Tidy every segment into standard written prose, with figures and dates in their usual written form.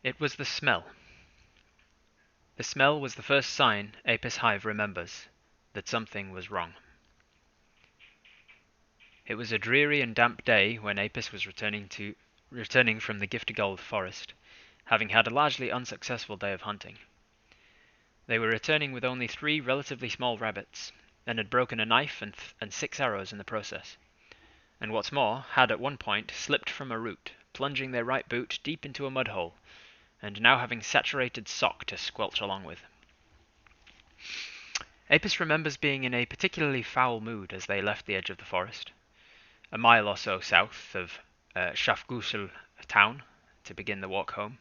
It was the smell. The smell was the first sign Apis Hive remembers that something was wrong. It was a dreary and damp day when Apis was returning from the Giftigald forest, having had a largely unsuccessful day of hunting. They were returning with only 3 relatively small rabbits, and had broken a knife and 6 arrows in the process, and what's more, had at one point slipped from a root, plunging their right boot deep into a mud hole, and now having saturated sock to squelch along with. Apis remembers being in a particularly foul mood as they left the edge of the forest, a mile or so south of Shafgushel town, to begin the walk home.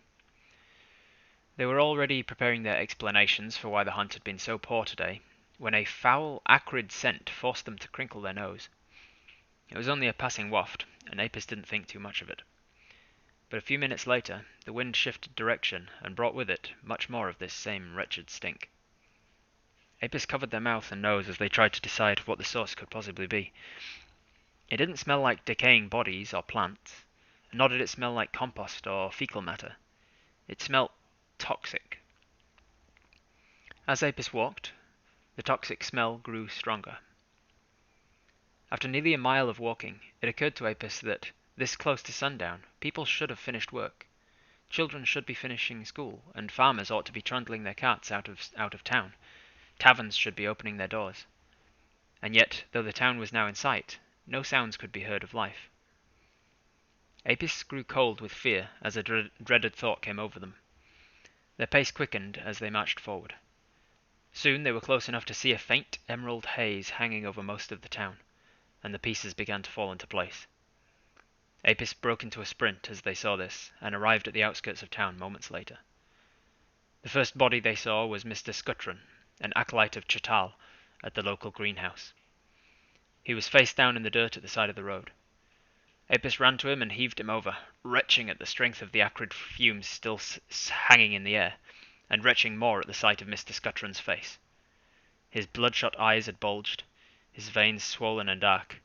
They were already preparing their explanations for why the hunt had been so poor today, when a foul, acrid scent forced them to crinkle their nose. It was only a passing waft, and Apis didn't think too much of it. But a few minutes later, the wind shifted direction and brought with it much more of this same wretched stink. Apis covered their mouth and nose as they tried to decide what the source could possibly be. It didn't smell like decaying bodies or plants, nor did it smell like compost or fecal matter. It smelled toxic. As Apis walked, the toxic smell grew stronger. After nearly a mile of walking, it occurred to Apis that, this close to sundown, people should have finished work. Children should be finishing school, and farmers ought to be trundling their carts out of town. Taverns should be opening their doors. And yet, though the town was now in sight, no sounds could be heard of life. Apis grew cold with fear as a dreaded thought came over them. Their pace quickened as they marched forward. Soon they were close enough to see a faint emerald haze hanging over most of the town, and the pieces began to fall into place. Apis broke into a sprint as they saw this, and arrived at the outskirts of town moments later. The first body they saw was Mr. Scuttron, an acolyte of Chatal, at the local greenhouse. He was face down in the dirt at the side of the road. Apis ran to him and heaved him over, retching at the strength of the acrid fumes still hanging in the air, and retching more at the sight of Mr. Scuttron's face. His bloodshot eyes had bulged, his veins swollen and dark,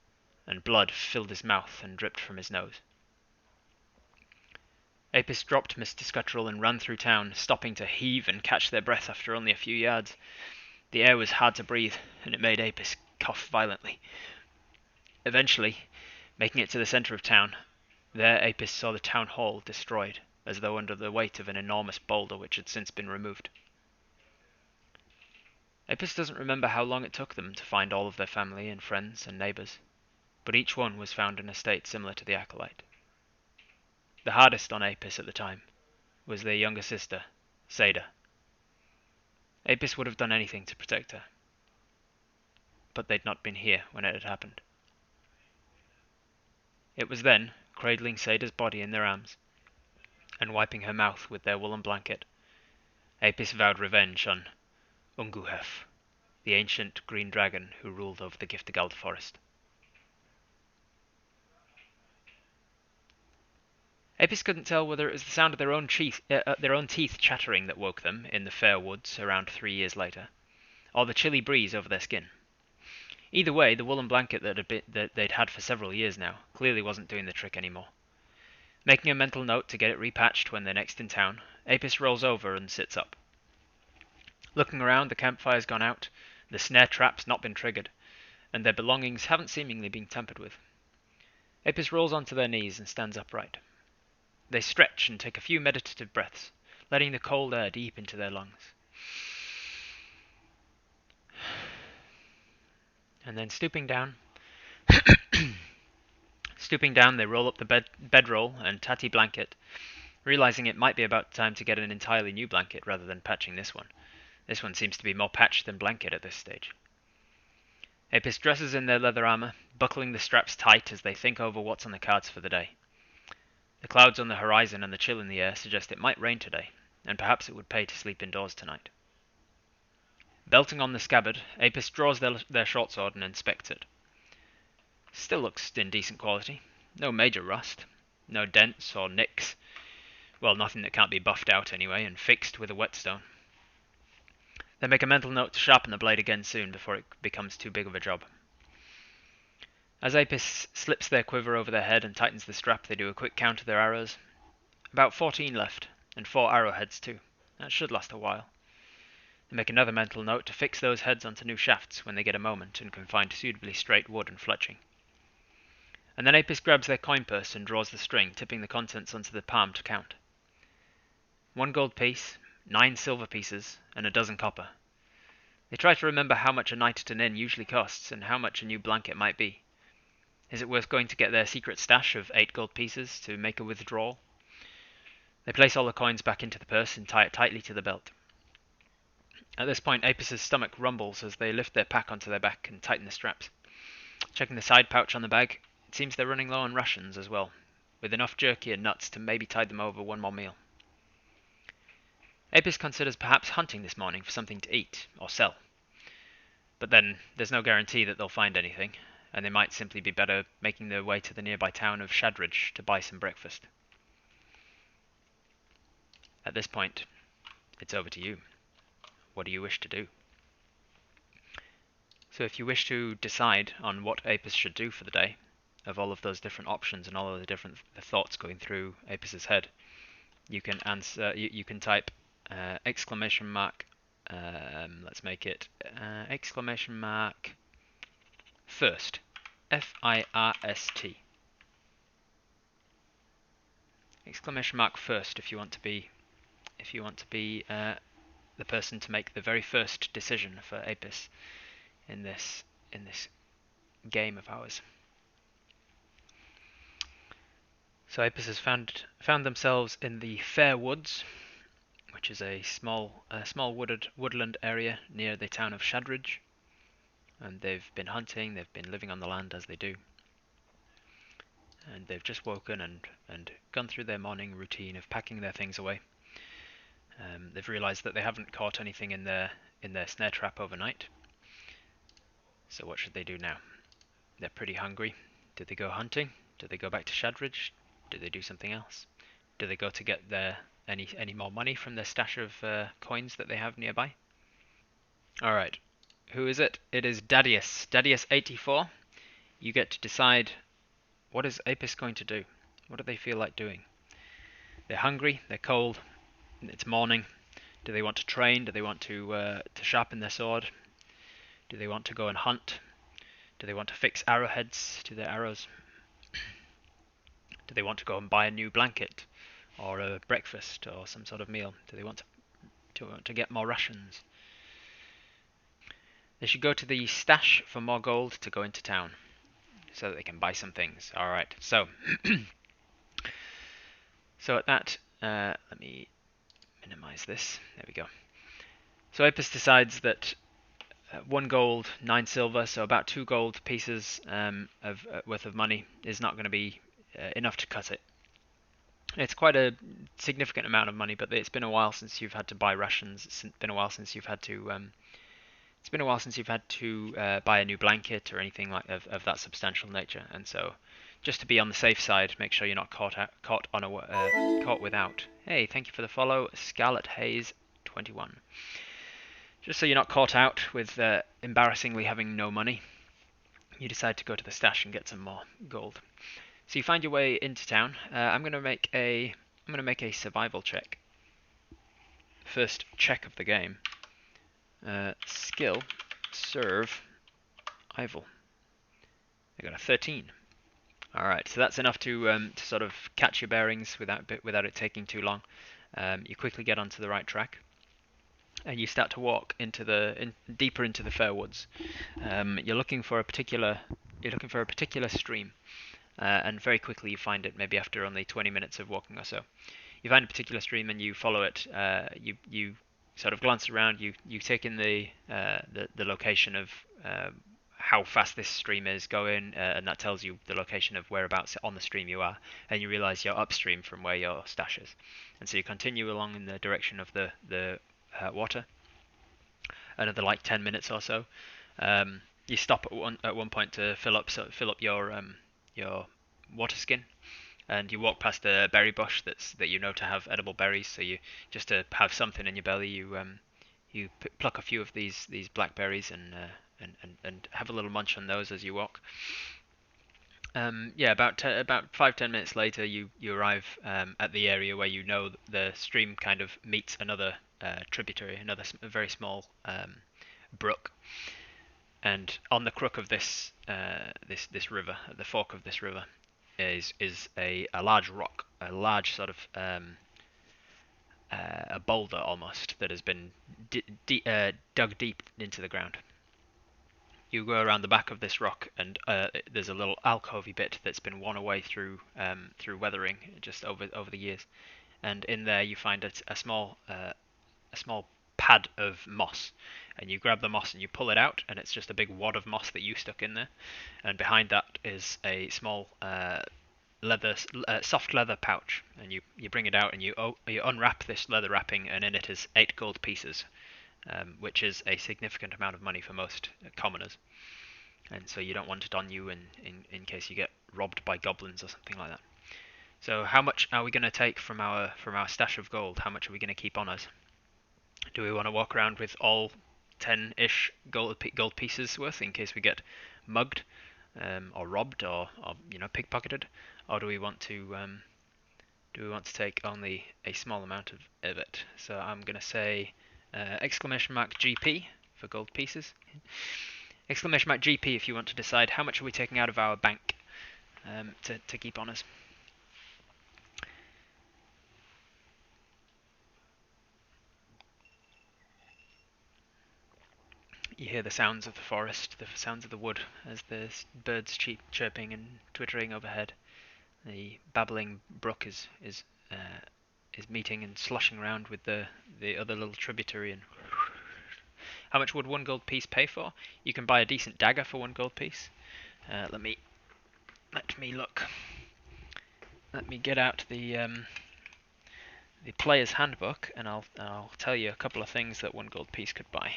and blood filled his mouth and dripped from his nose. Apis dropped Mr. Scuttrell and ran through town, stopping to heave and catch their breath after only a few yards. The air was hard to breathe, and it made Apis cough violently. Eventually, making it to the centre of town, there Apis saw the town hall destroyed, as though under the weight of an enormous boulder which had since been removed. Apis doesn't remember how long it took them to find all of their family and friends and neighbours, but each one was found in a state similar to the acolyte. The hardest on Apis at the time was their younger sister, Seda. Apis would have done anything to protect her, but they'd not been here when it had happened. It was then, cradling Seda's body in their arms, and wiping her mouth with their woolen blanket, Apis vowed revenge on Unguhef, the ancient green dragon who ruled over the Giftigald forest. Apis couldn't tell whether it was the sound of their own teeth chattering that woke them in the fair woods around 3 years later, or the chilly breeze over their skin. Either way, the woolen blanket that they'd had for several years now clearly wasn't doing the trick anymore. Making a mental note to get it repatched when they're next in town, Apis rolls over and sits up. Looking around, the campfire's gone out, the snare trap's not been triggered, and their belongings haven't seemingly been tampered with. Apis rolls onto their knees and stands upright. They stretch and take a few meditative breaths, letting the cold air deep into their lungs. And then stooping down, they roll up the bedroll and tatty blanket, realizing it might be about time to get an entirely new blanket rather than patching this one. This one seems to be more patched than blanket at this stage. Apis dresses in their leather armor, buckling the straps tight as they think over what's on the cards for the day. The clouds on the horizon and the chill in the air suggest it might rain today, and perhaps it would pay to sleep indoors tonight. Belting on the scabbard, Apis draws their short sword and inspects it. Still looks in decent quality. No major rust. No dents or nicks. Well, nothing that can't be buffed out anyway and fixed with a whetstone. They make a mental note to sharpen the blade again soon before it becomes too big of a job. As Apis slips their quiver over their head and tightens the strap, they do a quick count of their arrows. About 14 left, and 4 arrowheads too. That should last a while. They make another mental note to fix those heads onto new shafts when they get a moment and can find suitably straight wood and fletching. And then Apis grabs their coin purse and draws the string, tipping the contents onto the palm to count. 1 gold piece, 9 silver pieces, and a dozen copper. They try to remember how much a night at an inn usually costs and how much a new blanket might be. Is it worth going to get their secret stash of 8 gold pieces to make a withdrawal? They place all the coins back into the purse and tie it tightly to the belt. At this point, Apis' stomach rumbles as they lift their pack onto their back and tighten the straps. Checking the side pouch on the bag, it seems they're running low on rations as well, with enough jerky and nuts to maybe tide them over one more meal. Apis considers perhaps hunting this morning for something to eat or sell. But then there's no guarantee that they'll find anything, and they might simply be better making their way to the nearby town of Shadridge to buy some breakfast. At this point, it's over to you. What do you wish to do? So if you wish to decide on what Apis should do for the day, of all of those different options and all of the different thoughts going through Apis' head, you can answer. You can type exclamation mark. Let's make it exclamation mark first. F-I-R-S-T. Exclamation mark first if you want to be the person to make the very first decision for Apis in this game of ours. So Apis has found themselves in the Fair Woods, which is a small woodland area near the town of Shadridge, and they've been hunting. They've been living on the land as they do, and they've just woken and gone through their morning routine of packing their things away. They've realised that they haven't caught anything in their snare trap overnight. So what should they do now? They're pretty hungry. Did they go hunting? Did they go back to Shadridge? Did they do something else? Do they go to get any more money from their stash of coins that they have nearby? Alright, who is it? It is Dadius. Dadius84. You get to decide, what is Apis going to do? What do they feel like doing? They're hungry, they're cold, it's morning. Do they want to train? Do they want to sharpen their sword? Do they want to go and hunt? Do they want to fix arrowheads to their arrows? Do they want to go and buy a new blanket or a breakfast or some sort of meal? Do they want to get more rations? They should go to the stash for more gold to go into town so that they can buy some things. Alright, so at that, let me minimize this. There we go. So Apis decides that 1 gold, 9 silver, so about 2 gold pieces worth of money is not going to be enough to cut it. It's quite a significant amount of money, but it's been a while since you've had to buy rations. It's been a while since you've had to buy a new blanket or anything like of that substantial nature. And so, just to be on the safe side, make sure you're not caught without. Hey, thank you for the follow, Scarlet Haze 21. Just so you're not caught out with embarrassingly having no money, you decide to go to the stash and get some more gold. So you find your way into town. I'm going to make a survival check. First check of the game. Skill, serve, Ival. I got a 13. All right, so that's enough to sort of catch your bearings without it taking too long. You quickly get onto the right track, and you start to walk deeper into the Fair Woods. You're looking for a particular stream. And very quickly you find it, maybe after only 20 minutes of walking or so. You find a particular stream and you follow it. You sort of glance around. You take in the location of how fast this stream is going, and that tells you the location of whereabouts on the stream you are. And you realise you're upstream from where your stash is. And so you continue along in the direction of the water. Another like 10 minutes or so. You stop at one point to fill up your water skin, and you walk past a berry bush that you know to have edible berries. So you, just to have something in your belly, you pluck a few of these blackberries and have a little munch on those as you walk. Yeah, about 5-10 minutes later, you arrive at the area where you know the stream kind of meets another tributary, another very small brook, and on the crook of this river, at the fork of this river, is a large rock, a large sort of a boulder almost that has been dug deep into the ground. You go around the back of this rock, and there's a little alcovey bit that's been worn away through weathering just over the years. And in there, you find a small pad of moss, and you grab the moss and you pull it out, and it's just a big wad of moss that you stuck in there. And behind that is a small soft leather pouch, and you bring it out and you unwrap this leather wrapping, and in it is 8 gold pieces, which is a significant amount of money for most commoners. And so you don't want it on you in case you get robbed by goblins or something like that. So how much are we going to take from our stash of gold? How much are we going to keep on us? Do we want to walk around with all 10-ish gold pieces worth in case we get mugged, or robbed, or pickpocketed, or do we want to take only a small amount of it? So I'm going to say exclamation mark GP for gold pieces. Exclamation mark GP if you want to decide how much are we taking out of our bank to keep on us. You hear the sounds of the forest, the sounds of the wood, as the birds chirping and twittering overhead. The babbling brook is meeting and sloshing around with the other little tributary. And how much would 1 gold piece pay for? You can buy a decent dagger for 1 gold piece. Let me look. Let me get out the player's handbook, and I'll tell you a couple of things that 1 gold piece could buy.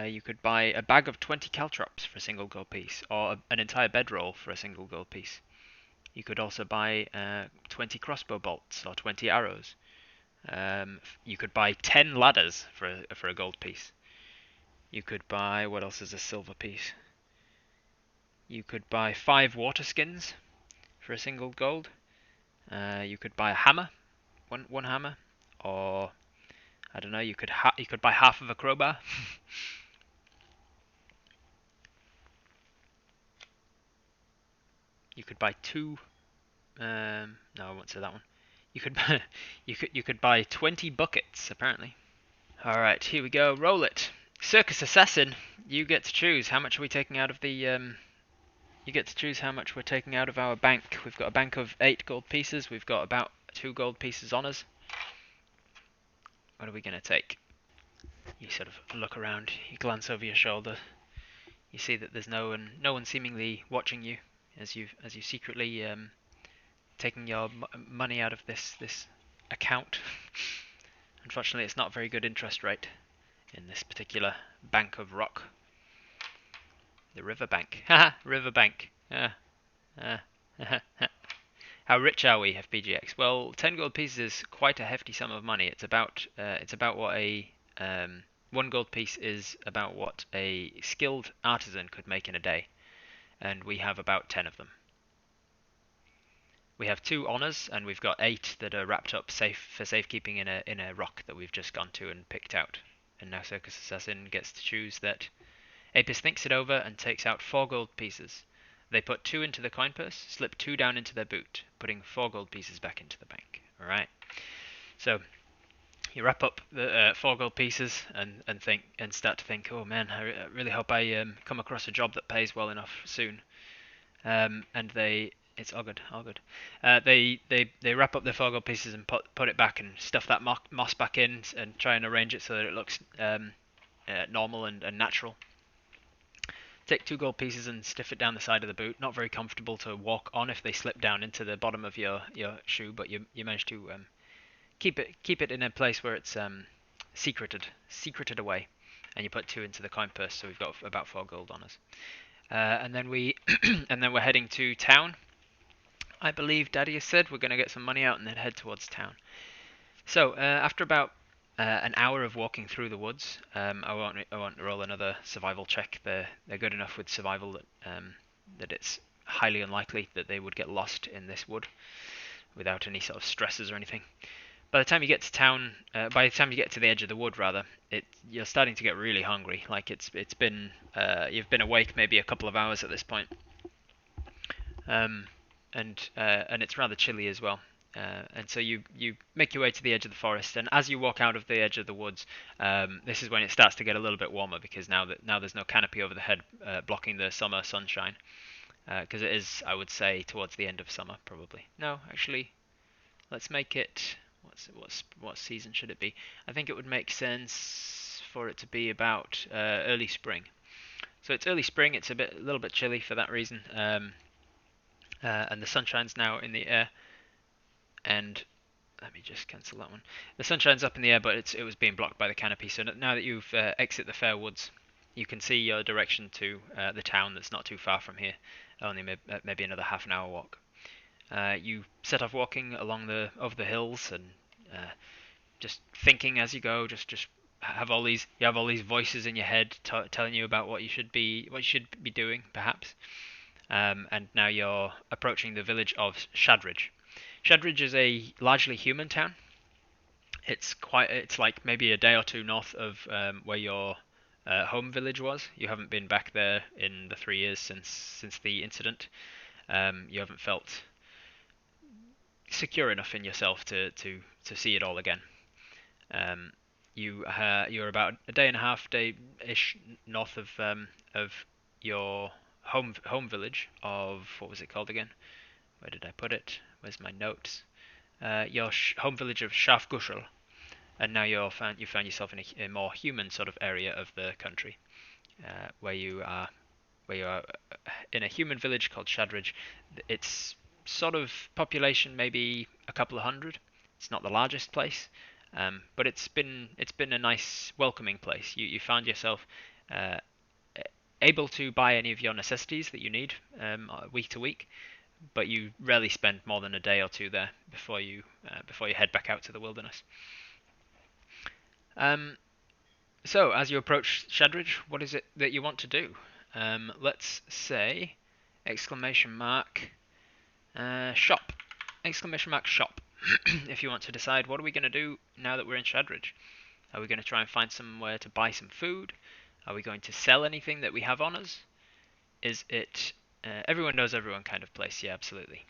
You could buy a bag of 20 caltrops for a single gold piece, or an entire bedroll for a single gold piece. You could also buy 20 crossbow bolts or 20 arrows. You could buy 10 ladders for a gold piece. You could buy, what else is a silver piece? You could buy 5 water skins for a single gold. You could buy a hammer, one hammer, or I don't know. You could buy half of a crowbar. You could buy 2. No, I won't say that one. You could buy, you could buy 20 buckets apparently. All right, here we go. Roll it. Circus Assassin. You get to choose how much are we taking out of the. You get to choose how much we're taking out of our bank. We've got a bank of 8 gold pieces. We've got about 2 gold pieces on us. What are we gonna take? You sort of look around. You glance over your shoulder. You see that there's no one seemingly watching you as you secretly taking your money out of this account. Unfortunately, it's not very good interest rate in this particular bank of rock. The riverbank. Haha, riverbank. How rich are we, FPGX? Well, 10 gold pieces is quite a hefty sum of money. It's about what a 1 gold piece is about what a skilled artisan could make in a day, and we have about 10 of them. We have 2 honors, and we've got 8 that are wrapped up for safekeeping in a rock that we've just gone to and picked out. And now Circus Assassin gets to choose that. Apis thinks it over and takes out 4 gold pieces. They put 2 into the coin purse, slip 2 down into their boot, putting 4 gold pieces back into the bank. All right. So you wrap up the 4 gold pieces and start to think, oh man, I really hope I come across a job that pays well enough soon. And it's all good. They wrap up the 4 gold pieces and put it back and stuff that moss back in and try and arrange it so that it looks normal and natural. Take 2 gold pieces and stiff it down the side of the boot. Not very comfortable to walk on if they slip down into the bottom of your shoe, but you manage to keep it in a place where it's secreted away. And you put 2 into the coin purse, so we've got about 4 gold on us. And then we're heading to town. I believe Daddy has said we're going to get some money out and then head towards town. So after about an hour of walking through the woods, I won't roll another survival check. They're good enough with survival that that it's highly unlikely that they would get lost in this wood without any sort of stresses or anything. By the time you get to town, by the time you get to the edge of the wood, rather, you're starting to get really hungry. Like it's been you've been awake maybe a couple of hours at this point, um, and it's rather chilly as well. And so you make your way to the edge of the forest, and as you walk out of the edge of the woods, this is when it starts to get a little bit warmer because now there's no canopy over the head blocking the summer sunshine. Because it is, I would say, towards the end of summer probably. No, actually, let's make it. What season should it be? I think it would make sense for it to be about early spring. So it's early spring. It's a little bit chilly for that reason. And the sunshine's now in the air. And let me just cancel that one. The sunshine's up in the air, but it was being blocked by the canopy. So now that you've exit the fair woods, you can see your direction to the town that's not too far from here. Only maybe another half an hour walk. You set off walking along over the hills and just thinking as you go. Just have all these voices in your head telling you about what you should be doing, perhaps. And now you're approaching the village of Shadridge. Shadridge is a largely human town. It's like maybe a day or two north of where your home village was. You haven't been back there in the 3 years since the incident. You haven't felt secure enough in yourself to see it all again. You're about a day and a half, day-ish north of your home village of what was it called again? Where did I put it? Where's my notes? Your home village of Shafgushel, and now you found yourself in a more human sort of area of the country, where you are in a human village called Shadridge. It's sort of population maybe a couple of hundred. It's not the largest place, but it's been a nice welcoming place. You found yourself uh, able to buy any of your necessities that you need week to week, but you rarely spend more than a day or two there before you head back out to the wilderness. So as you approach Shadridge, what is it that you want to do? Let's say exclamation mark shop, exclamation mark shop. If you want to decide what are we going to do now that we're in Shadridge. Are we going to try and find somewhere to buy some food? Are we going to sell anything that we have on us? Is it everyone knows everyone kind of place? Yeah, absolutely.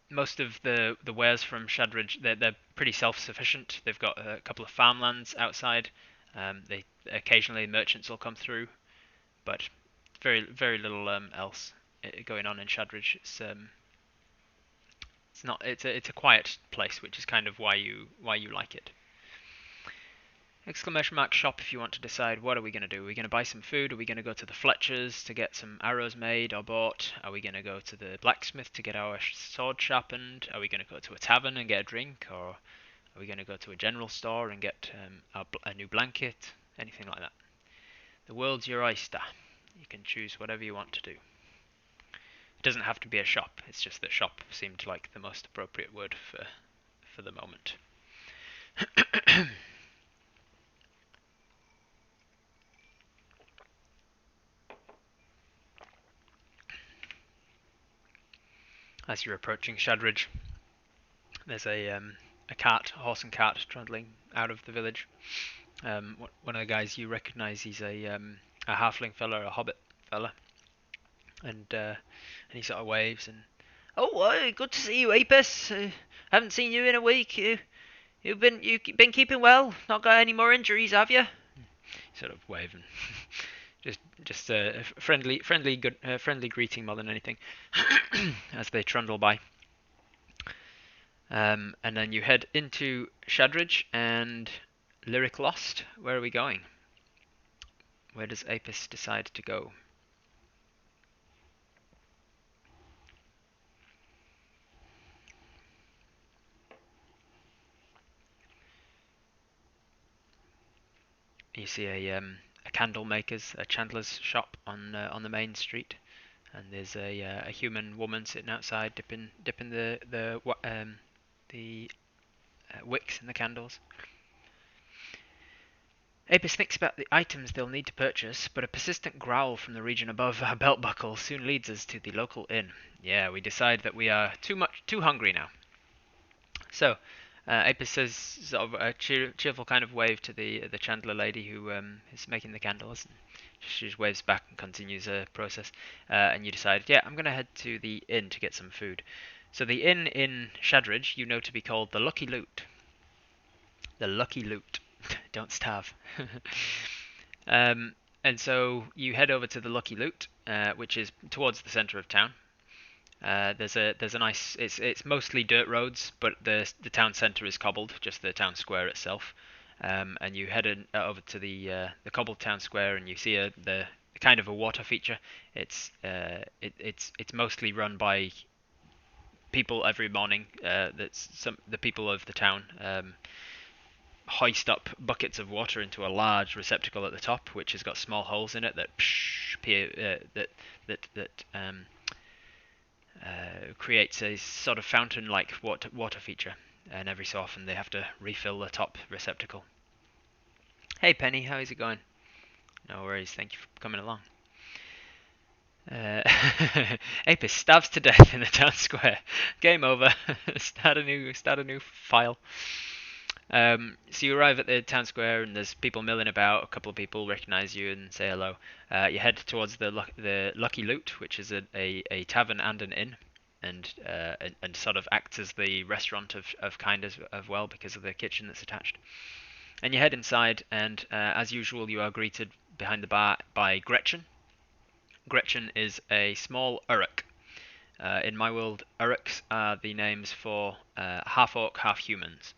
Most of the wares from Shadridge, they're pretty self-sufficient. They've got a couple of farmlands outside. They occasionally merchants will come through, but very little else going on in Shadridge. It's a quiet place, which is kind of why you like it. Exclamation mark shop if you want to decide what are we going to do. Are we going to buy some food? Are we going to go to the Fletchers to get some arrows made or bought? Are we going to go to the blacksmith to get our sword sharpened? Are we going to go to a tavern and get a drink? Or are we going to go to a general store and get a new blanket? Anything like that. The world's your oyster. You can choose whatever you want to do. It doesn't have to be a shop. It's just that shop seemed like the most appropriate word for the moment. As you're approaching Shadridge, there's a horse and cart, trundling out of the village. One of the guys you recognise, he's a halfling fella, a hobbit fella, and he sort of waves and, oh, good to see you, Apis. Haven't seen you in a week. You've been keeping well. Not got any more injuries, have you? Sort of waving. Just a friendly greeting more than anything as they trundle by. And then you head into Shadridge and Lyric Lost. Where are we going? Where does Apis decide to go? You see a candle maker's, a chandler's shop on the main street, and there's a human woman sitting outside dipping the wicks in the candles. Apis thinks about the items they'll need to purchase, but a persistent growl from the region above our belt buckle soon leads us to the local inn. Yeah, we decide that we are too hungry now. So, Apis says sort of a cheerful kind of wave to the chandler lady who is making the candles. She just waves back and continues her process. And you decide, yeah, I'm going to head to the inn to get some food. So the inn in Shadridge you know to be called the Lucky Loot. The Lucky Loot. Don't starve. And so you head over to the Lucky Loot, which is towards the centre of town. There's a nice. It's mostly dirt roads, but the town centre is cobbled, just the town square itself. And you head over to the cobbled town square, and you see the kind of a water feature. It's mostly run by people every morning. That's the people of the town. Hoist up buckets of water into a large receptacle at the top, which has got small holes in it that creates a sort of fountain-like water feature. And every so often they have to refill the top receptacle. Hey Penny, how is it going? No worries, thank you for coming along. Apis stabs to death in the town square. Game over. Start a new file. So you arrive at the town square and there's people milling about. A couple of people recognize you and say hello. You head towards the Lucky Loot, which is a tavern and an inn, and sort of acts as the restaurant of kind as well because of the kitchen that's attached. And you head inside, and as usual, you are greeted behind the bar by Gretchen. Gretchen is a small uruk. In my world, uruks are the names for half orc, half humans.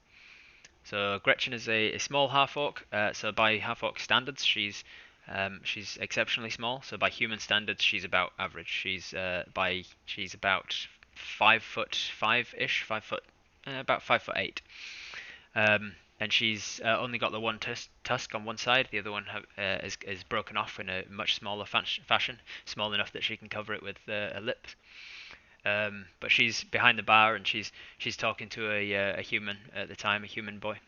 So Gretchen is a small half orc. So by half orc standards, she's exceptionally small. So by human standards, she's about average. She's about 5'5" ish, about 5'8". And she's only got the one tusk on one side. The other one is broken off in a much smaller fashion, small enough that she can cover it with a lip. But she's behind the bar and she's talking to a human at the time, a human boy.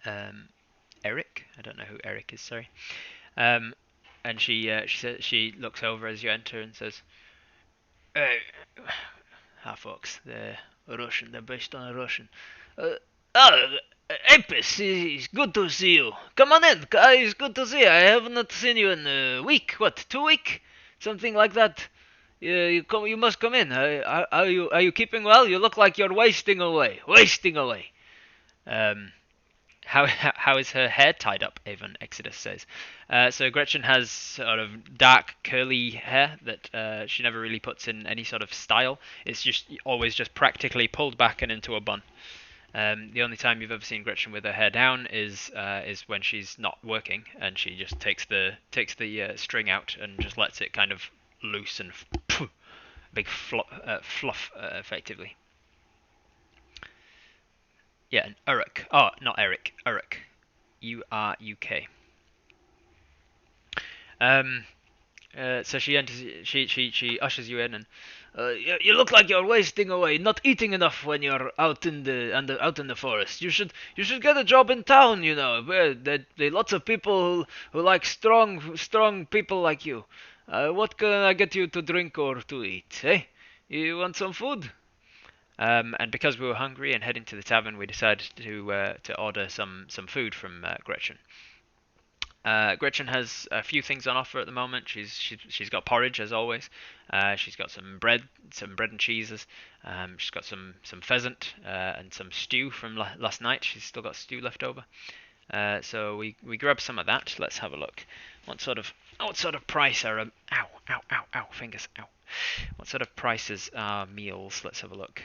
Eric, I don't know who Eric is. Sorry. And she looks over as you enter and says, "Hey, half orcs, they're Russian. They're based on a Russian. Oh, Apis, it's good to see you. Come on in. It's good to see you. I have not seen you in a week. What, 2 weeks? Something like that. You must come in. Are you keeping well? You look like you're wasting away. Wasting away." How is her hair tied up? Avon Exodus says. So Gretchen has sort of dark curly hair that she never really puts in any sort of style. It's just always just practically pulled back and into a bun. The only time you've ever seen Gretchen with her hair down is when she's not working and she just takes the string out and just lets it kind of loose and big fluff effectively. Yeah, an Uruk. Oh, not Eric. Uruk. U-R-U-K. So she enters. She ushers you in, and you look like you're wasting away, not eating enough when you're out in the forest. You should get a job in town. You know, where there lots of people who like strong people like you. What can I get you to drink or to eat? Hey, you want some food? And because we were hungry and heading to the tavern, we decided to order some food from Gretchen. Gretchen has a few things on offer at the moment. She's got porridge as always. She's got some bread and cheeses. She's got some pheasant and some stew from last night. She's still got stew left over. So we grab some of that. Let's have a look. What sort of price are ow fingers ow. What sort of prices are meals? Let's have a look.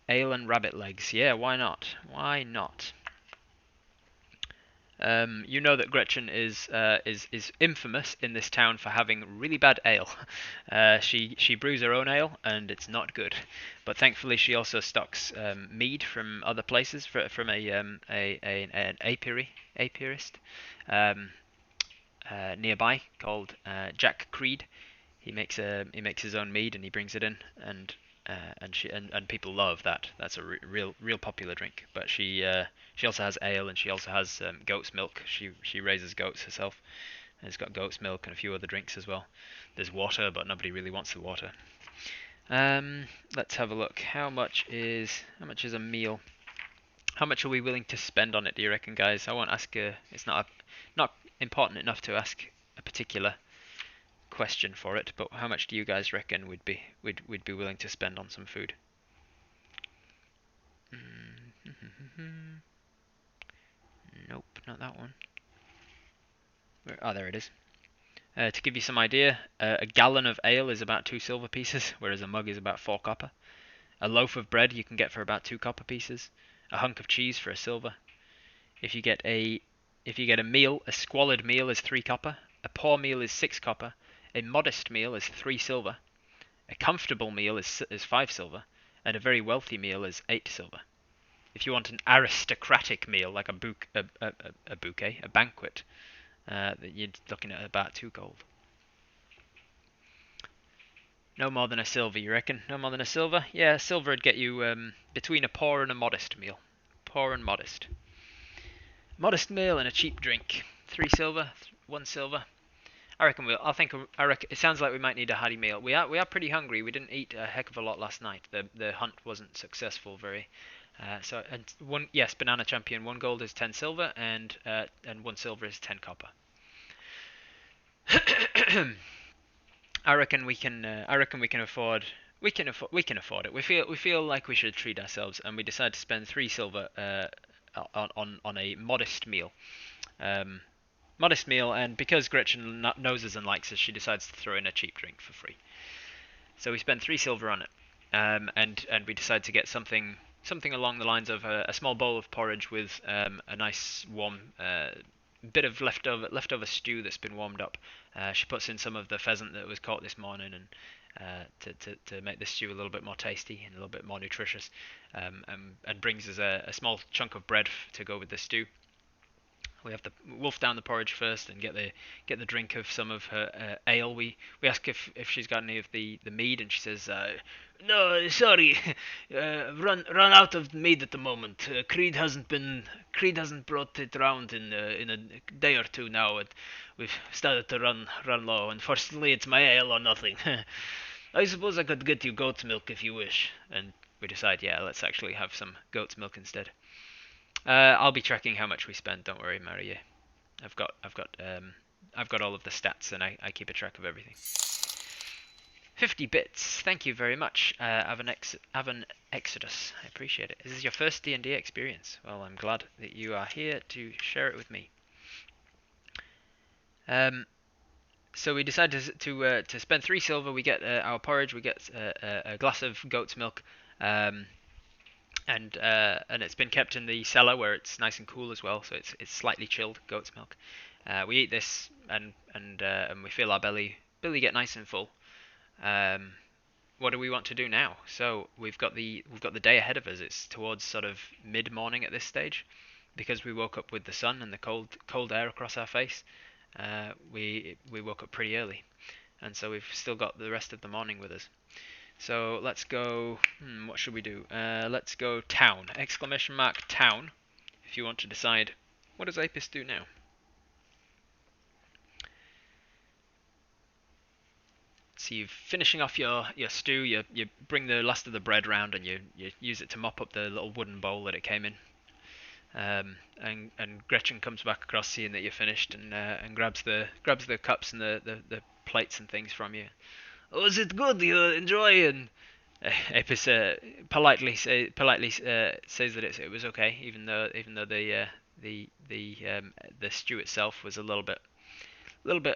Ale and rabbit legs. Yeah, why not? Why not? You know that Gretchen is infamous in this town for having really bad ale. She brews her own ale and it's not good. But thankfully she also stocks mead from other places from an apiarist nearby called Jack Creed. He makes his own mead and he brings it in and people love that. That's a real popular drink. But She also has ale, and she also has goat's milk. She raises goats herself, and it's got goat's milk and a few other drinks as well. There's water, but nobody really wants the water. Let's have a look. How much is a meal? How much are we willing to spend on it? Do you reckon, guys? I won't ask. It's not important enough to ask a particular question for it. But how much do you guys reckon we'd be willing to spend on some food? Nope, not that one. Oh, there it is. To give you some idea, a gallon of ale is about 2 silver pieces, whereas a mug is about 4 copper. A loaf of bread you can get for about 2 copper pieces. A hunk of cheese for a silver. If you get a meal, a squalid meal is 3 copper. A poor meal is 6 copper. A modest meal is 3 silver. A comfortable meal is 5 silver, and a very wealthy meal is 8 silver. If you want an aristocratic meal, like a bouquet, a banquet, you're looking at about 2 gold. No more than a silver, you reckon? No more than a silver? Yeah, silver would get you between a poor and a modest meal. Poor and modest. Modest meal and a cheap drink. 3 silver, 1 silver. I reckon it sounds like we might need a hearty meal. We are pretty hungry. We didn't eat a heck of a lot last night. The hunt wasn't successful very. Yes, Banana Champion. 1 gold is 10 silver, and 1 silver is 10 copper. I reckon we can afford. We can afford it. We feel like we should treat ourselves, and we decide to spend 3 silver on a modest meal. Modest meal, and because Gretchen knows us and likes us, she decides to throw in a cheap drink for free. So we spend 3 silver on it, and we decide to get something along the lines of a small bowl of porridge with a nice warm bit of leftover stew that's been warmed up. She puts in some of the pheasant that was caught this morning, and to make the stew a little bit more tasty and a little bit more nutritious, and brings us a small chunk of bread to go with the stew. We have to wolf down the porridge first and get the drink of some of her ale. We ask if she's got any of the mead, and she says, "No, sorry, run out of mead at the moment. Creed hasn't brought it round in a day or two now. We've started to run low. Unfortunately, it's my ale or nothing. I suppose I could get you goat's milk if you wish." And we decide, yeah, let's actually have some goat's milk instead. I'll be tracking how much we spend. Don't worry, Maria. I've got all of the stats, and I keep a track of everything. 50 bits. Thank you very much. Avan Exodus. I appreciate it. Is this your first D&D experience? Well, I'm glad that you are here to share it with me. So we decided to spend 3 silver. We get our porridge. We get a glass of goat's milk. And it's been kept in the cellar where it's nice and cool as well, so it's slightly chilled goat's milk. We eat this and we feel our belly get nice and full. What do we want to do now? So we've got the day ahead of us. It's towards sort of mid morning at this stage, because we woke up with the sun and the cold air across our face. We woke up pretty early, and so we've still got the rest of the morning with us. So let's go. What should we do? Let's go town! ! Town. If you want to decide, what does Apis do now? So you're finishing off your stew. You bring the last of the bread round, and you use it to mop up the little wooden bowl that it came in. And Gretchen comes back across, seeing that you're finished, and grabs the cups and the plates and things from you. "Oh, is it good? You enjoy?" And Apis politely says that it was okay, even though the stew itself was a little bit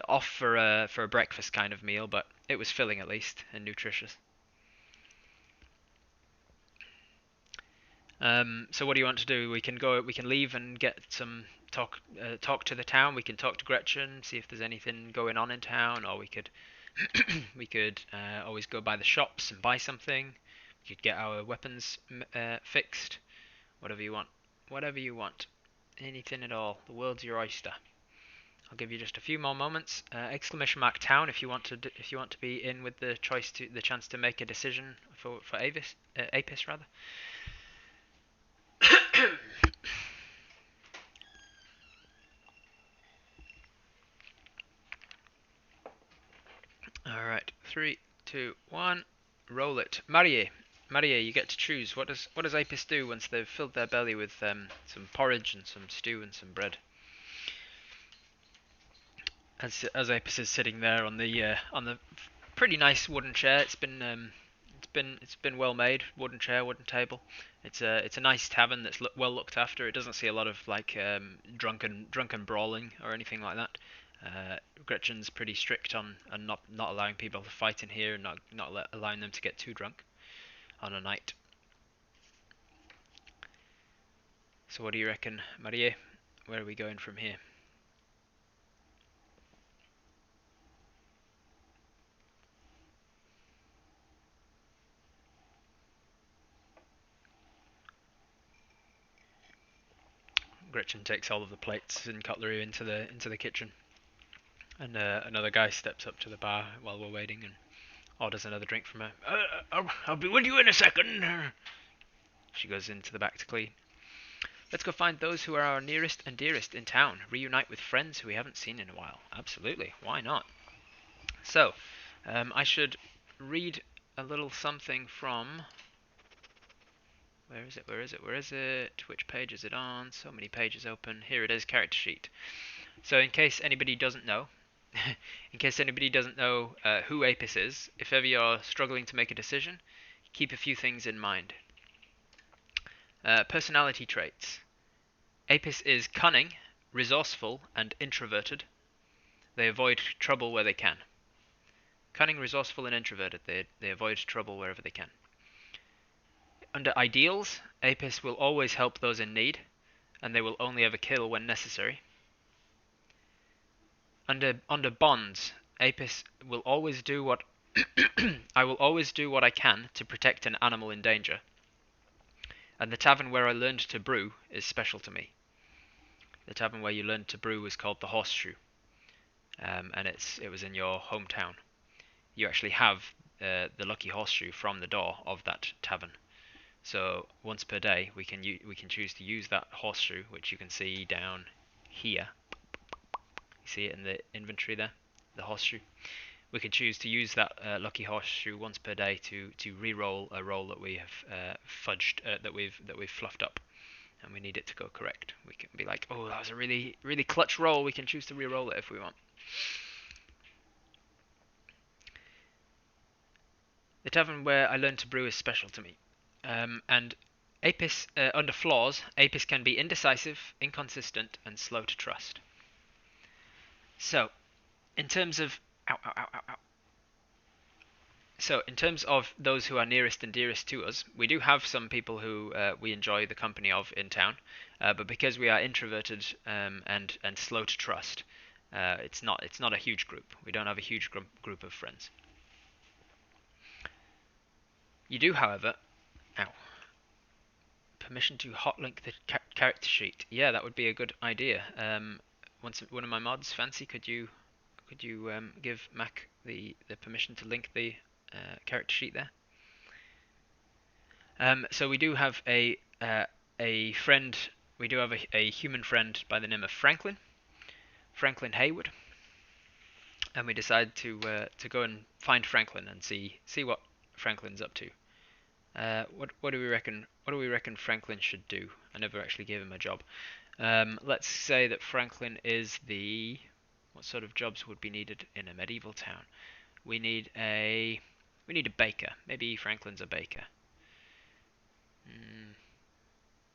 off for a breakfast kind of meal, but it was filling at least and nutritious. So what do you want to do? We can leave and get some talk to the town. We can talk to Gretchen, see if there's anything going on in town, or we could always go by the shops and buy something. We could get our weapons fixed. Whatever you want. Anything at all. The world's your oyster. I'll give you just a few more moments. !town if you want to be in with the chance to make a decision for Apis rather. 3, 2, 1. Roll it. Marie, you get to choose. What does Apis do once they've filled their belly with some porridge and some stew and some bread? As Apis is sitting there on the pretty nice wooden chair. It's been well made. Wooden chair, wooden table. It's a nice tavern that's well looked after. It doesn't see a lot of like drunken brawling or anything like that. Gretchen's pretty strict on not allowing people to fight in here and not allowing them to get too drunk on a night. So what do you reckon, Marie? Where are we going from here? Gretchen takes all of the plates and cutlery into the kitchen, and another guy steps up to the bar while we're waiting and orders another drink from her. I'll be with you in a second. She goes into the back to clean. Let's go find those who are our nearest and dearest in town. Reunite with friends who we haven't seen in a while. Absolutely, why not? So, I should read a little something from... Where is it? Which page is it on? So many pages open. Here it is, character sheet. So in case anybody doesn't know, who Apis is, if ever you're struggling to make a decision, keep a few things in mind. Personality traits. Apis is cunning, resourceful, and introverted. They avoid trouble where they can. Cunning, resourceful, and introverted. They avoid trouble wherever they can. Under ideals, Apis will always help those in need, and they will only ever kill when necessary. Under bonds, Apis will always do what I will always do what I can to protect an animal in danger. And the tavern where I learned to brew is special to me. The tavern where you learned to brew is called the Horseshoe, and it was in your hometown. You actually have the lucky horseshoe from the door of that tavern. So once per day, we can choose to use that horseshoe, which you can see down here. You see it in the inventory there, the horseshoe. We can choose to use that lucky horseshoe once per day to re-roll a roll that we have fudged, that we've fluffed up, and we need it to go correct. We can be like, oh, that was a really clutch roll. We can choose to re-roll it if we want. The tavern where I learned to brew is special to me. And Apis, under flaws, Apis can be indecisive, inconsistent, and slow to trust. So, in terms of So, in terms of those who are nearest and dearest to us, we do have some people who we enjoy the company of in town, but because we are introverted and slow to trust, it's not a huge group. We don't have a huge group of friends. You do, however, permission to hotlink the character sheet. Yeah, that would be a good idea. Once one of my mods, Fancy, could you give Mac the permission to link the character sheet there? So we do have a friend. We do have a human friend by the name of Franklin Hayward, and we decided to go and find Franklin and see what Franklin's up to. What do we reckon? What do we reckon Franklin should do? I never actually gave him a job. Let's say that Franklin is the... What sort of jobs would be needed in a medieval town? We need a baker. Maybe Franklin's a baker.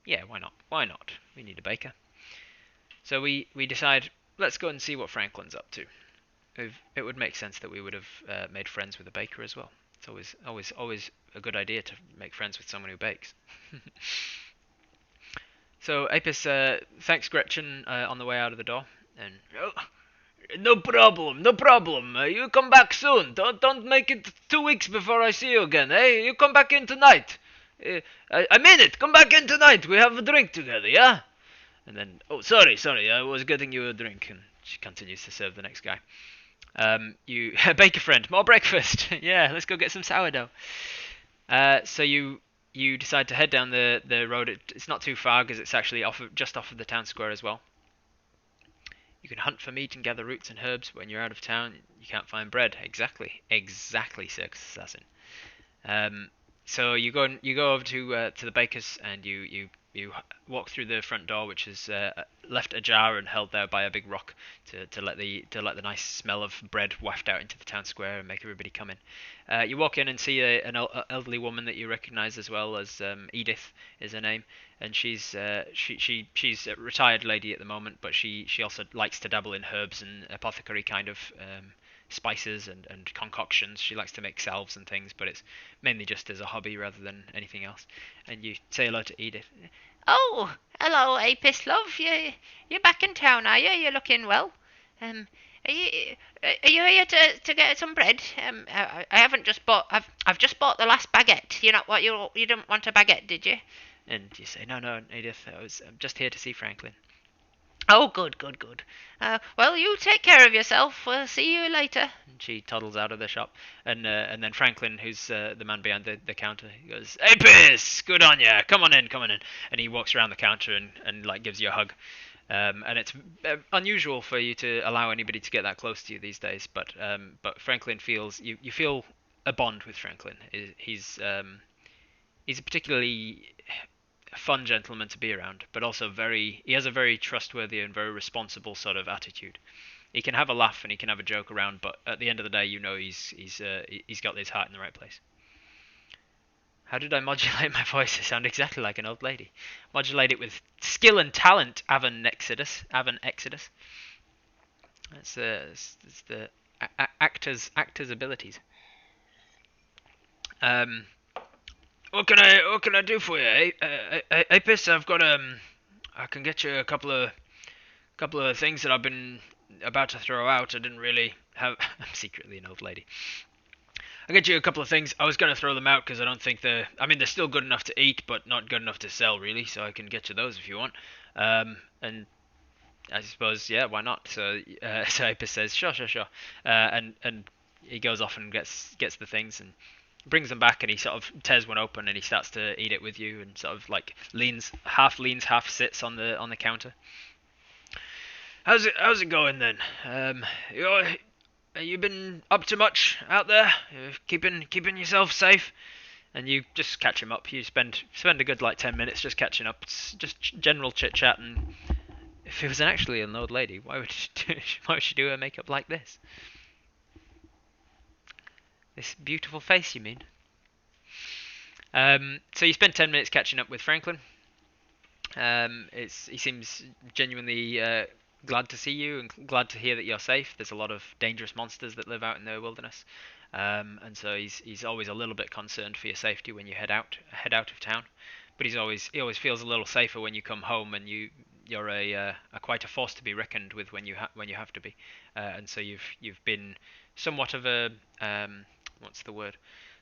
Yeah, why not? Why not? We need a baker. So we decide, let's go and see what Franklin's up to. It would make sense that we would have made friends with a baker as well. It's always a good idea to make friends with someone who bakes. So Apis thanks Gretchen on the way out of the door, and no problem. You come back soon. Don't make it 2 weeks before I see you again. Hey, you come back in tonight. I mean it. Come back in tonight. We have a drink together, yeah? And then, oh, sorry. I was getting you a drink. And she continues to serve the next guy. You baker friend, more breakfast. Yeah, let's go get some sourdough. So you decide to head down the road. It's not too far because it's actually just off of the town square as well. You can hunt for meat and gather roots and herbs. When you're out of town, you can't find bread. Exactly, Circus Assassin. Um, so you go over to the baker's and you walk through the front door, which is left ajar and held there by a big rock to let the nice smell of bread waft out into the town square and make everybody come in. You walk in and see an elderly woman that you recognise as well as Edith is her name, and she's a retired lady at the moment, but she also likes to dabble in herbs and apothecary kind of spices and concoctions. She likes to make salves and things, but it's mainly just as a hobby rather than anything else. And you say hello to Edith. Oh, hello, Apis, love. You're back in town, are you? You're looking well. Um, are you here to get some bread? I haven't just bought. I've just bought the last baguette. You didn't want a baguette, did you? And you say, no, Edith, I'm just here to see Franklin. Oh, good, good, good. Well, you take care of yourself. We'll see you later. And she toddles out of the shop, and then Franklin, who's the man behind the counter, he goes, "Hey, Piss, good on ya! Come on in, come on in." And he walks around the counter and like gives you a hug. And it's unusual for you to allow anybody to get that close to you these days, but Franklin feels you feel a bond with Franklin. He's a particularly fun gentleman to be around, but also he has a very trustworthy and very responsible sort of attitude. He can have a laugh and he can have a joke around, but at the end of the day, you know he's got his heart in the right place. How did I modulate my voice to sound exactly like an old lady? Modulate it with skill and talent, Avon Exodus. That's the actor's abilities. What can I do for you? Apis, I've got I can get you a couple of things that I've been about to throw out. I didn't really have. I'm secretly an old lady. I'll get you a couple of things. I was going to throw them out because I don't think they're still good enough to eat, but not good enough to sell, really. So I can get you those if you want. And I suppose, yeah, why not? So Apis says, sure. And he goes off and gets the things and brings them back, and he sort of tears one open and he starts to eat it with you and sort of like leans, half sits on the counter. How's it going then? You been up to much out there? Keeping yourself safe? And you just catch him up. You spend a good like 10 minutes just catching up. It's just general chit chat. And if it was actually an old lady, why would she do her makeup like this? This beautiful face, you mean? So you spend 10 minutes catching up with Franklin. He seems genuinely glad to see you and glad to hear that you're safe. There's a lot of dangerous monsters that live out in the wilderness, and so he's always a little bit concerned for your safety when you head out of town. But he always feels a little safer when you come home, and you're a quite a force to be reckoned with when you have to be. And so you've been somewhat of a what's the word?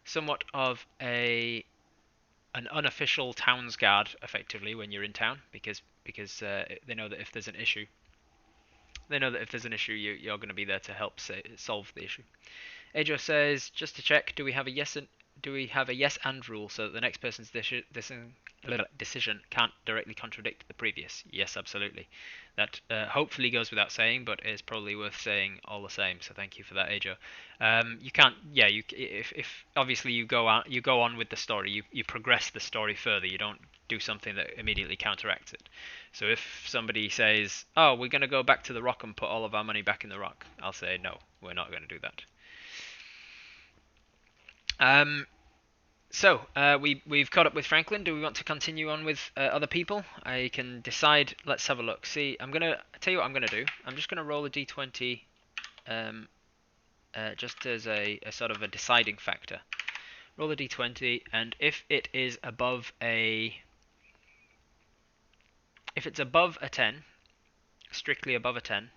Somewhat of an unofficial towns guard, effectively, when you're in town, because they know that if there's an issue, you're going to be there to help solve the issue. Ajo says, just to check, do we have a yes and rule so that the next person's decision can't directly contradict the previous? Yes, absolutely. That hopefully goes without saying, but is probably worth saying all the same. So thank you for that, Ajo. You can't. Yeah, if obviously you go on with the story, you progress the story further. You don't do something that immediately counteracts it. So if somebody says, "Oh, we're going to go back to the rock and put all of our money back in the rock," I'll say, "No, we're not going to do that." So we've caught up with Franklin. Do we want to continue on with other people? I can decide. Let's have a look. See, I'm gonna tell you what I'm gonna do. I'm just gonna roll a d20, just as a sort of a deciding factor. Roll a d20, and if it's above a 10, strictly above a 10,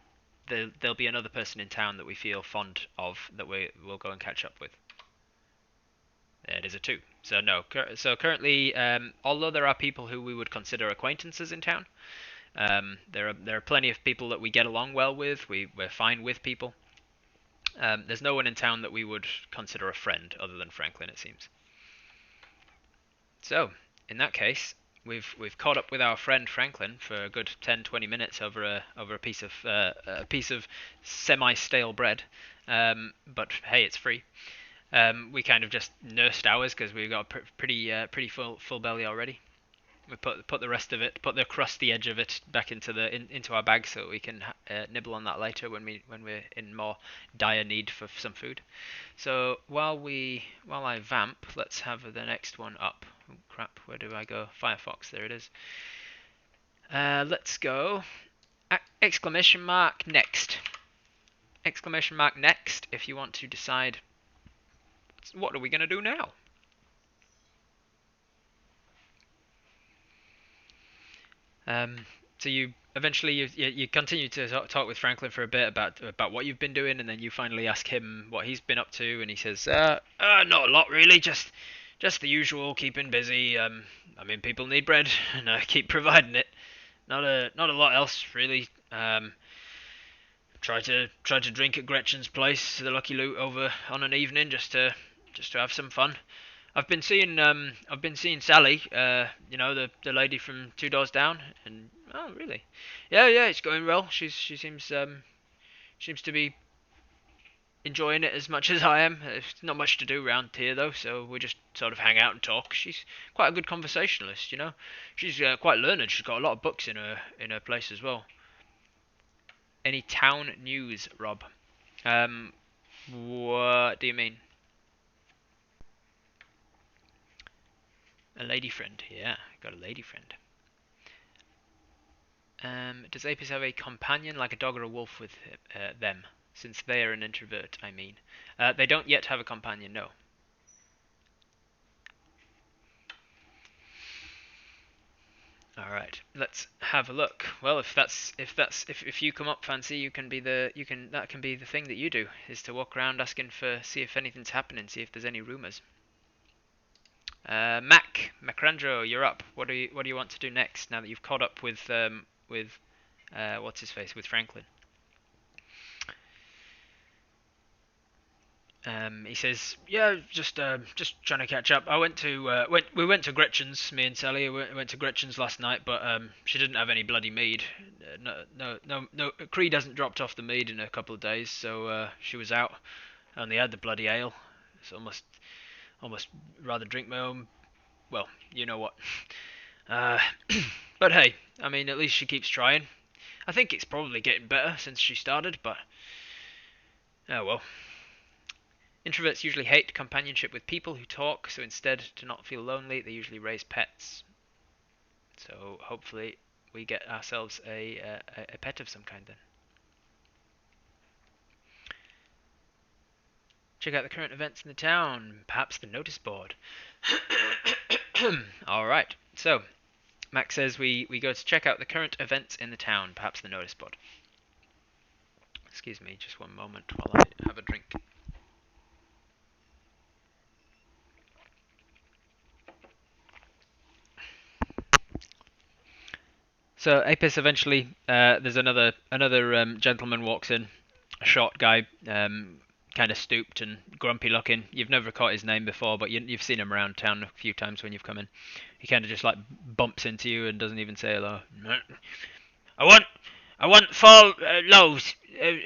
there'll be another person in town that we feel fond of that we'll go and catch up with. It is a 2. So no. So currently, although there are people who we would consider acquaintances in town, there are plenty of people that we get along well with. We're fine with people. There's no one in town that we would consider a friend other than Franklin, it seems. So in that case, we've caught up with our friend Franklin for a good 10-20 minutes over a piece of semi-stale bread. But hey, it's free. We kind of just nursed ours because we got a pretty full belly already. We put the rest of it, put the crusty edge of it back into our bag so we can nibble on that later when we're in more dire need for some food. So while I vamp, let's have the next one up. Oh, crap, where do I go? Firefox, there it is. Let's go. Exclamation mark next. Exclamation mark next if you want to decide what are we going to do now. So you continue to talk with Franklin for a bit about what you've been doing, and then you finally ask him what he's been up to, and he says, not a lot really, just the usual, keeping busy. I mean, people need bread, and I keep providing it. Not a lot else really. Try to drink at Gretchen's place, the Lucky Loot, over on an evening, just to have some fun. I've been seeing Sally, the lady from two doors down, and oh really, yeah, it's going well. She seems to be enjoying it as much as I am. There's not much to do around here though, so we just sort of hang out and talk. She's quite a good conversationalist, you know. She's quite learned. She's got a lot of books in her place as well. Any town news, Rob? What do you mean? A lady friend, yeah, got a lady friend. Does Apis have a companion like a dog or a wolf with them? Since they are an introvert, I mean. They don't yet have a companion, no. Alright, let's have a look. Well, if you come up fancy, that can be the thing that you do, is to walk around asking see if anything's happening, see if there's any rumours. Macrandro, you're up. What do you want to do next now that you've caught up with what's his face, with Franklin? He says, "Yeah, just trying to catch up. We went to Gretchen's, me and Sally. We went to Gretchen's last night, but she didn't have any bloody mead. No. Creed hasn't dropped off the mead in a couple of days, so she was out. Only had the bloody ale. It's almost rather drink my own. Well, you know what. Uh, but hey, I mean, at least she keeps trying. I think it's probably getting better since she started, but oh well." Introverts usually hate companionship with people who talk, so instead, to not feel lonely, they usually raise pets. So hopefully we get ourselves a pet of some kind then. Check out the current events in the town, perhaps the notice board. Alright, so Max says we go to check out the current events in the town, perhaps the notice board. Excuse me, just one moment while I have a drink. So Apis eventually, there's another gentleman walks in, a short guy, kind of stooped and grumpy looking. You've never caught his name before, but you've seen him around town a few times when you've come in. He kind of just like bumps into you and doesn't even say hello. I want four loaves,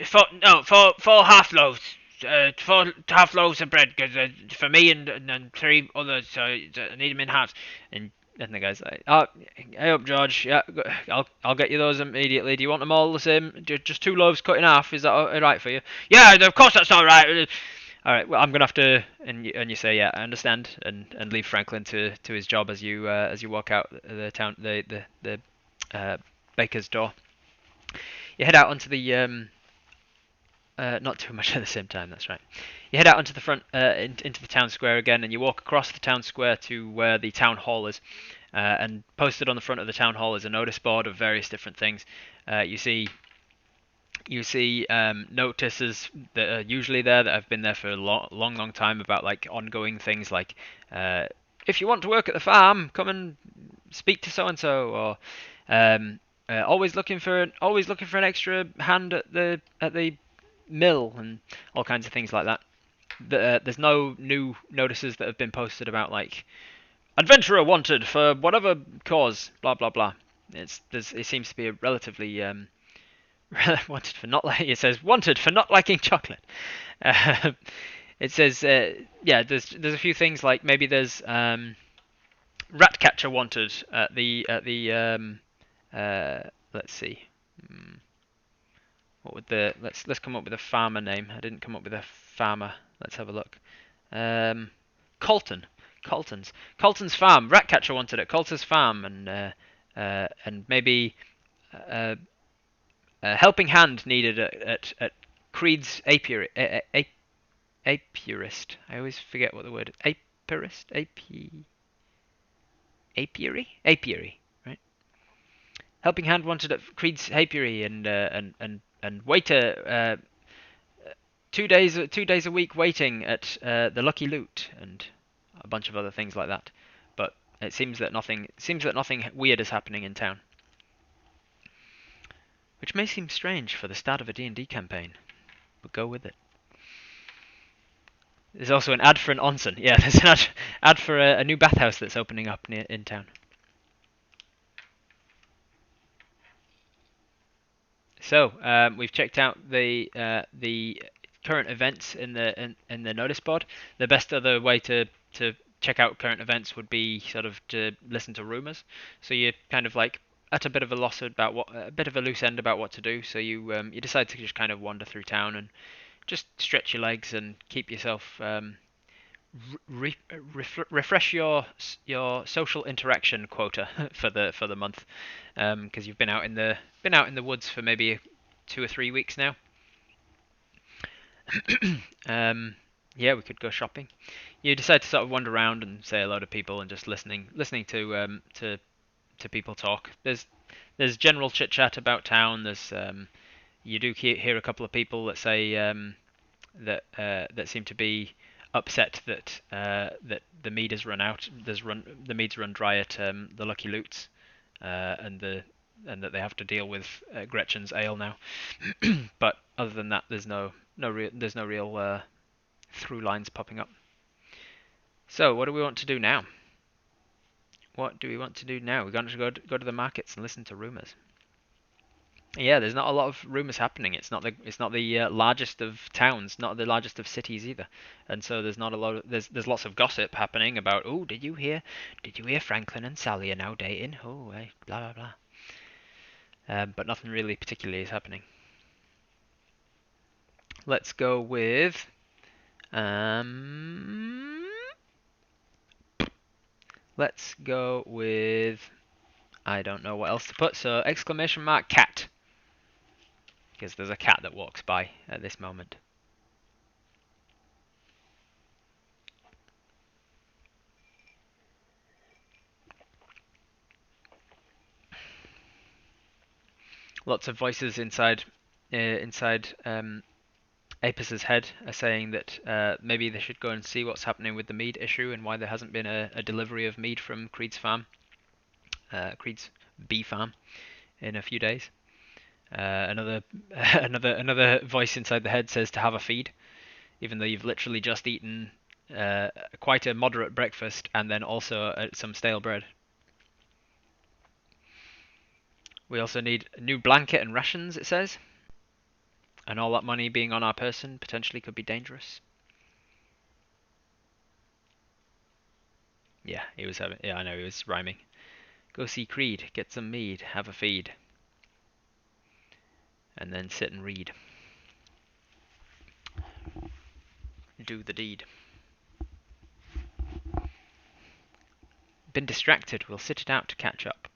four half loaves, 4 half loaves of bread, cause, for me and 3 others. So I need them in halves. And the guy's like, "Oh, hey up, George. Yeah, I'll get you those immediately. Do you want them all the same? Just 2 loaves cut in half. Is that all right for you?" "Yeah, of course that's all right." All right. Well, I'm gonna have to, and you say, "Yeah, I understand," and leave Franklin to his job as you walk out the baker's door. You head out onto the not too much at the same time. That's right. You head out onto the front, into the town square again, and you walk across the town square to where the town hall is. And posted on the front of the town hall is a notice board of various different things. You see notices that are usually there that have been there for a long time about like ongoing things like if you want to work at the farm, come and speak to so and so, or always looking for an extra hand at the mill, and all kinds of things like that. There's no new notices that have been posted about like adventurer wanted for whatever cause, blah blah blah. It seems to be a relatively wanted for not like it says wanted for not liking chocolate. Uh, it says yeah, there's a few things like maybe there's rat catcher wanted at the let's see. Hmm, what would the let's come up with a farmer name. I didn't come up with a farmer. Let's have a look. Um, Colton. Colton's farm. Ratcatcher wanted at Colton's farm, and maybe uh, a helping hand needed at Creed's apiary. Apiarist. I always forget what the word is. Apiarist. Apiary. Right. Helping hand wanted at Creed's apiary, and waiter. 2 days a week waiting at the Lucky Loot and a bunch of other things like that. But it seems that nothing weird is happening in town, which may seem strange for the start of a D&D campaign, but go with it. There's also an ad for an onsen. Yeah, there's an ad for a new bathhouse that's opening up in town. So we've checked out the current events in the notice board. The best other way to check out current events would be sort of to listen to rumors. So you're kind of like at a bit of a loss about a bit of a loose end about what to do. So you decide to just kind of wander through town and just stretch your legs and keep yourself refresh your social interaction quota for the month, because you've been out in the woods for maybe 2 or 3 weeks now. Yeah, we could go shopping. You decide to sort of wander around and say hello to people and just listening to people talk. There's general chit chat about town. There's you do hear a couple of people that say that seem to be upset that the mead has run out. The mead's run dry at the Lucky Loots, and that they have to deal with Gretchen's ale now. But other than that, there's no real through lines popping up. So what do we want to do now? What do we want to do now? We're going to go to the markets and listen to rumors. Yeah, there's not a lot of rumors happening. It's not the largest of towns, not the largest of cities either, and so there's not a lot of there's lots of gossip happening about. Oh, did you hear Franklin and Sally are now dating? Oh, blah blah blah. But nothing really particularly is happening. Let's go with let's go with I don't know what else to put. So exclamation mark cat, because there's a cat that walks by at this moment. Lots of voices inside Apus's head are saying that maybe they should go and see what's happening with the mead issue and why there hasn't been a delivery of mead from Creed's farm, Creed's bee farm, in a few days. Another voice inside the head says to have a feed, even though you've literally just eaten quite a moderate breakfast and then also some stale bread. We also need a new blanket and rations, it says. And all that money being on our person potentially could be dangerous. Yeah, I know he was rhyming. Go see Creed, get some mead, have a feed, and then sit and read. Do the deed. Been distracted. We'll sit it out to catch up.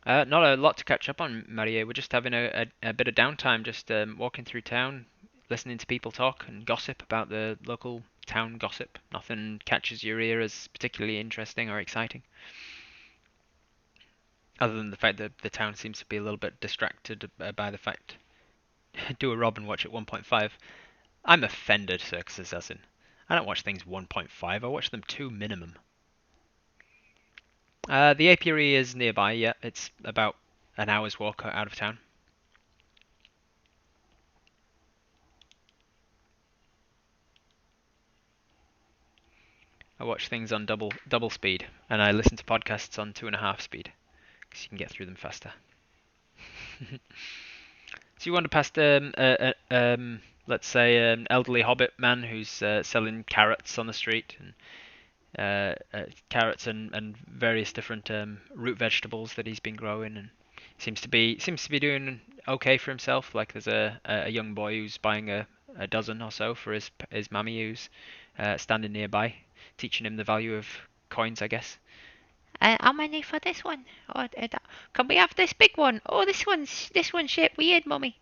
Not a lot to catch up on, Marie. We're just having a bit of downtime, just walking through town, listening to people talk and gossip about the local town gossip. Nothing catches your ear as particularly interesting or exciting, other than the fact that the town seems to be a little bit distracted by the fact. Do a Rob and watch it 1.5. I'm offended, Circus Assassin. I don't watch things 1.5. I watch them 2 minimum. The apiary is nearby. Yeah, it's about an hour's walk out of town. watch things on double speed, and I listen to podcasts on 2.5 speed because you can get through them faster. So you wander past let's say an elderly hobbit man who's selling carrots on the street, and carrots and various different root vegetables that he's been growing, and seems to be doing okay for himself. Like there's a young boy who's buying a dozen or so for his mammy, who's standing nearby, teaching him the value of coins, I guess. How many for this one? Oh, can we have this big one? Oh, this one's shaped weird, mummy.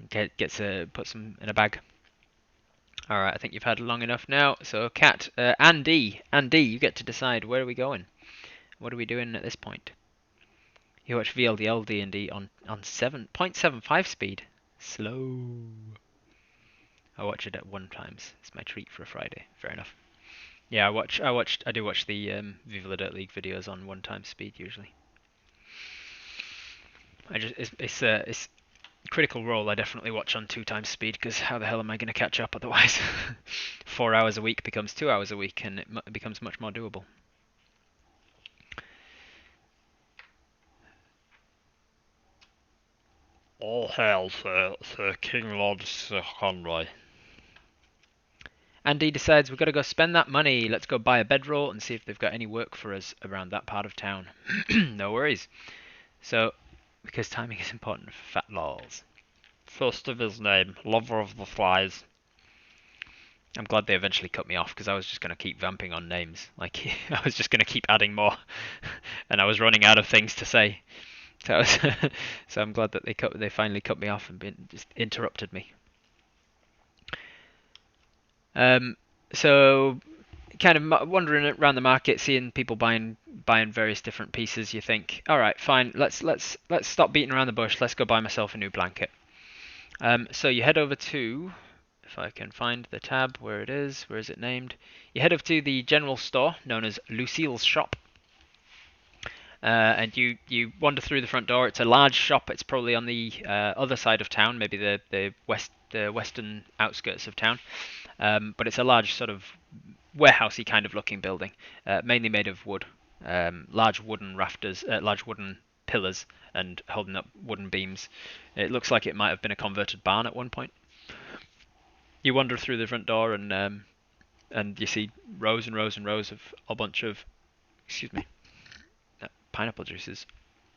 Gets puts them in a bag. All right, I think you've had long enough now. So, Cat, Andy, you get to decide where are we going. What are we doing at this point? You watch VLDL D&D on 7.75 speed. Slow. I watch it at 1 times. It's my treat for a Friday. Fair enough. Yeah, I do watch the Viva la Dirt League videos on 1 time speed usually. It's Critical Role I definitely watch on 2 times speed, because how the hell am I going to catch up otherwise? 4 hours a week becomes 2 hours a week, and it becomes much more doable. All hail, Sir King Lord Sir Conroy. Andy decides we've got to go spend that money. Let's go buy a bedroll and see if they've got any work for us around that part of town. No worries. So, because timing is important for fat lols. First of his name, lover of the flies. I'm glad they eventually cut me off, because I was just going to keep vamping on names. Like, I was just going to keep adding more, and I was running out of things to say. So, so I'm glad that they finally cut me off and just interrupted me. So kind of wandering around the market, seeing people buying various different pieces. You think, all right, fine, let's stop beating around the bush. Let's go buy myself a new blanket. So you head over to, if I can find the tab where it is, where is it named? You head over to the general store known as Lucille's Shop. And you wander through the front door. It's a large shop. It's probably on the other side of town, maybe the western outskirts of town. But it's a large sort of warehousey kind of looking building, mainly made of wood. Large wooden rafters, large wooden pillars, and holding up wooden beams. It looks like it might have been a converted barn at one point. You wander through the front door, and you see rows and rows and rows of a bunch of, excuse me, pineapple juices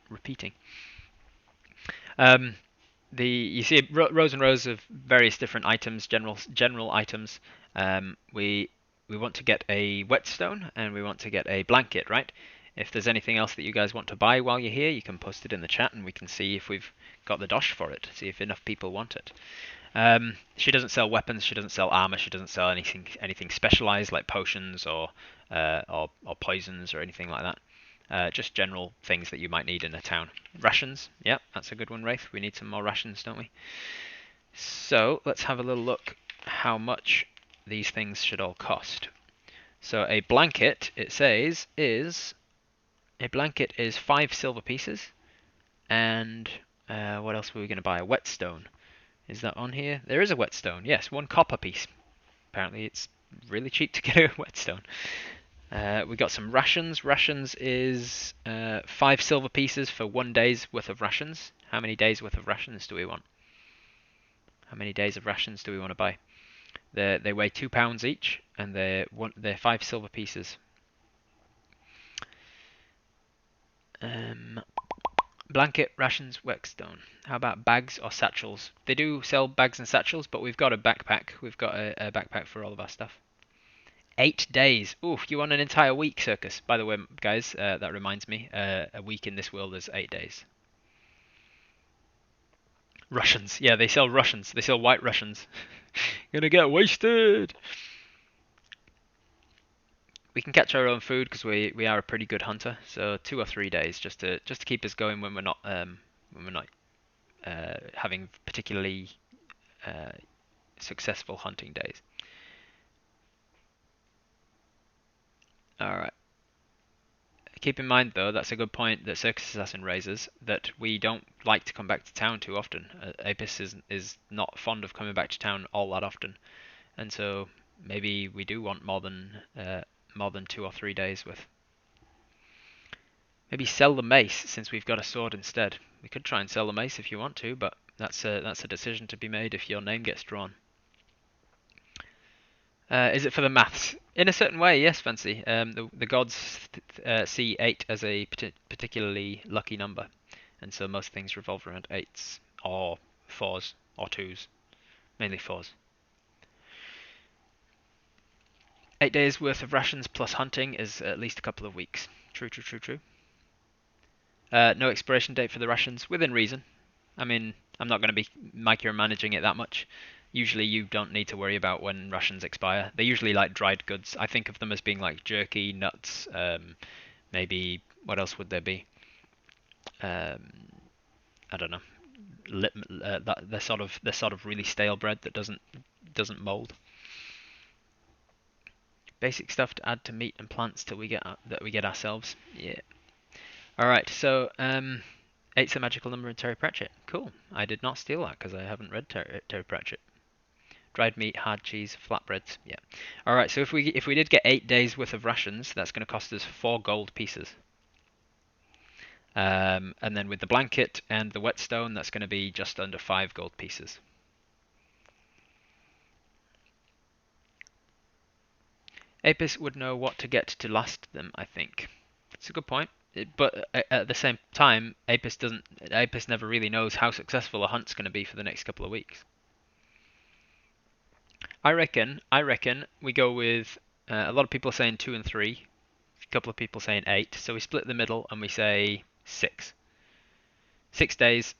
repeating. You see rows and rows of various different items, general items. We want to get a whetstone, and we want to get a blanket, right? If there's anything else that you guys want to buy while you're here, you can post it in the chat, and we can see if we've got the dosh for it. See if enough people want it. She doesn't sell weapons. She doesn't sell armor. She doesn't sell anything specialized like potions or poisons or anything like that. Just general things that you might need in a town. Rations, yep, that's a good one, Wraith. We need some more rations, don't we? So let's have a little look how much these things should all cost. So a blanket, it says, is 5 silver pieces. And what else were we going to buy? A whetstone. Is that on here? There is a whetstone, yes, 1 copper piece. Apparently it's really cheap to get a whetstone. We got some rations. Rations is 5 silver pieces for 1 day's worth of rations. How many days worth of rations do we want? How many days of rations do we want to buy? They weigh £2 each, and they're 5 silver pieces. Blanket, rations, whetstone. How about bags or satchels? They do sell bags and satchels, but we've got a backpack. We've got a backpack for all of our stuff. 8 days. Oof, you want an entire week, Circus. By the way, guys, that reminds me, a week in this world is 8 days. Russians. Yeah, they sell Russians. They sell white Russians. Gonna get wasted. We can catch our own food because we are a pretty good hunter. So 2 or 3 days just to keep us going when we're not having particularly successful hunting days. Alright. Keep in mind, though, that's a good point that Circus Assassin raises, that we don't like to come back to town too often. Apis is not fond of coming back to town all that often. And so maybe we do want more than 2 or 3 days with. Maybe sell the mace since we've got a sword instead. We could try and sell the mace if you want to, but that's a decision to be made if your name gets drawn. Is it for the maths? In a certain way, yes, Fancy. The gods see 8 as a particularly lucky number, and so most things revolve around 8s or 4s or 2s, mainly 4s. 8 days worth of rations plus hunting is at least a couple of weeks. True, true, true, true. No expiration date for the rations, within reason. I mean, I'm not going to be micromanaging it that much. Usually you don't need to worry about when rations expire. They're usually like dried goods. I think of them as being like jerky, nuts, maybe, what else would there be? I don't know. They're sort of really stale bread that doesn't mold. Basic stuff to add to meat and plants till we get ourselves. Yeah. All right. So 8's a magical number in Terry Pratchett. Cool. I did not steal that because I haven't read Terry Pratchett. Dried meat, hard cheese, flatbreads. Yeah. All right. So if we did get 8 days worth of rations, that's going to cost us 4 gold pieces. And then with the blanket and the whetstone, that's going to be just under 5 gold pieces. Apis would know what to get to last them, I think. It's a good point. But at the same time, Apis never really knows how successful a hunt's going to be for the next couple of weeks. I reckon we go with a lot of people saying 2 and 3, a couple of people saying 8. So we split the middle and we say 6. 6 days,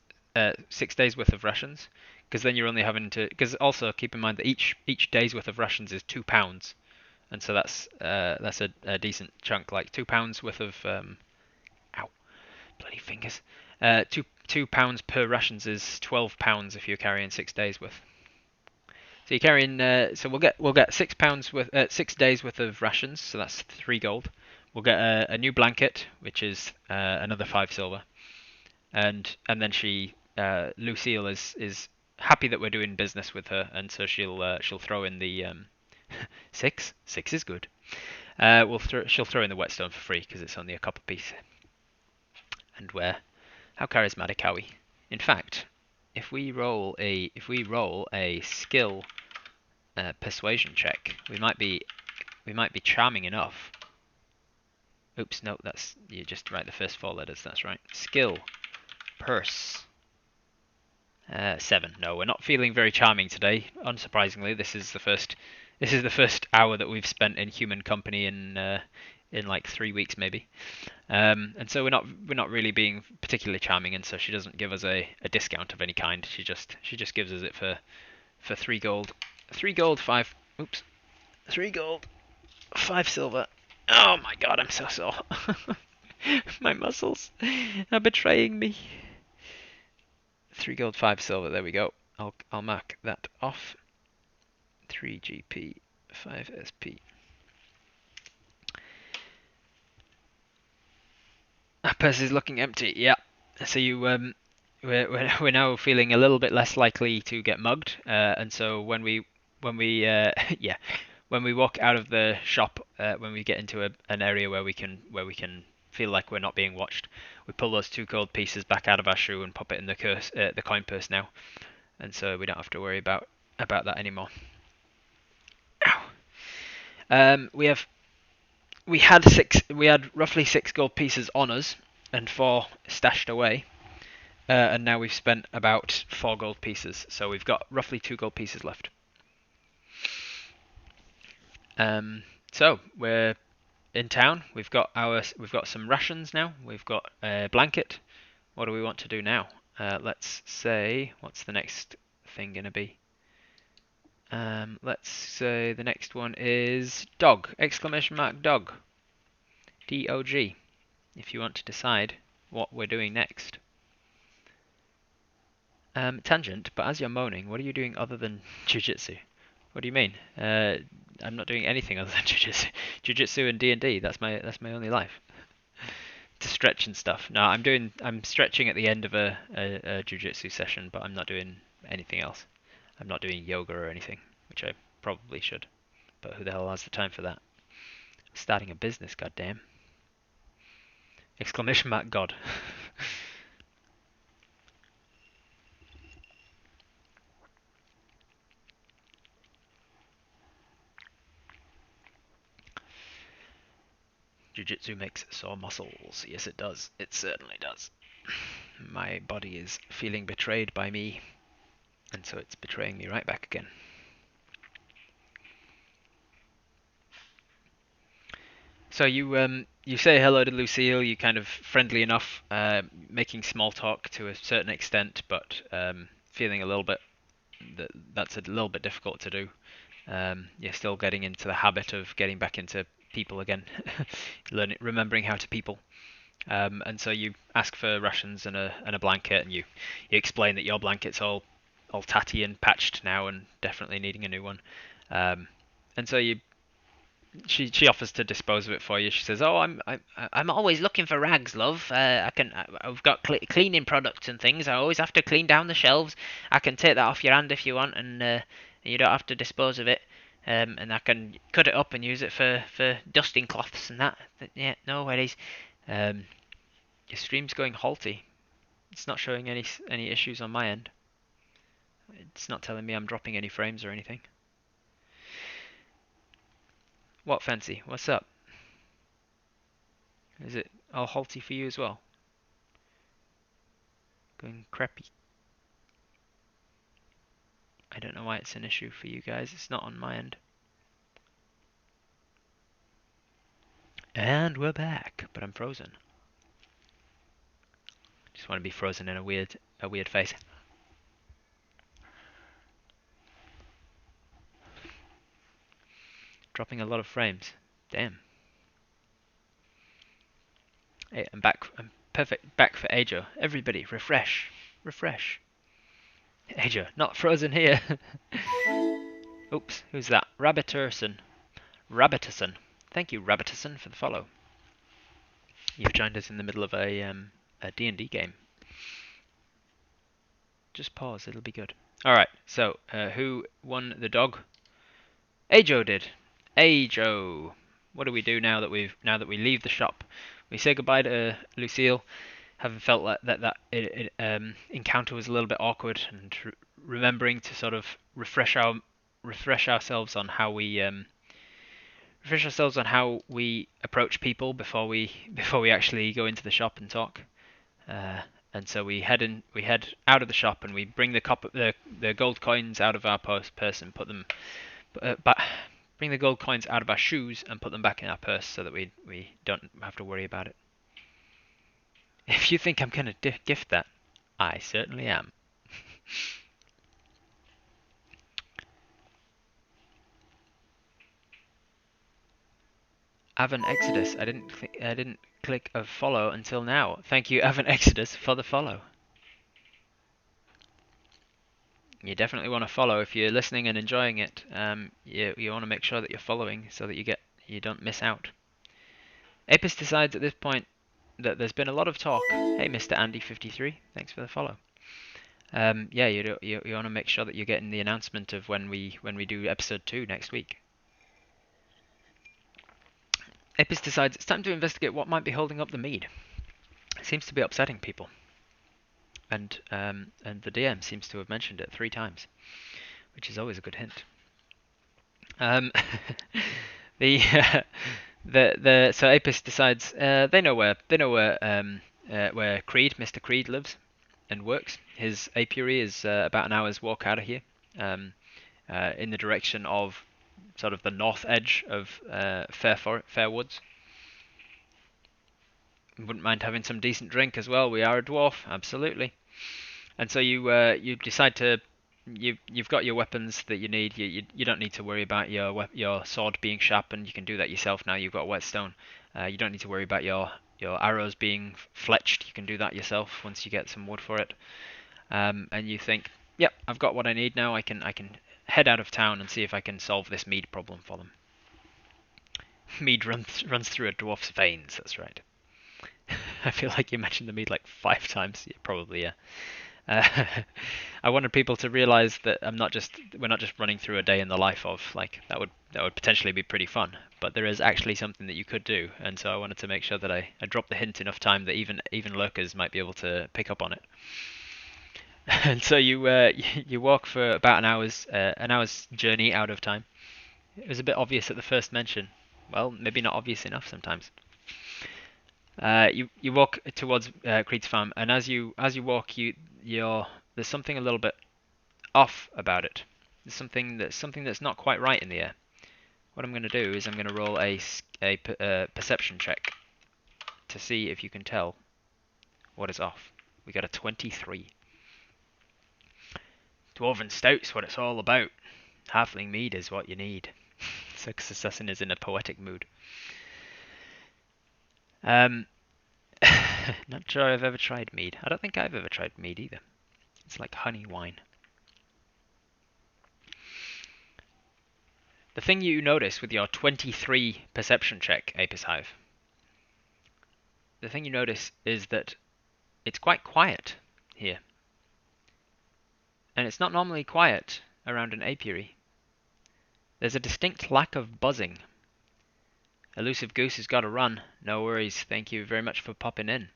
6 days worth of rations, because then you're only having to. Because also keep in mind that each day's worth of rations is £2, and so that's a decent chunk, like £2 worth of. Ow, bloody fingers. £2 per rations is £12 if you're carrying 6 days worth. So you're carrying. So we'll get £6 worth, 6 days worth of rations, so that's 3 gold. We'll get a new blanket, which is another 5 silver. And then Lucille is happy that we're doing business with her, and so she'll throw in the 6. 6 is good. She'll throw in the whetstone for free because it's only a copper piece. And how charismatic are we? In fact, if we roll a skill persuasion check, we might be charming enough. Oops, no, that's you just write the first 4 letters. That's right. Skill. Purse. 7. No, we're not feeling very charming today. Unsurprisingly, this is the first hour that we've spent in human company in like 3 weeks maybe, and so we're not really being particularly charming, and so she doesn't give us a discount of any kind. She just gives us it for 3 gold, 3 gold, 5. Oops, 3 gold, 5 silver. Oh my god, I'm so sore. My muscles are betraying me. 3 gold, 5 silver. There we go. I'll mark that off. 3 GP, 5 SP. Our purse is looking empty. Yeah. So we're now feeling a little bit less likely to get mugged, and so when we yeah, when we walk out of the shop, when we get into an area where we can feel like we're not being watched, we pull those 2 gold pieces back out of our shoe and pop it in the coin purse now, and so we don't have to worry about that anymore. Ow. We had roughly 6 gold pieces on us and 4 stashed away, and now we've spent about 4 gold pieces, so we've got roughly 2 gold pieces left. So we're in town. We've got some rations now. We've got a blanket. What do we want to do now? Let's say, what's the next thing gonna be? Let's say the next one is dog! Exclamation mark dog. DOG. If you want to decide what we're doing next. Tangent, but as you're moaning, what are you doing other than jujitsu? What do you mean? I'm not doing anything other than jujitsu. Jujitsu and D&D. That's my only life. To stretch and stuff. No, I'm stretching at the end of a jujitsu session, but I'm not doing anything else. I'm not doing yoga or anything, which I probably should. but who the hell has the time for that? Starting a business, goddamn! Exclamation mark God. Jiu-jitsu makes sore muscles. Yes, it does. It certainly does. My body is feeling betrayed by me, and so it's betraying me right back again. So you say hello to Lucille. You kind of friendly enough, making small talk to a certain extent, but feeling a little bit that's a little bit difficult to do. You're still getting into the habit of getting back into people again, remembering how to people. And so you ask for rations and a blanket, and you explain that your blanket's all tatty and patched now, and definitely needing a new one. And so she offers to dispose of it for you. She says, "Oh, I'm always looking for rags, love. I've got cleaning products and things. I always have to clean down the shelves. I can take that off your hand if you want, and you don't have to dispose of it. And I can cut it up and use it for dusting cloths and that. Yeah, no worries. Um, your stream's going halty. It's not showing any issues on my end. It's not telling me I'm dropping any frames or anything. What, Fancy? What's up? Is it all halty for you as well? Going crappy. I don't know why it's an issue for you guys. It's not on my end. And we're back, but I'm frozen. Just want to be frozen in a weird face. Dropping a lot of frames. Damn. Hey, I'm back. I'm perfect. Back for Ajo. Everybody, refresh. Refresh. Ajo, not frozen here. Oops, who's that? Rabbiterson. Rabbiterson. Thank you, Rabbiterson, for the follow. You've joined us in the middle of a D&D game. Just pause, it'll be good. Alright, so, who won the dog? Ajo did. Ajo. What do we do now that we leave the shop? We say goodbye to Lucille, having felt like that encounter was a little bit awkward, and remembering to sort of refresh ourselves on how we approach people before we actually go into the shop and talk. And so we head out of the shop, and we bring the gold coins out of our purse and put them, bring the gold coins out of our shoes and put them back in our purse so that we don't have to worry about it. If you think I'm gonna gift that, I certainly am. Avan Exodus, I didn't click a follow until now. Thank you, Avan Exodus, for the follow. You definitely want to follow if you're listening and enjoying it. You want to make sure that you're following so that you don't miss out. Apis decides at this point that there's been a lot of talk. Hey, Mr. Andy53, thanks for the follow. Yeah, you want to make sure that you're getting the announcement of when we do episode 2 next week. Apis decides it's time to investigate what might be holding up the mead. It seems to be upsetting people, and the DM seems to have mentioned it 3 times, which is always a good hint. So Apis decides they know where Mr. Creed lives and works. His apiary is about an hour's walk out of here, in the direction of sort of the north edge of Fair Woods. Wouldn't mind having some decent drink as well. We are a dwarf, absolutely. And so you decide to you've got your weapons that you need. You don't need to worry about your sword being sharpened. You can do that yourself now. You've got whetstone. You don't need to worry about your arrows being fletched. You can do that yourself once you get some wood for it. And you think, yep, I've got what I need now. I can head out of town and see if I can solve this mead problem for them. Mead runs through a dwarf's veins. That's right. I feel like you mentioned the mead like 5 times. Yeah, probably, yeah. Uh, I wanted people to realize that we're not just running through a day in the life of, like, that would potentially be pretty fun, but there is actually something that you could do, and so I wanted to make sure that I dropped the hint enough time that even lurkers might be able to pick up on it. And so you walk for about an hour's journey out of time. It was a bit obvious at the first mention. Well, maybe not obvious enough sometimes. You walk towards Creed's farm, and as you walk, there's something a little bit off about it. There's something that's not quite right in the air. What I'm going to do is I'm going to roll a perception check to see if you can tell what is off. We got a 23. Dwarven stout's what it's all about. Halfling mead is what you need. Circus Assassin is in a poetic mood. Not sure I've ever tried mead. I don't think I've ever tried mead either. It's like honey wine. The thing you notice with your 23 perception check, Apis Hive, the thing you notice is that it's quite quiet here. And it's not normally quiet around an apiary. There's a distinct lack of buzzing. Elusive Goose has got to run. No worries. Thank you very much for popping in.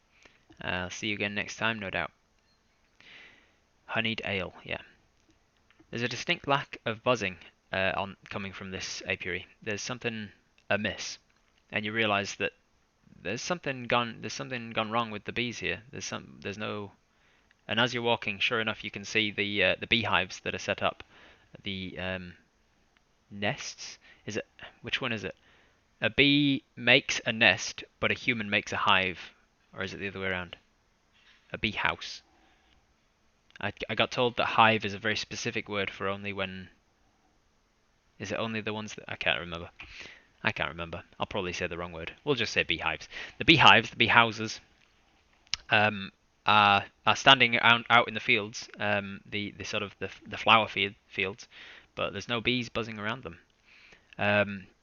I'll see you again next time, no doubt. Honeyed ale, yeah. There's a distinct lack of buzzing coming from this apiary. There's something amiss, and you realise that there's something gone wrong with the bees here. There's no, and as you're walking, sure enough, you can see the beehives that are set up. The nests. Is it? Which one is it? A bee makes a nest, but a human makes a hive, or is it the other way around? A bee house. I got told that hive is a very specific word for only when. Is it only the ones that I can't remember? I can't remember. I'll probably say the wrong word. We'll just say beehives. The beehives, the bee houses, are standing out in the fields, the sort of the flower fields, but there's no bees buzzing around them.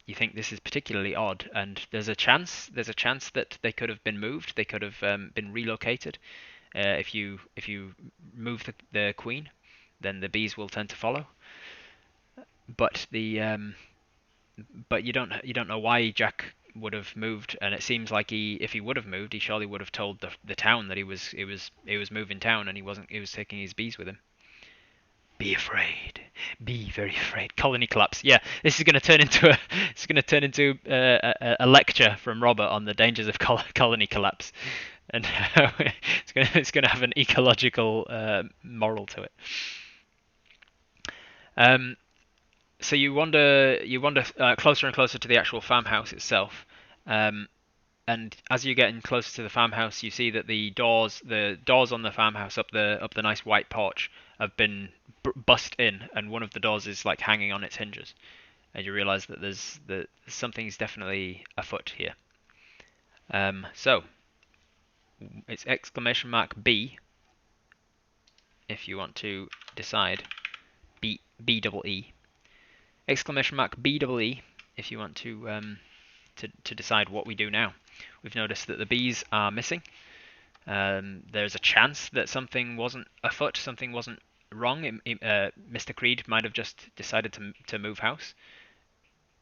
You think this is particularly odd, and there's a chance that they could have been moved. They could have been relocated. If you move the queen, then the bees will tend to follow. But but you don't know why Jack would have moved, and it seems like if he would have moved, he surely would have told the town that he was moving town, and he was taking his bees with him. Be afraid. Be very afraid. Colony collapse. Yeah, this is going to turn into a lecture from Robert on the dangers of colony collapse, and it's going to have an ecological moral to it. So you wander closer and closer to the actual farmhouse itself, and as you're getting closer to the farmhouse, you see that the doors on the farmhouse up the nice white porch have been bust in, and one of the doors is like hanging on its hinges, and you realise that something's definitely afoot here. So it's exclamation mark B if you want to decide. B double E. Exclamation mark B double E if you want to decide what we do now. We've noticed that the bees are missing. There's a chance that something wasn't afoot, something wasn't wrong. Mr. Creed might have just decided to move house.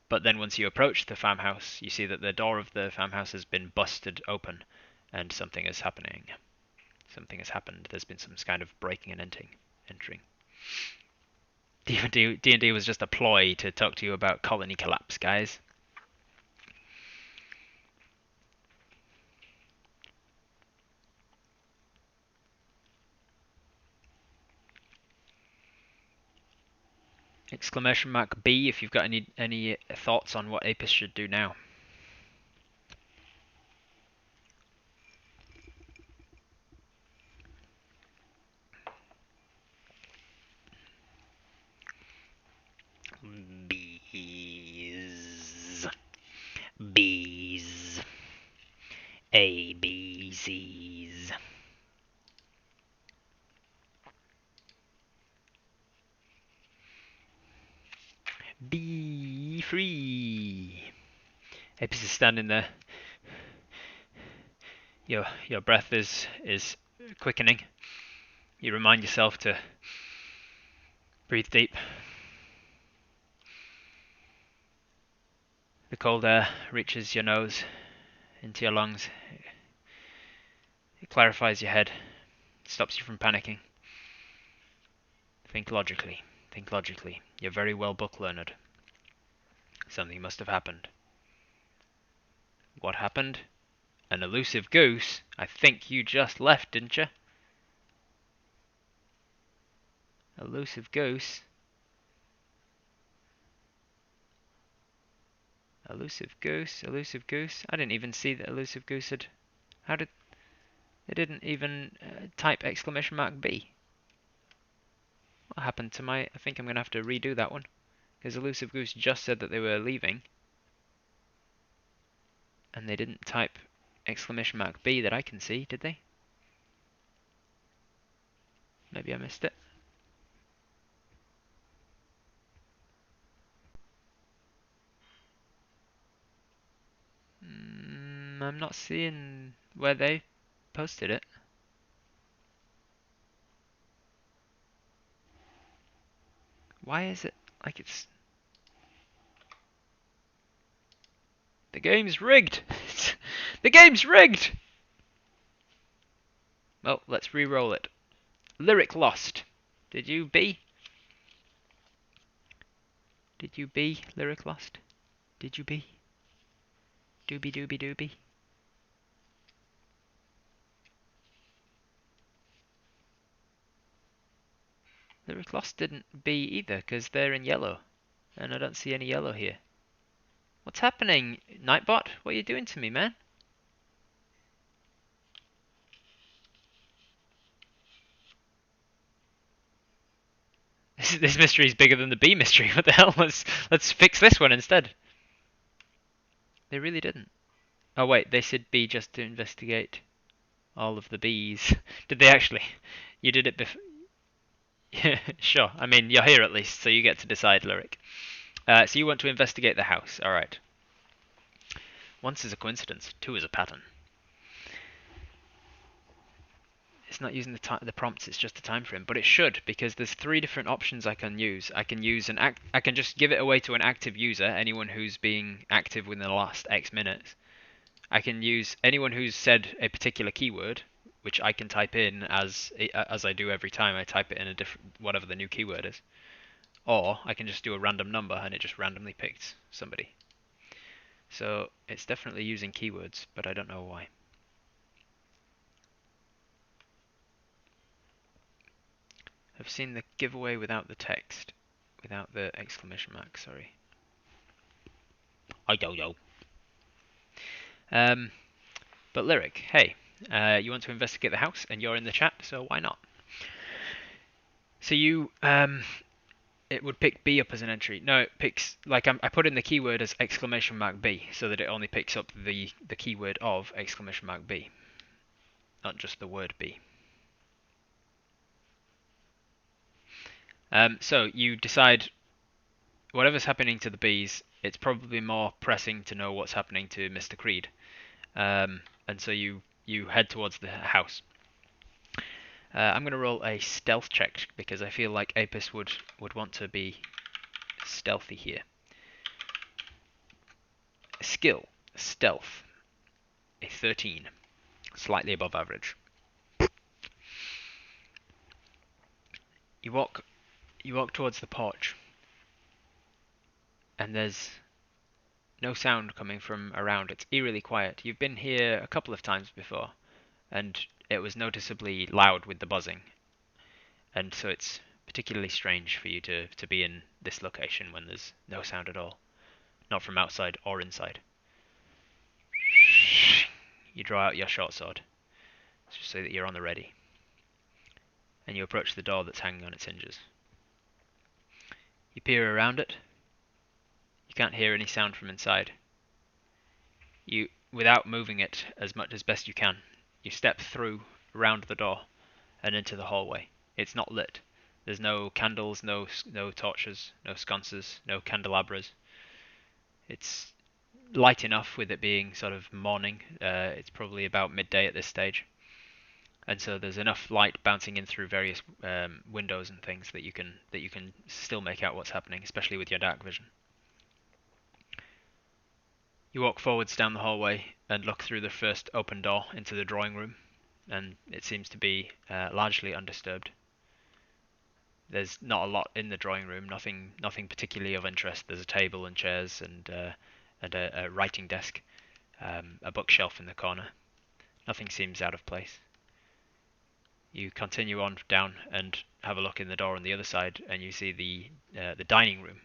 But then once you approach the farmhouse, you see that the door of the farmhouse has been busted open, and something is happening. Something has happened. There's been some kind of breaking and entering. D&D was just a ploy to talk to you about colony collapse, guys. Exclamation mark B if you've got any thoughts on what Apis should do now. Bees. Bees. ABCs. Be free. Apis is standing there. Your breath is quickening. You remind yourself to breathe deep. The cold air reaches your nose, into your lungs. It clarifies your head, stops you from panicking. Think logically. Think logically. You're very well book learned. Something must have happened. What happened? An elusive goose? I think you just left, didn't you? Elusive goose? Elusive goose? Elusive goose? I didn't even see that elusive goose had... How did... It didn't even type exclamation mark B. What happened to my... I think I'm going to have to redo that one. Because elusive goose just said that they were leaving. And they didn't type exclamation mark B that I can see, did they? Maybe I missed it. I'm not seeing where they posted it. Why is it like it's... The game's rigged! The game's rigged! Well, let's re-roll it. Lyric lost. Did you B? Did you B? Lyric lost? Did you B? Doobie doobie doobie. Lyric lost didn't B either, because they're in yellow. And I don't see any yellow here. What's happening, Nightbot? What are you doing to me, man? This mystery is bigger than the B mystery. What the hell? Let's fix this one instead. They really didn't. Oh wait, they said B just to investigate all of the Bs. Did they actually? You did it before. Yeah, sure. I mean, you're here at least, so you get to decide, Lyric. So you want to investigate the house. All right. Once is a coincidence, two is a pattern. It's not using the prompts, it's just a time frame, but it should, because there's three different options I can use. I can use I can just give it away to an active user, anyone who's being active within the last X minutes. I can use anyone who's said a particular keyword, which I can type in as I do every time I type it in a different whatever the new keyword is. Or I can just do a random number and it just randomly picks somebody. So it's definitely using keywords, but I don't know why. I've seen the giveaway without the text, without the exclamation mark, sorry. I don't know. But Lyric, hey, you want to investigate the house and you're in the chat, so why not? So you, it would pick B up as an entry. No, it picks, like I put in the keyword as exclamation mark B, so that it only picks up the keyword of exclamation mark B, not just the word B. So you decide whatever's happening to the bees, it's probably more pressing to know what's happening to Mr. Creed. And so you head towards the house. I'm going to roll a stealth check because I feel like Apis would want to be stealthy here. Skill, stealth, a 13, slightly above average. You walk towards the porch, and there's no sound coming from around. It's eerily quiet. You've been here a couple of times before, and it was noticeably loud with the buzzing. And so it's particularly strange for you to be in this location when there's no sound at all. Not from outside or inside. You draw out your short sword, just so that you're on the ready. And you approach the door that's hanging on its hinges. You peer around it. You can't hear any sound from inside. You, without moving it as much as best you can, you step through, around the door, and into the hallway. It's not lit. There's no candles, no torches, no sconces, no candelabras. It's light enough with it being sort of morning. It's probably about midday at this stage. and so there's enough light bouncing in through various windows and things that you can still make out what's happening, especially with your dark vision. You walk forwards down the hallway and look through the first open door into the drawing room, and it seems to be largely undisturbed. There's not a lot in the drawing room, nothing particularly of interest. There's a table and chairs and a writing desk, a bookshelf in the corner. Nothing seems out of place. You continue on down and have a look in the door on the other side, and you see the dining room.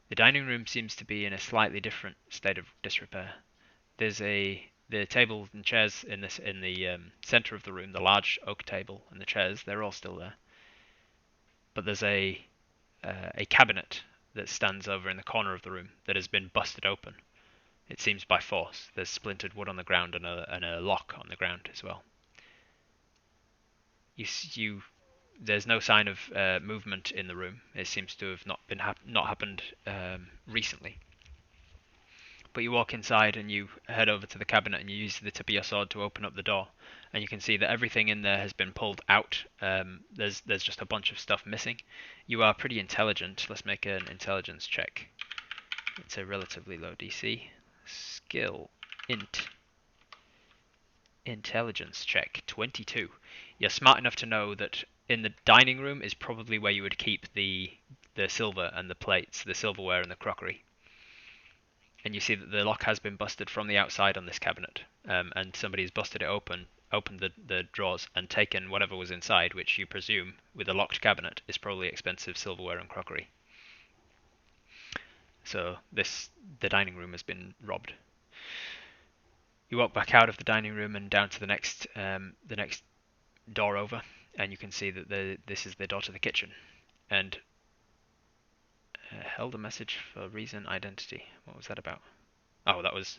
The dining room seems to be in a slightly different state of disrepair. There's the table and chairs in the center of the room, the large oak table and the chairs. They're all still there, but there's a cabinet that stands over in the corner of the room that has been busted open. It seems by force. There's splintered wood on the ground and a lock on the ground as well. There's no sign of movement in the room. It seems to have not happened recently. But you walk inside and you head over to the cabinet and you use the tip of your sword to open up the door, and you can see that everything in there has been pulled out. There's just a bunch of stuff missing. You are pretty intelligent. Let's make an intelligence check. It's a relatively low DC. Skill int intelligence check 22. You're smart enough to know that in the dining room is probably where you would keep the silver and the plates, the silverware and the crockery. And you see that the lock has been busted from the outside on this cabinet, and somebody's busted it opened the drawers and taken whatever was inside, which you presume, with a locked cabinet, is probably expensive silverware and crockery. So the dining room has been robbed. You walk back out of the dining room and down to the next door over, and you can see that this is the door to the kitchen. And held a message for reason identity. What was that about? Oh, that was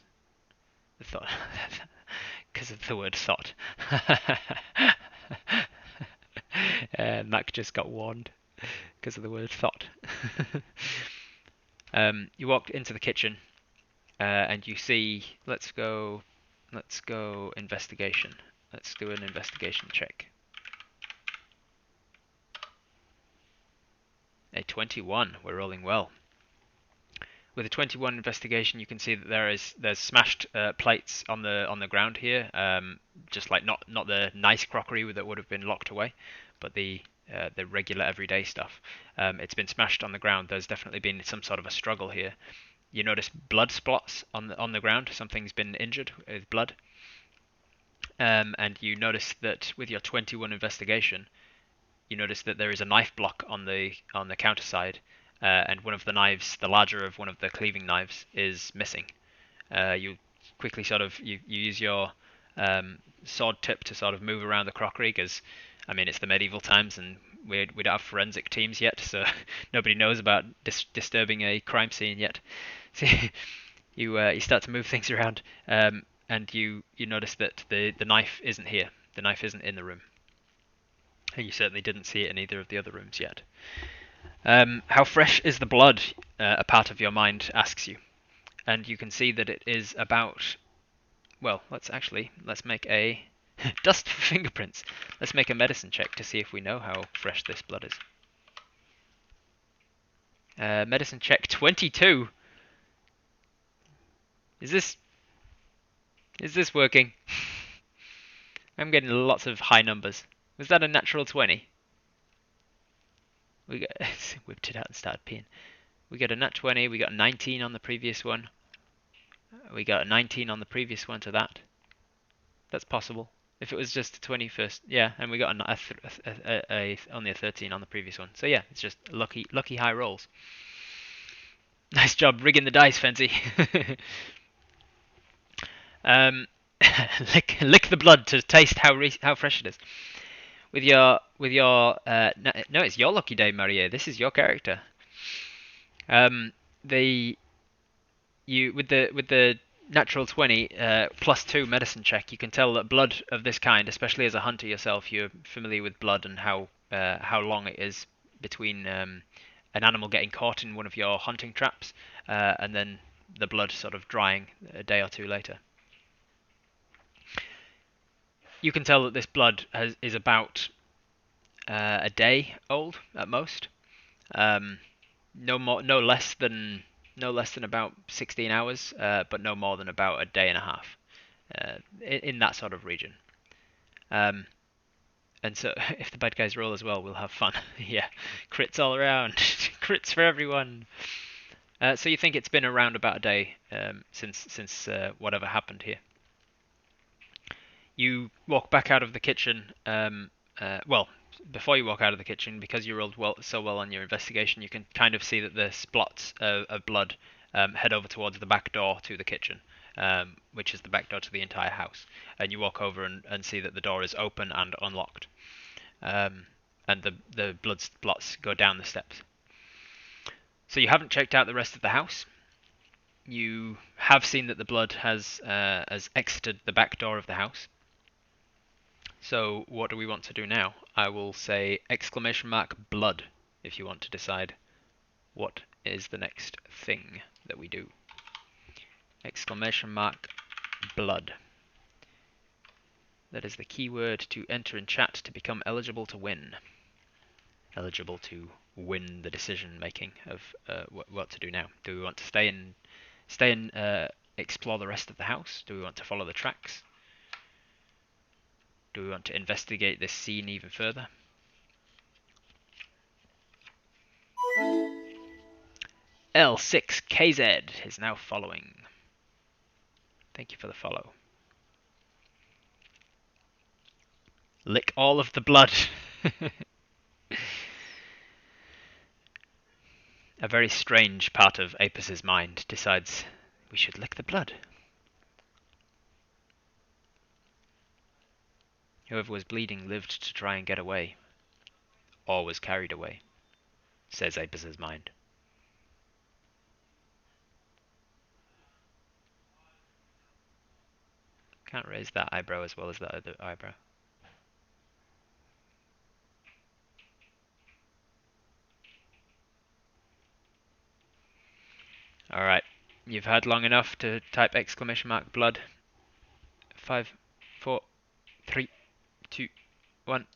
the thought. Because of the word thought. Mac just got warned because of the word thought. You walk into the kitchen and you see. Let's go investigation. Let's do an investigation check. A 21. We're rolling well. With a 21 investigation, you can see that there's smashed plates on the ground here. Just like not the nice crockery that would have been locked away, but the regular everyday stuff. It's been smashed on the ground. There's definitely been some sort of a struggle here. You notice blood spots on the ground. Something's been injured with blood. And you notice that with your 21 investigation, you notice that there is a knife block on the counter side, and one of the knives, the larger of one of the cleaving knives, is missing. You quickly you use your sword tip to sort of move around the crockery, because I mean it's the medieval times and we don't have forensic teams yet, so nobody knows about disturbing a crime scene yet. So you start to move things around, and you notice that the knife isn't here. The knife isn't in the room. And you certainly didn't see it in either of the other rooms yet. How fresh is the blood? A part of your mind asks you. And you can see that it is about... Well, let's make a... dust for fingerprints. Let's make a medicine check to see if we know how fresh this blood is. Medicine check 22. Is this working? I'm getting lots of high numbers. Was that a natural 20? We got whipped it out and started peeing. We got a nat 20. We got a 19 on the previous one. We got a 19 on the previous one to that. That's possible. If it was just a 21st, yeah, and we got only a 13 on the previous one. So yeah, it's just lucky high rolls. Nice job rigging the dice, Fancy. Lick the blood to taste how fresh it is. With your no, it's your lucky day, Marie. This is your character. With the natural 20 +2 medicine check, you can tell that blood of this kind, especially as a hunter yourself, you're familiar with blood and how long it is between an animal getting caught in one of your hunting traps and then the blood sort of drying a day or two later. You can tell that this blood is about a day old at most. No more, no less than about 16 hours, but no more than about a day and a half, in that sort of region. Um, and so if the bad guys roll as well, we'll have fun. Yeah, crits all around, crits for everyone. So you think it's been around about a day since whatever happened here. You walk back out of the kitchen. Well, before you walk out of the kitchen, because you rolled so well on your investigation, you can kind of see that the spots of blood head over towards the back door to the kitchen, which is the back door to the entire house. And you walk over and see that the door is open and unlocked, and the blood spots go down the steps. So you haven't checked out the rest of the house. You have seen that the blood has exited the back door of the house. So what do we want to do now? I will say !blood if you want to decide what is the next thing that we do. !blood. That is the keyword to enter in chat to become eligible to win. Eligible to win the decision making of what to do now. Do we want to stay and explore the rest of the house? Do we want to follow the tracks? Do we want to investigate this scene even further? L6KZ is now following. Thank you for the follow. Lick all of the blood. A very strange part of Apus's mind decides we should lick the blood. Whoever was bleeding lived to try and get away. Or was carried away, says Apus's mind. Can't raise that eyebrow as well as that other eyebrow. Alright, you've had long enough to type !blood. 5, 4, 3, 2, 1.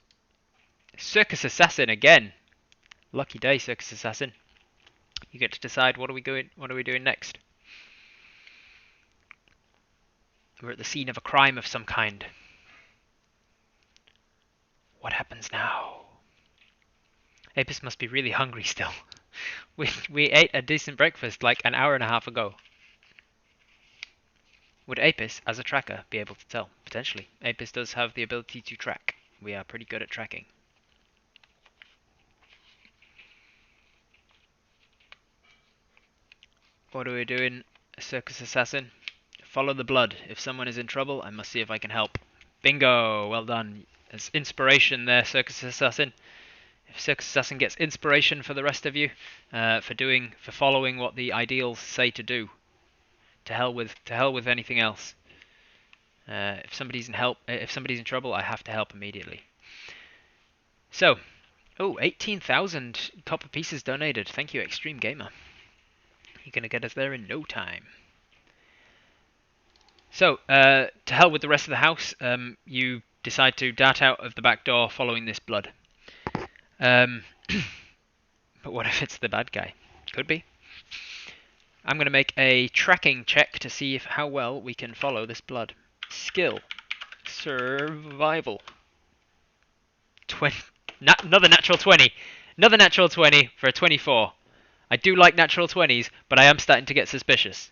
Circus Assassin again! Lucky day, Circus Assassin. You get to decide what are we doing next. We're at the scene of a crime of some kind. What happens now? Apis must be really hungry still. We ate a decent breakfast like an hour and a half ago. Would Apis, as a tracker, be able to tell? Potentially. Apis does have the ability to track. We are pretty good at tracking. What are we doing, Circus Assassin? Follow the blood. If someone is in trouble, I must see if I can help. Bingo! Well done. There's inspiration there, Circus Assassin. If Circus Assassin gets inspiration for the rest of you, for following what the ideals say to do. To hell with anything else. If somebody's in trouble, I have to help immediately. So, 18,000 copper pieces donated. Thank you, Extreme Gamer. You're gonna get us there in no time. So, to hell with the rest of the house. You decide to dart out of the back door following this blood. But what if it's the bad guy? Could be. I'm going to make a tracking check to see how well we can follow this blood. Skill. Survival. Another natural 20. Another natural 20 for a 24. I do like natural 20s, but I am starting to get suspicious.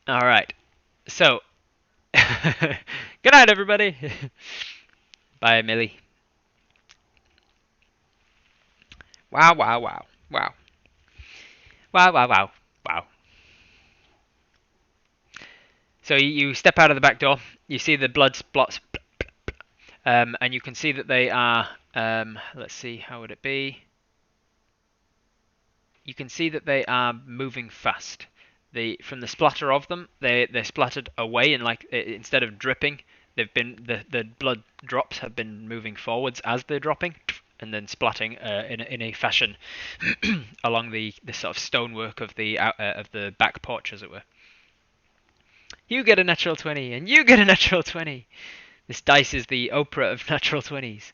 Alright. So. Good night, everybody. Bye, Millie. Wow, wow, wow. Wow. Wow, wow, wow, wow. So you step out of the back door, you see the blood spots, and you can see that they are, let's see, how would it be? You can see that they are moving fast. From the splatter of them, they're splattered away, and like instead of dripping, the blood drops have been moving forwards as they're dropping, and then splatting in a fashion along the sort of stonework of the back porch, as it were. You get a natural 20, and you get a natural 20. This dice is the Oprah of natural 20s.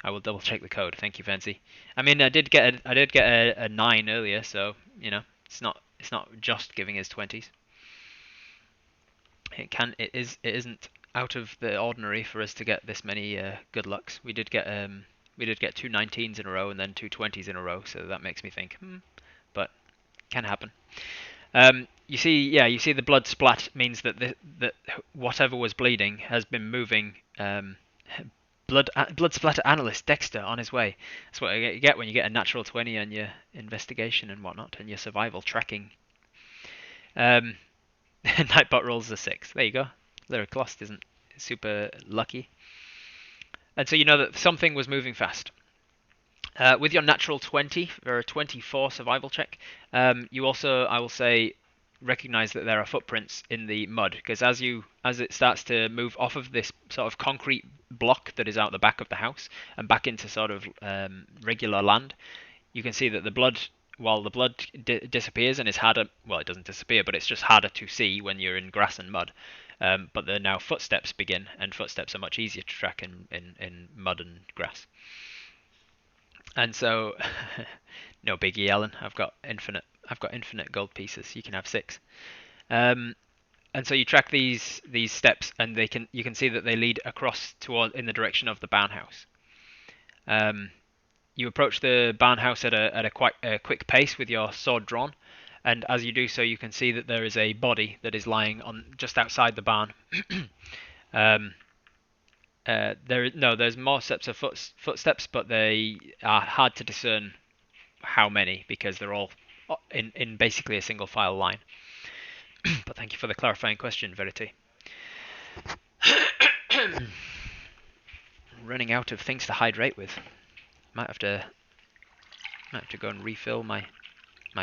I will double check the code. Thank you, Fancy. I mean, I did get a 9 earlier, so you know, it's not just giving us 20s. It isn't out of the ordinary for us to get this many good lucks. We did get two 19s in a row and then two 20s in a row, so that makes me think, but can happen. You see the blood splat means that that whatever was bleeding has been moving. Blood splatter analyst Dexter on his way. That's what you get when you get a natural 20 on your investigation and whatnot and your survival tracking. Nightbot rolls a 6. There you go. Lyric Lost isn't super lucky. And so you know that something was moving fast. With your natural 20 or a 24 survival check, you also, I will say, recognize that there are footprints in the mud, because as it starts to move off of this sort of concrete block that is out the back of the house and back into sort of regular land, you can see that the blood, while the blood disappears and is harder, well, it doesn't disappear, but it's just harder to see when you're in grass and mud. But there now footsteps begin, and footsteps are much easier to track in mud and grass. And so, no biggie, Ellen. I've got infinite gold pieces. You can have 6. And so you track these steps, and you can see that they lead across in the direction of the barn house. You approach the barn house at a quite quick pace with your sword drawn, and as you do so, you can see that there is a body that is lying on just outside the barn. There's more sets of footsteps, but they are hard to discern how many because they're all in basically a single file line. But thank you for the clarifying question, Verity. Running out of things to hydrate with. Might have to go and refill my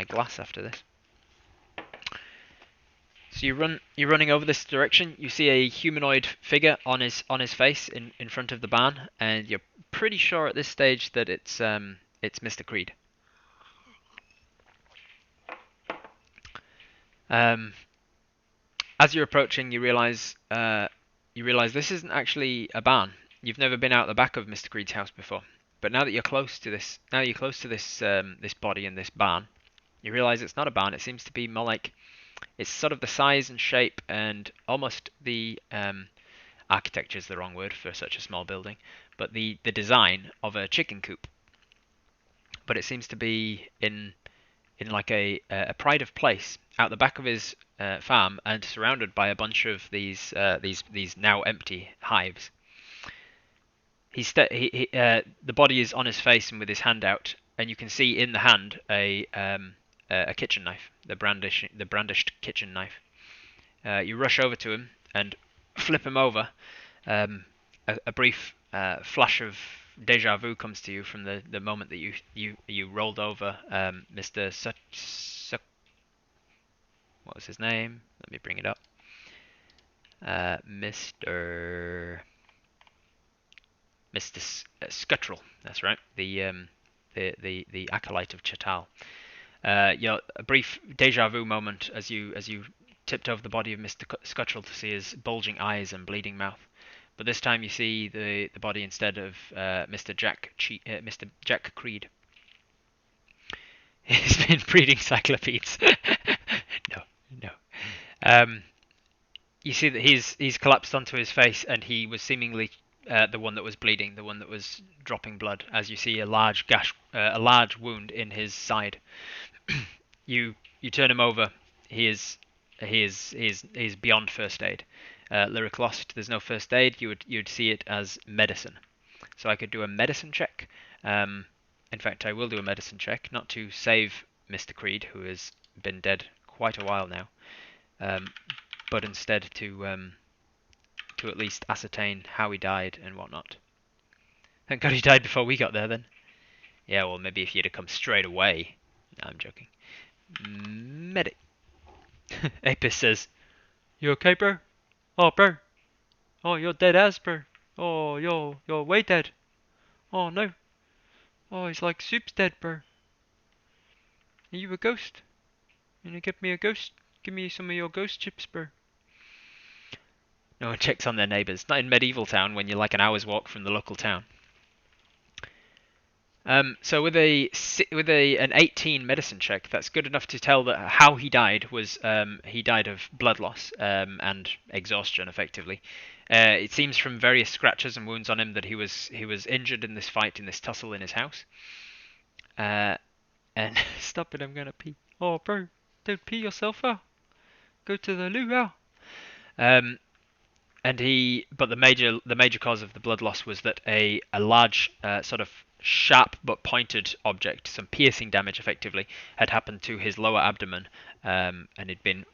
glass after this. So you're running over this direction. You see a humanoid figure on his face in front of the barn, and you're pretty sure at this stage that it's Mr. Creed. As you're approaching, you realize this isn't actually a barn. You've never been out the back of Mr. Creed's house before. But now that you're close to this, this body in this barn, you realize it's not a barn. It seems to be more like it's sort of the size and shape and almost the architecture is the wrong word for such a small building, but the design of a chicken coop. But it seems to be in like a pride of place out the back of his farm and surrounded by a bunch of these now empty hives. The body is on his face and with his hand out, and you can see in the hand a kitchen knife, the brandished kitchen knife. You rush over to him and flip him over. A brief flash of deja vu comes to you from the moment that you rolled over Mr. What was his name? Let me bring it up. Mr. Scuttrell. That's right. The acolyte of Chatal. A brief deja vu moment as you tipped over the body of Mr. Scuttrell to see his bulging eyes and bleeding mouth. But this time you see the body instead of Mr. Jack Creed. He's been breeding cyclopedes. No. You see that he's collapsed onto his face, and he was seemingly the one that was bleeding, the one that was dropping blood. As you see a large gash, a large wound in his side. You turn him over. He is beyond first aid. Lyric Lost. There's no first aid. You'd see it as medicine. So I could do a medicine check. In fact, I will do a medicine check, not to save Mr. Creed, who has been dead quite a while now, but instead to at least ascertain how he died and whatnot. Thank God he died before we got there then. Yeah, well, maybe if you'd have come straight away. No, I'm joking. Medic. Apis says, "You okay, bro? Oh, bro. Oh, you're dead as, bro. Oh, you're way dead. Oh, no. Oh, he's like Soup's dead, bro. Are you a ghost? You gonna give me a ghost? Give me some of your ghost chips, bro." No one checks on their neighbours. Not in medieval town when you're like an hour's walk from the local town. So with an 18 medicine check, that's good enough to tell that how he died was he died of blood loss and exhaustion, effectively. It seems from various scratches and wounds on him that he was injured in this fight, in this tussle in his house. And stop it, I'm gonna pee. Oh, bro, don't pee yourself out. Go to the loo out. But the major cause of the blood loss was that a large sort of sharp but pointed object, some piercing damage effectively, had happened to his lower abdomen, and he'd been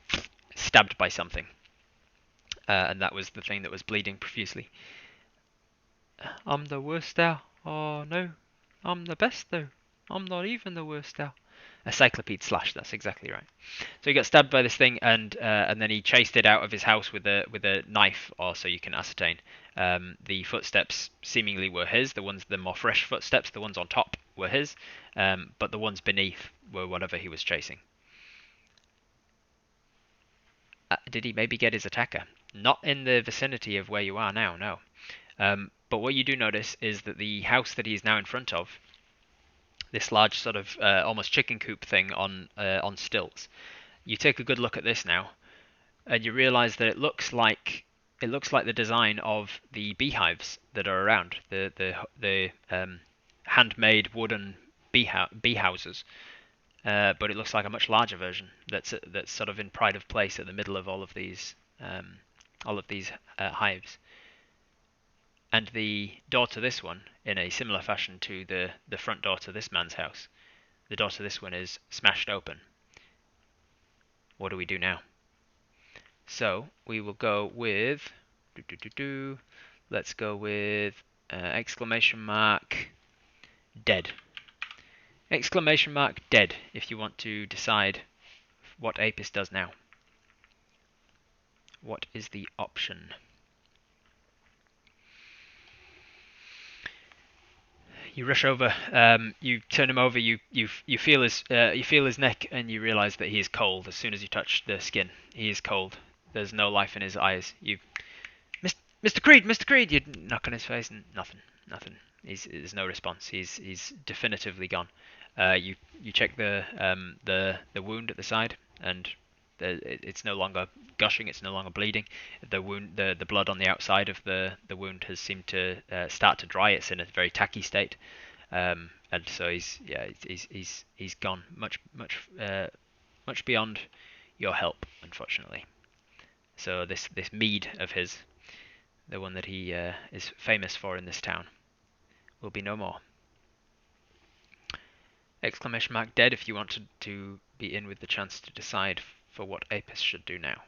stabbed by something, and that was the thing that was bleeding profusely. I'm the worst now. Oh no, I'm the best though. I'm not even the worst now. A cyclopede slash. That's exactly right. So he got stabbed by this thing, and then he chased it out of his house with a knife, or so you can ascertain. The footsteps seemingly were his. The more fresh footsteps, the ones on top, were his, but the ones beneath were whatever he was chasing. Did he maybe get his attacker? Not in the vicinity of where you are now, no. But what you do notice is that the house that he's now in front of, this large sort of almost chicken coop thing on stilts. You take a good look at this now, and you realise that it looks like the design of the beehives that are around, the handmade wooden bee houses. But it looks like a much larger version that's sort of in pride of place at the middle of all of these hives. And the door to this one, in a similar fashion to the front door to this man's house, the door to this one is smashed open. What do we do now? So we will go with let's go with exclamation mark dead. Exclamation mark dead if you want to decide what Apis does now. What is the option? You rush over, you turn him over, you feel his neck, and you realise that he is cold as soon as you touch the skin. He is cold. There's no life in his eyes. Mr. Creed, Mr. Creed, you knock on his face and nothing. There's no response. He's definitively gone. You check the wound at the side, and it's no longer gushing. It's no longer bleeding. The blood on the outside of the wound has seemed to start to dry. It's in a very tacky state, and so he's gone much beyond your help, unfortunately. So this mead of his, the one that he is famous for in this town, will be no more. Exclamation mark dead if you want to be in with the chance to decide for what Apis should do now.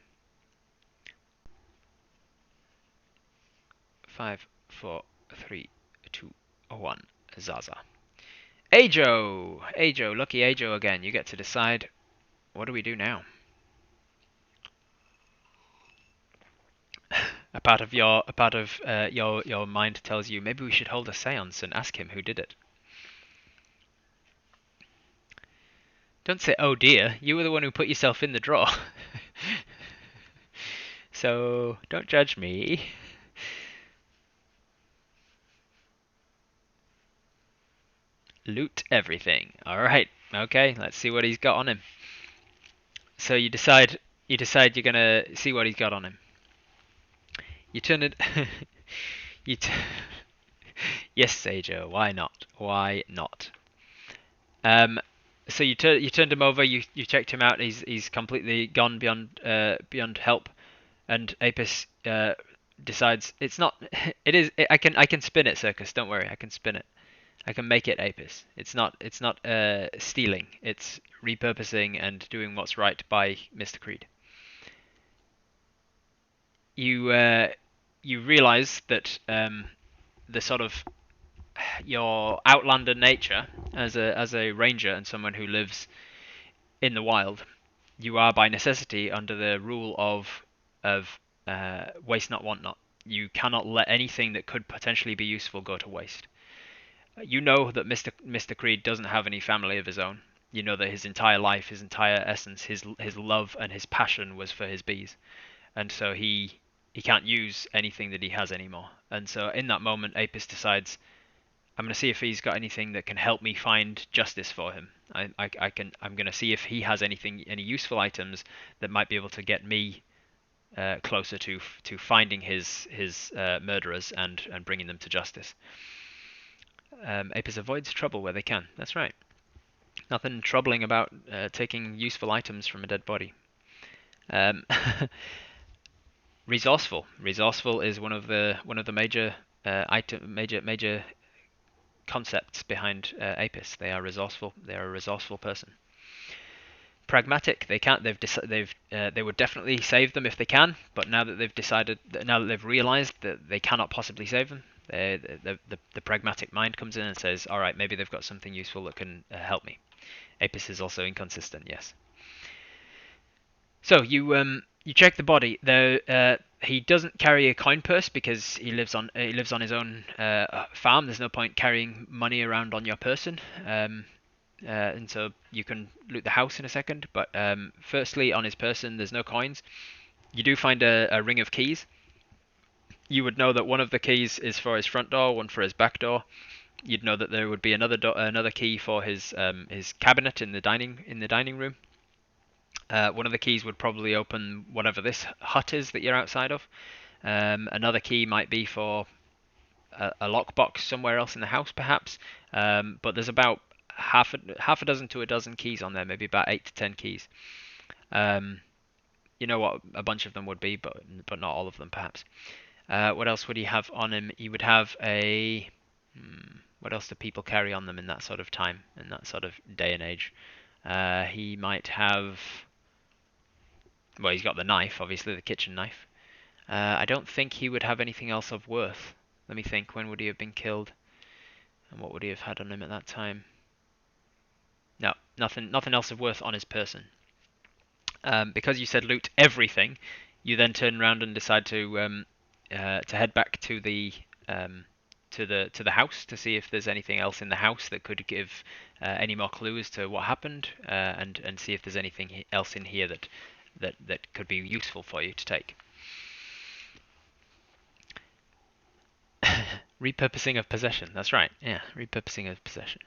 5, 4, 3, 2, 1. Zaza. Ajo, lucky Ajo again. You get to decide. What do we do now? A part of your mind tells you maybe we should hold a séance and ask him who did it. Don't say, oh dear, you were the one who put yourself in the drawer. So, don't judge me. Loot everything. Alright, okay, let's see what he's got on him. So you decide you're gonna see what he's got on him. You turn it... Yes, Sajo, why not? Why not? So you turned him over. You checked him out. He's completely gone beyond help. And Apis decides it's not. It is. I can spin it, Circus. Don't worry. I can spin it. I can make it Apis. It's not stealing. It's repurposing and doing what's right by Mr. Creed. You realize that the sort of your outlander nature as a ranger and someone who lives in the wild, you are by necessity under the rule of waste not, want not. You cannot let anything that could potentially be useful go to waste. You know that Mr. Creed doesn't have any family of his own. You know that his entire life, his entire essence, his love and his passion was for his bees, and so he use anything that he has anymore. And so in that moment, Apis decides, I'm going to see if he's got anything that can help me find justice for him. I'm going to see if he has any useful items that might be able to get me closer to finding his murderers and bringing them to justice. Apis avoids trouble where they can. That's right. Nothing troubling about taking useful items from a dead body. Resourceful. Resourceful is one of the major major concepts behind Apis. They are resourceful. They are a resourceful person. Pragmatic. They can't. They would definitely save them if they can. But now that they've realised that they cannot possibly save them, the pragmatic mind comes in and says, all right, maybe they've got something useful that can help me. Apis is also inconsistent. Yes. So you check the body. He doesn't carry a coin purse because he lives on his own farm. There's no point carrying money around on your person. And so you can loot the house in a second. But firstly, on his person, there's no coins. You do find a ring of keys. You would know that one of the keys is for his front door, one for his back door. You'd know that there would be another key for his cabinet in the dining room. One of the keys would probably open whatever this hut is that you're outside of. Another key might be for a lockbox somewhere else in the house, perhaps. But there's about half a dozen to a dozen keys on there, maybe about 8 to 10 keys. You know what a bunch of them would be, but not all of them, perhaps. What else would he have on him? He would have a... what else do people carry on them in that sort of time, in that sort of day and age? He might have... Well, he's got the knife, obviously, the kitchen knife. I don't think he would have anything else of worth. Let me think, when would he have been killed? And what would he have had on him at that time? No, nothing else of worth on his person. Because you said loot everything, you then turn around and decide to head back to the house to see if there's anything else in the house that could give any more clues to what happened, and see if there's anything else in here that could be useful for you to take. Repurposing of possession. That's right. Yeah, repurposing of possession.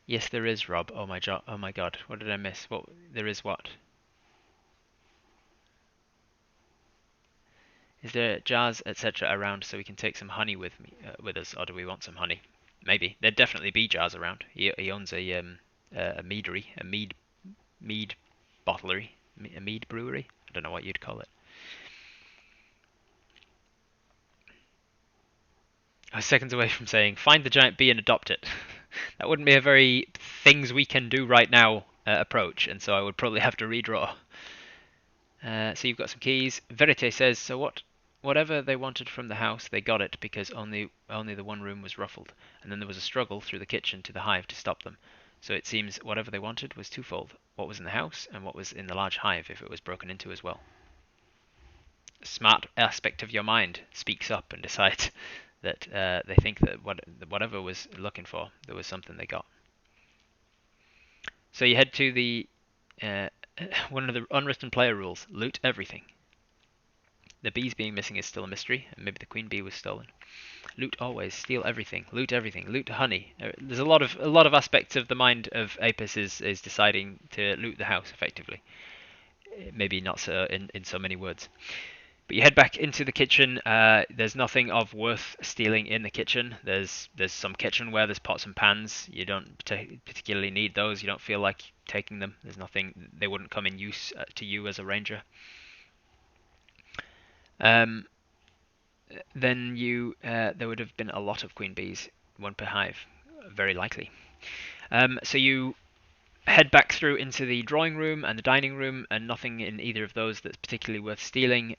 Yes, there is, Rob. Oh my god. What did I miss? What there is what? Is there jars, etc. around so we can take some honey with us, or do we want some honey? Maybe. There'd definitely be jars around. He owns a meadery, a mead bottlery, a mead brewery. I don't know what you'd call it. I was seconds away from saying, find the giant bee and adopt it. That wouldn't be a very things we can do right now approach, and so I would probably have to redraw. So you've got some keys. Verite says, so whatever they wanted from the house, they got it because only the one room was ruffled, and then there was a struggle through the kitchen to the hive to stop them. So it seems whatever they wanted was twofold: what was in the house and what was in the large hive if it was broken into as well. A smart aspect of your mind speaks up and decides that they think that whatever was looking for, there was something they got. So you head to the one of the unwritten player rules: loot everything. The bees being missing is still a mystery, and maybe the queen bee was stolen. Loot always, steal everything, loot honey. There's a lot of aspects of the mind of Apis is deciding to loot the house effectively. Maybe not so in so many words. But you head back into the kitchen. There's nothing of worth stealing in the kitchen. There's some kitchenware. There's pots and pans. You don't particularly need those. You don't feel like taking them. There's nothing. They wouldn't come in use to you as a ranger. Then there would have been a lot of queen bees, one per hive, very likely. So you head back through into the drawing room and the dining room, and nothing in either of those that's particularly worth stealing.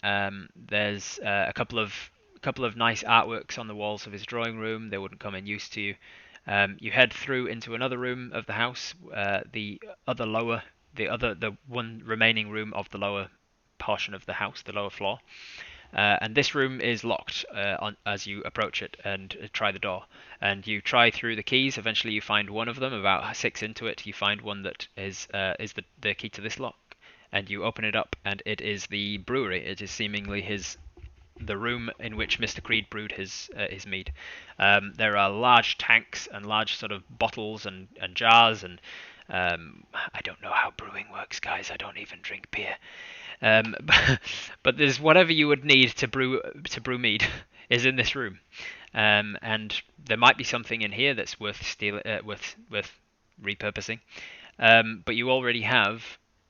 There's a couple of nice artworks on the walls of his drawing room. They wouldn't come in use to you. You head through into another room of the house, the one remaining room of the lower portion of the house, the lower floor. And this room is locked as you approach it and try the door. And you try through the keys. Eventually, you find one of them. About 6 into it, you find one that is the key to this lock. and you open it up, and it is the brewery. It is seemingly the room in which Mr. Creed brewed his mead. There are large tanks and large sort of bottles and jars, and I don't know how brewing works, guys. I don't even drink beer. But there's whatever you would need to brew mead is in this room, and there might be something in here that's worth repurposing. But you already have.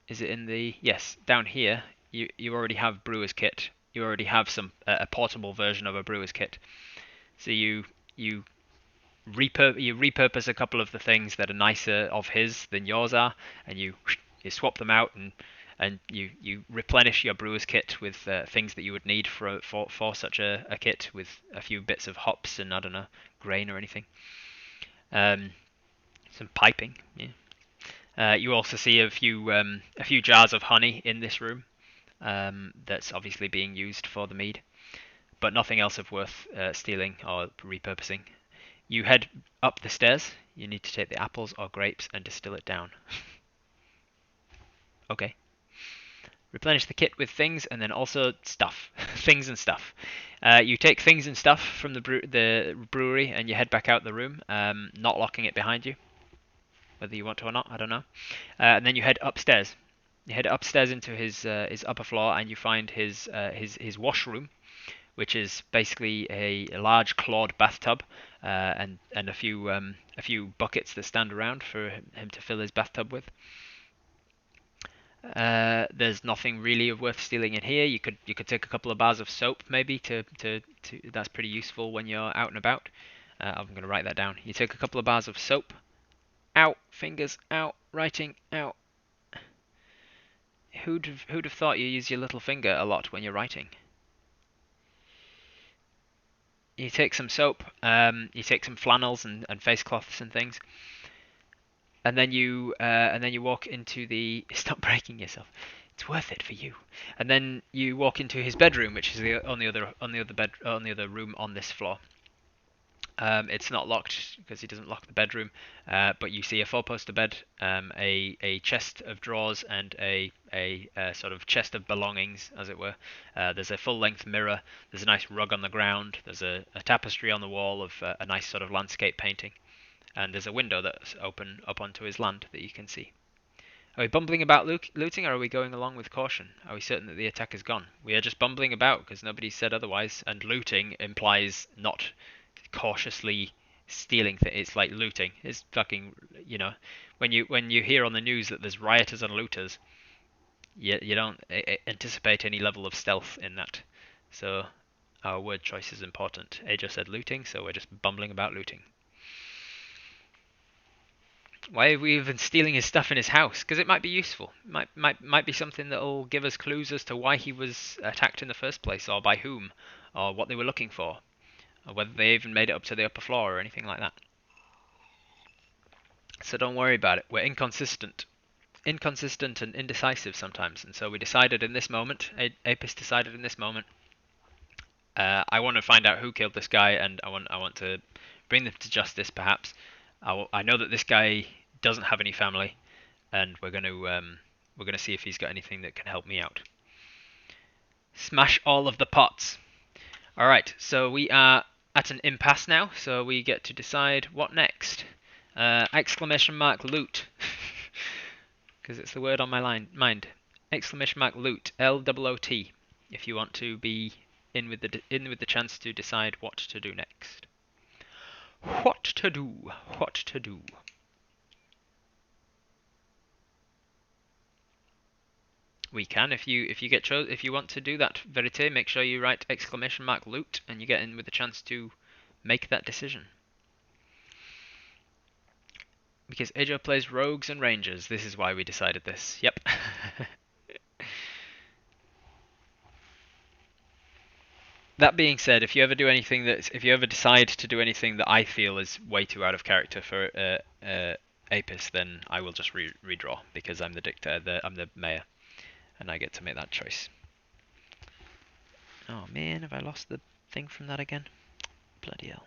Is it in the yes down here? You already have brewer's kit. You already have a portable version of a brewer's kit. So you repurpose a couple of the things that are nicer of his than yours are, and you swap them out, and you replenish your brewer's kit with things that you would need for such a kit, with a few bits of hops and I don't know, grain or anything. Some piping. Yeah. You also see a few jars of honey in this room. That's obviously being used for the mead, but nothing else of worth stealing or repurposing. You head up the stairs. You need to take the apples or grapes and distill it down. Okay. Replenish the kit with things and then also stuff. Things and stuff. You take things and stuff from the brewery and you head back out the room, not locking it behind you. Whether you want to or not, I don't know. And then you head upstairs. You head upstairs into his upper floor and you find his washroom, which is basically a large clawed bathtub and a few buckets that stand around for him to fill his bathtub with. There's nothing really of worth stealing in here. You could take a couple of bars of soap maybe to that's pretty useful when you're out and about. I'm going to write that down. You take a couple of bars of soap. Out, fingers out, writing out. Who'd have thought you use your little finger a lot when you're writing? You take some soap, you take some flannels and face cloths and things, and then you walk into the. Stop breaking yourself. It's worth it for you. And then you walk into his bedroom, which is the only other room on this floor. It's not locked because he doesn't lock the bedroom, but you see a four-poster bed, a chest of drawers, and a sort of chest of belongings, as it were. There's a full-length mirror. There's a nice rug on the ground. There's a tapestry on the wall of a nice sort of landscape painting, and there's a window that's open up onto his land that you can see. Are we bumbling about looting, or are we going along with caution? Are we certain that the attack is gone? We are just bumbling about because nobody said otherwise, and looting implies not cautiously stealing things. It's like looting. It's fucking, when you hear on the news that there's rioters and looters, you don't anticipate any level of stealth in that. So our word choice is important. Ajo said looting, so we're just bumbling about looting. Why are we even stealing his stuff in his house? Because it might be useful. Might be something that'll give us clues as to why he was attacked in the first place, or by whom, or what they were looking for, or whether they even made it up to the upper floor or anything like that. So don't worry about it. We're inconsistent and indecisive sometimes, and so we decided in this moment, Apis decided in this moment, I want to find out who killed this guy, and I want to bring them to justice, perhaps. I know that this guy doesn't have any family, and we're going to see if he's got anything that can help me out. Smash all of the pots. All right, so we are at an impasse now, so we get to decide what next. Exclamation mark loot, because it's the word on my mind. Exclamation mark loot, LOOT, if you want to be in with the chance to decide what to do next. What to do? What to do? We can, if you get if you want to do that, Verite, make sure you write exclamation mark loot, and you get in with the chance to make that decision. Because Ajo plays rogues and rangers, this is why we decided this. Yep. That being said, if you ever decide to do anything that I feel is way too out of character for Apis, then I will just redraw, because I'm the dictator, I'm the mayor, and I get to make that choice. Oh man, have I lost the thing from that again? Bloody hell.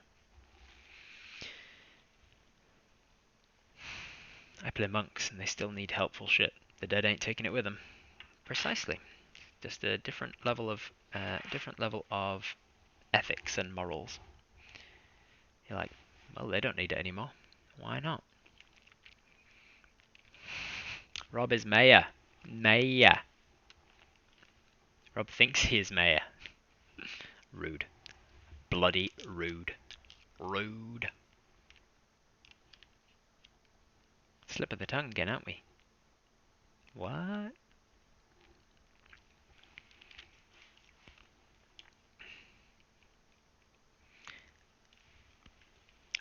I play monks and they still need helpful shit. The dead ain't taking it with them. Precisely. Just a different level of ethics and morals. You're like, well, they don't need it anymore. Why not? Rob is mayor. Mayor. Rob thinks he is mayor. Rude. Bloody rude. Rude. Slip of the tongue again, aren't we? What?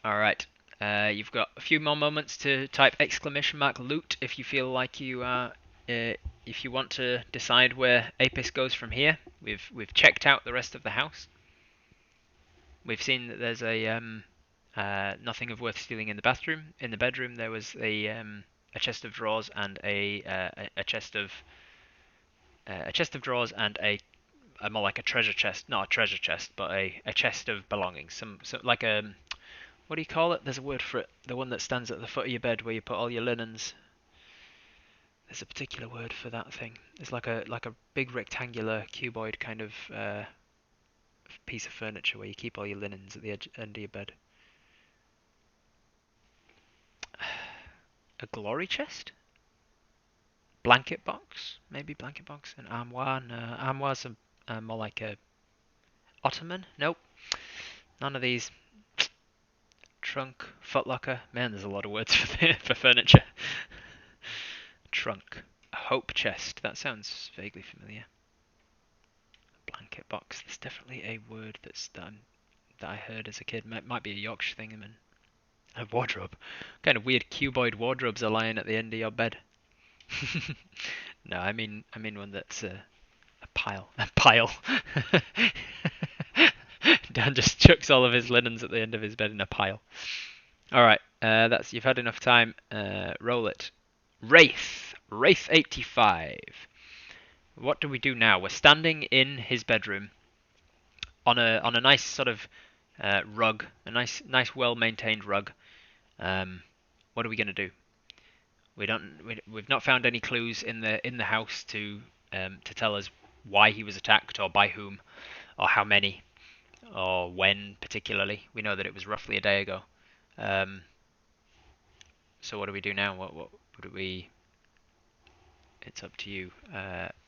Alright. You've got a few more moments to type exclamation mark loot if you feel like you are if you want to decide where Apis goes from here. We've checked out the rest of the house. We've seen that there's a nothing of worth stealing in the bathroom. In the bedroom there was a chest of drawers and a chest of drawers and a more like a treasure chest, not a treasure chest, but a chest of belongings. Some like a what do you call it? There's a word for it. The one that stands at the foot of your bed where you put all your linens. There's a particular word for that thing. It's like a big rectangular cuboid kind of piece of furniture where you keep all your linens at the end of your bed. A glory chest? Blanket box? Maybe blanket box? An armoire? No, armoire's more like a ottoman? Nope. None of these. Trunk, footlocker. Man, there's a lot of words for furniture. Trunk. A hope chest. That sounds vaguely familiar. A blanket box. There's definitely a word that I heard as a kid. Might be a Yorkshire thing. A wardrobe. What kind of weird cuboid wardrobes are lying at the end of your bed? No, I mean one that's a pile. A pile. Dan just chucks all of his linens at the end of his bed in a pile. All right, that's you've had enough time. Roll it. Wraith 85. What do we do now? We're standing in his bedroom on a nice sort of rug, a nice well maintained rug. What are we gonna do? We've not found any clues in the house to tell us why he was attacked or by whom or how many or when particularly. We know that it was roughly a day ago. So what do we do now? What do we? It's up to you.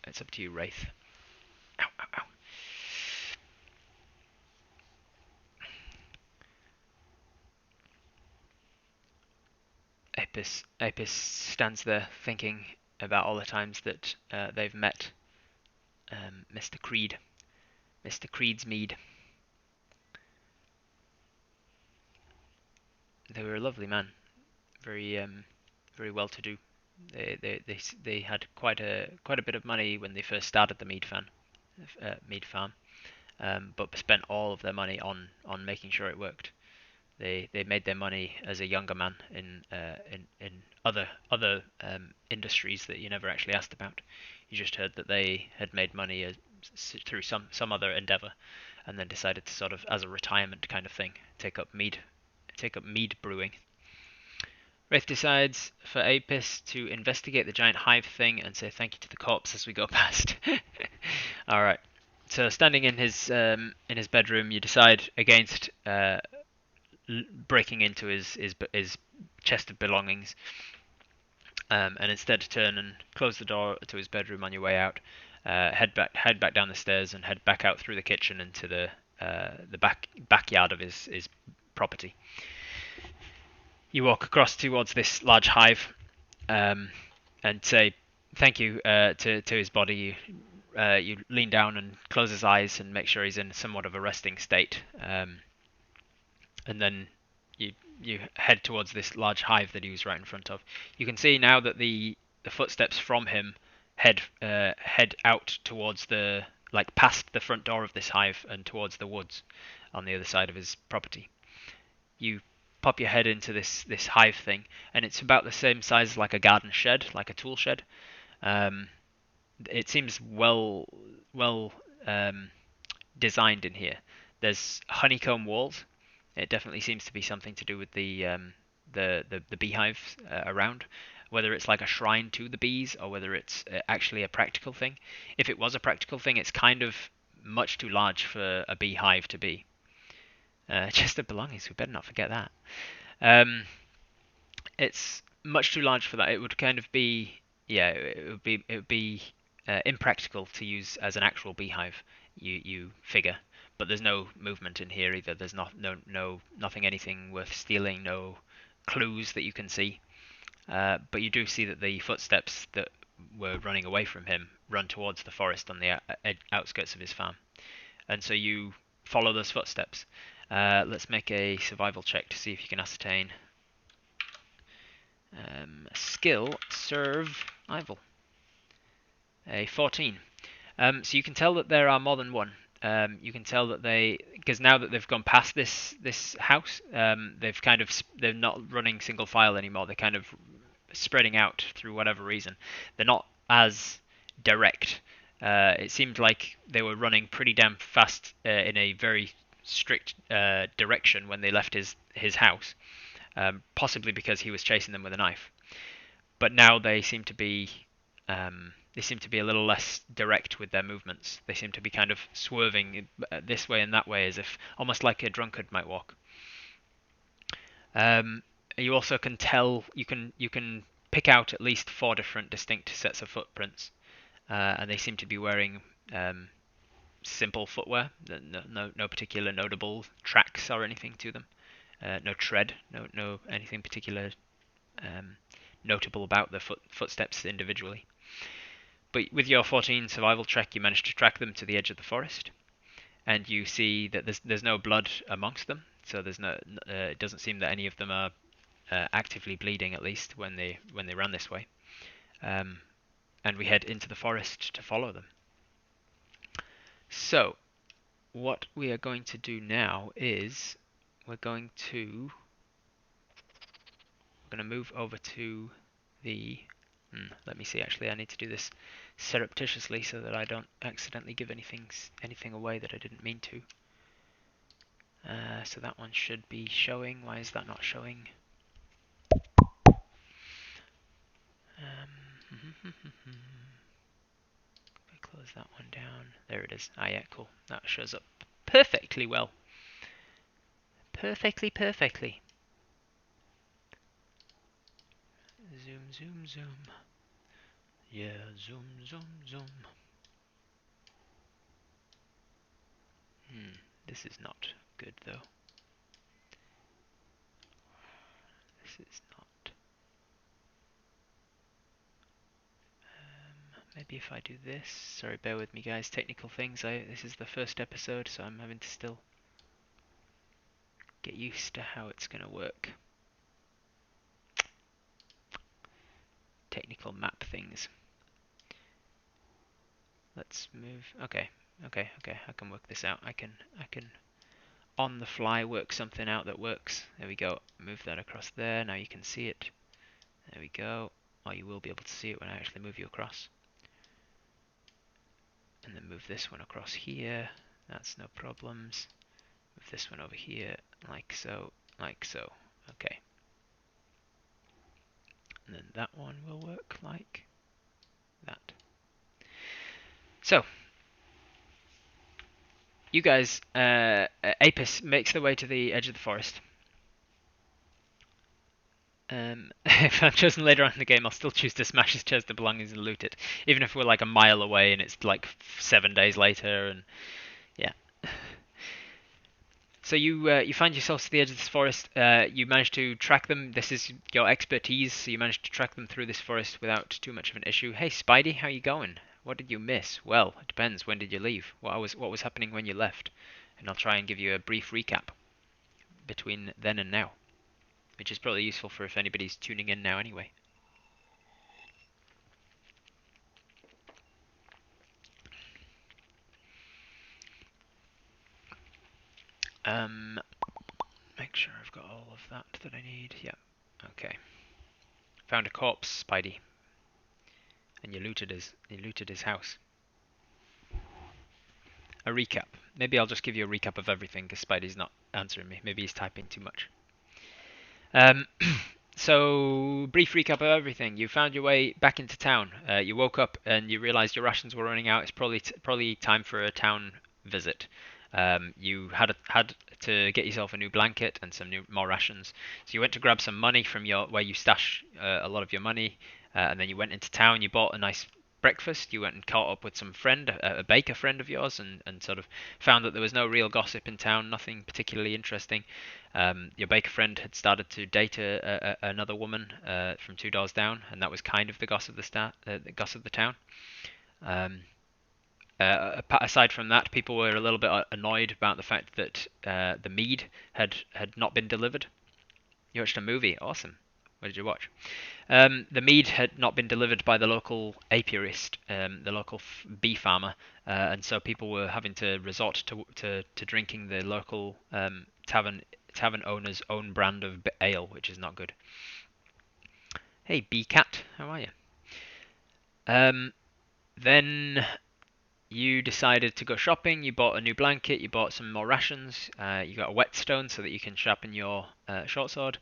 It's up to you, Wraith. Ow, ow, ow. Apis stands there thinking about all the times that they've met Mr. Creed. Mr. Creed's mead. They were a lovely man, very well-to-do. They had quite a bit of money when they first started the mead farm, but spent all of their money on making sure it worked. They made their money as a younger man in other industries that you never actually asked about. You just heard that they had made money through some other endeavor, and then decided to sort of, as a retirement kind of thing, take up mead brewing. Wraith decides for Apis to investigate the giant hive thing and say thank you to the corpse as we go past. All right. So standing in his bedroom, you decide against breaking into his chest of belongings, and instead turn and close the door to his bedroom on your way out. Head back down the stairs and head back out through the kitchen into the backyard of his property. You walk across towards this large hive, and say thank you to his body. You lean down and close his eyes and make sure he's in somewhat of a resting state, and then you head towards this large hive that he was right in front of. You can see now that the footsteps from him head out towards past the front door of this hive and towards the woods on the other side of his property. You pop your head into this hive thing, and it's about the same size as like a garden shed, like a tool shed. It seems well designed in here. There's honeycomb walls. It definitely seems to be something to do with the beehives around. whether it's like a shrine to the bees or whether it's actually a practical thing. If it was a practical thing, it's kind of much too large for a beehive to be. Chest of belongings, we better not forget that. Um, it's much too large for that. It would kind of be, yeah, it would be impractical to use as an actual beehive. You figure, but there's no movement in here either. There's nothing anything worth stealing. No clues that you can see. But you do see that the footsteps that were running away from him run towards the forest on the outskirts of his farm, and so you follow those footsteps. Let's make a survival check to see if you can ascertain. Skill survival. A 14. So you can tell that there are more than one. You can tell that because now that they've gone past this house, they're not running single file anymore. They're kind of spreading out through whatever reason. They're not as direct. It seemed like they were running pretty damn fast in a very strict direction when they left his house, possibly because he was chasing them with a knife. But now they seem to be a little less direct with their movements. They seem to be kind of swerving this way and that way, as if almost like a drunkard might walk. You also can tell you can pick out at least 4 different distinct sets of footprints, and they seem to be wearing simple footwear. No particular notable tracks or anything to them. No tread. No anything particular notable about the footsteps individually. But with your 14 survival check, you manage to track them to the edge of the forest, and you see that there's no blood amongst them. So it doesn't seem that any of them are actively bleeding, at least when they ran this way. And we head into the forest to follow them. So what we are going to do now is we're going to move over to the. Let me see. Actually, I need to do this surreptitiously so that I don't accidentally give anything away that I didn't mean to. So that one should be showing. Why is that not showing? Close that one down. There it is. Ah, yeah, cool. That shows up perfectly well. Perfectly. Zoom. Yeah, zoom. This is not good though. This is not. Maybe if I do this. Sorry, bear with me, guys. Technical things. This is the first episode, so I'm having to still get used to how it's going to work. Technical map things. Let's move. Okay. I can work this out. I can on the fly work something out that works. There we go. Move that across there. Now you can see it. There we go. Or you will be able to see it when I actually move you across. And then move this one across here. That's no problems. Move this one over here, like so. Okay. And then that one will work like that. So, you guys, Apis makes their way to the edge of the forest. If I'm chosen later on in the game, I'll still choose to smash his chest of belongings and loot it, even if we're like a mile away and it's like 7 days later, and yeah. So you find yourselves to the edge of this forest. You manage to track them. This is your expertise, so you manage to track them through this forest without too much of an issue. Hey, Spidey, how you going? What did you miss? Well, it depends. When did you leave? What was happening when you left? And I'll try and give you a brief recap between then and now, which is probably useful for if anybody's tuning in now anyway. Make sure I've got all of that I need. Yeah. Okay. Found a corpse, Spidey. And you looted his house. A recap. Maybe I'll just give you a recap of everything because Spidey's not answering me. Maybe he's typing too much. So, brief recap of everything. You found your way back into town. You woke up and you realized your rations were running out. It's probably time for a town visit. You had to get yourself a new blanket and some more rations. So you went to grab some money from where you stash a lot of your money, and then you went into town. You bought a nice breakfast. You went and caught up with some friend, a baker friend of yours, and sort of found that there was no real gossip in town, nothing particularly interesting. Your baker friend had started to date another woman from two doors down, and that was kind of the gossip the gossip of the town. Um, Aside from that, people were a little bit annoyed about the fact that the mead had not been delivered. You watched a movie, awesome. What did you watch? The mead had not been delivered by the local apiarist, the local bee farmer, and so people were having to resort to drinking the local tavern owner's own brand of ale, which is not good. Hey, bee cat, how are you? Then you decided to go shopping. You bought a new blanket. You bought some more rations. You got a whetstone so that you can sharpen your short sword.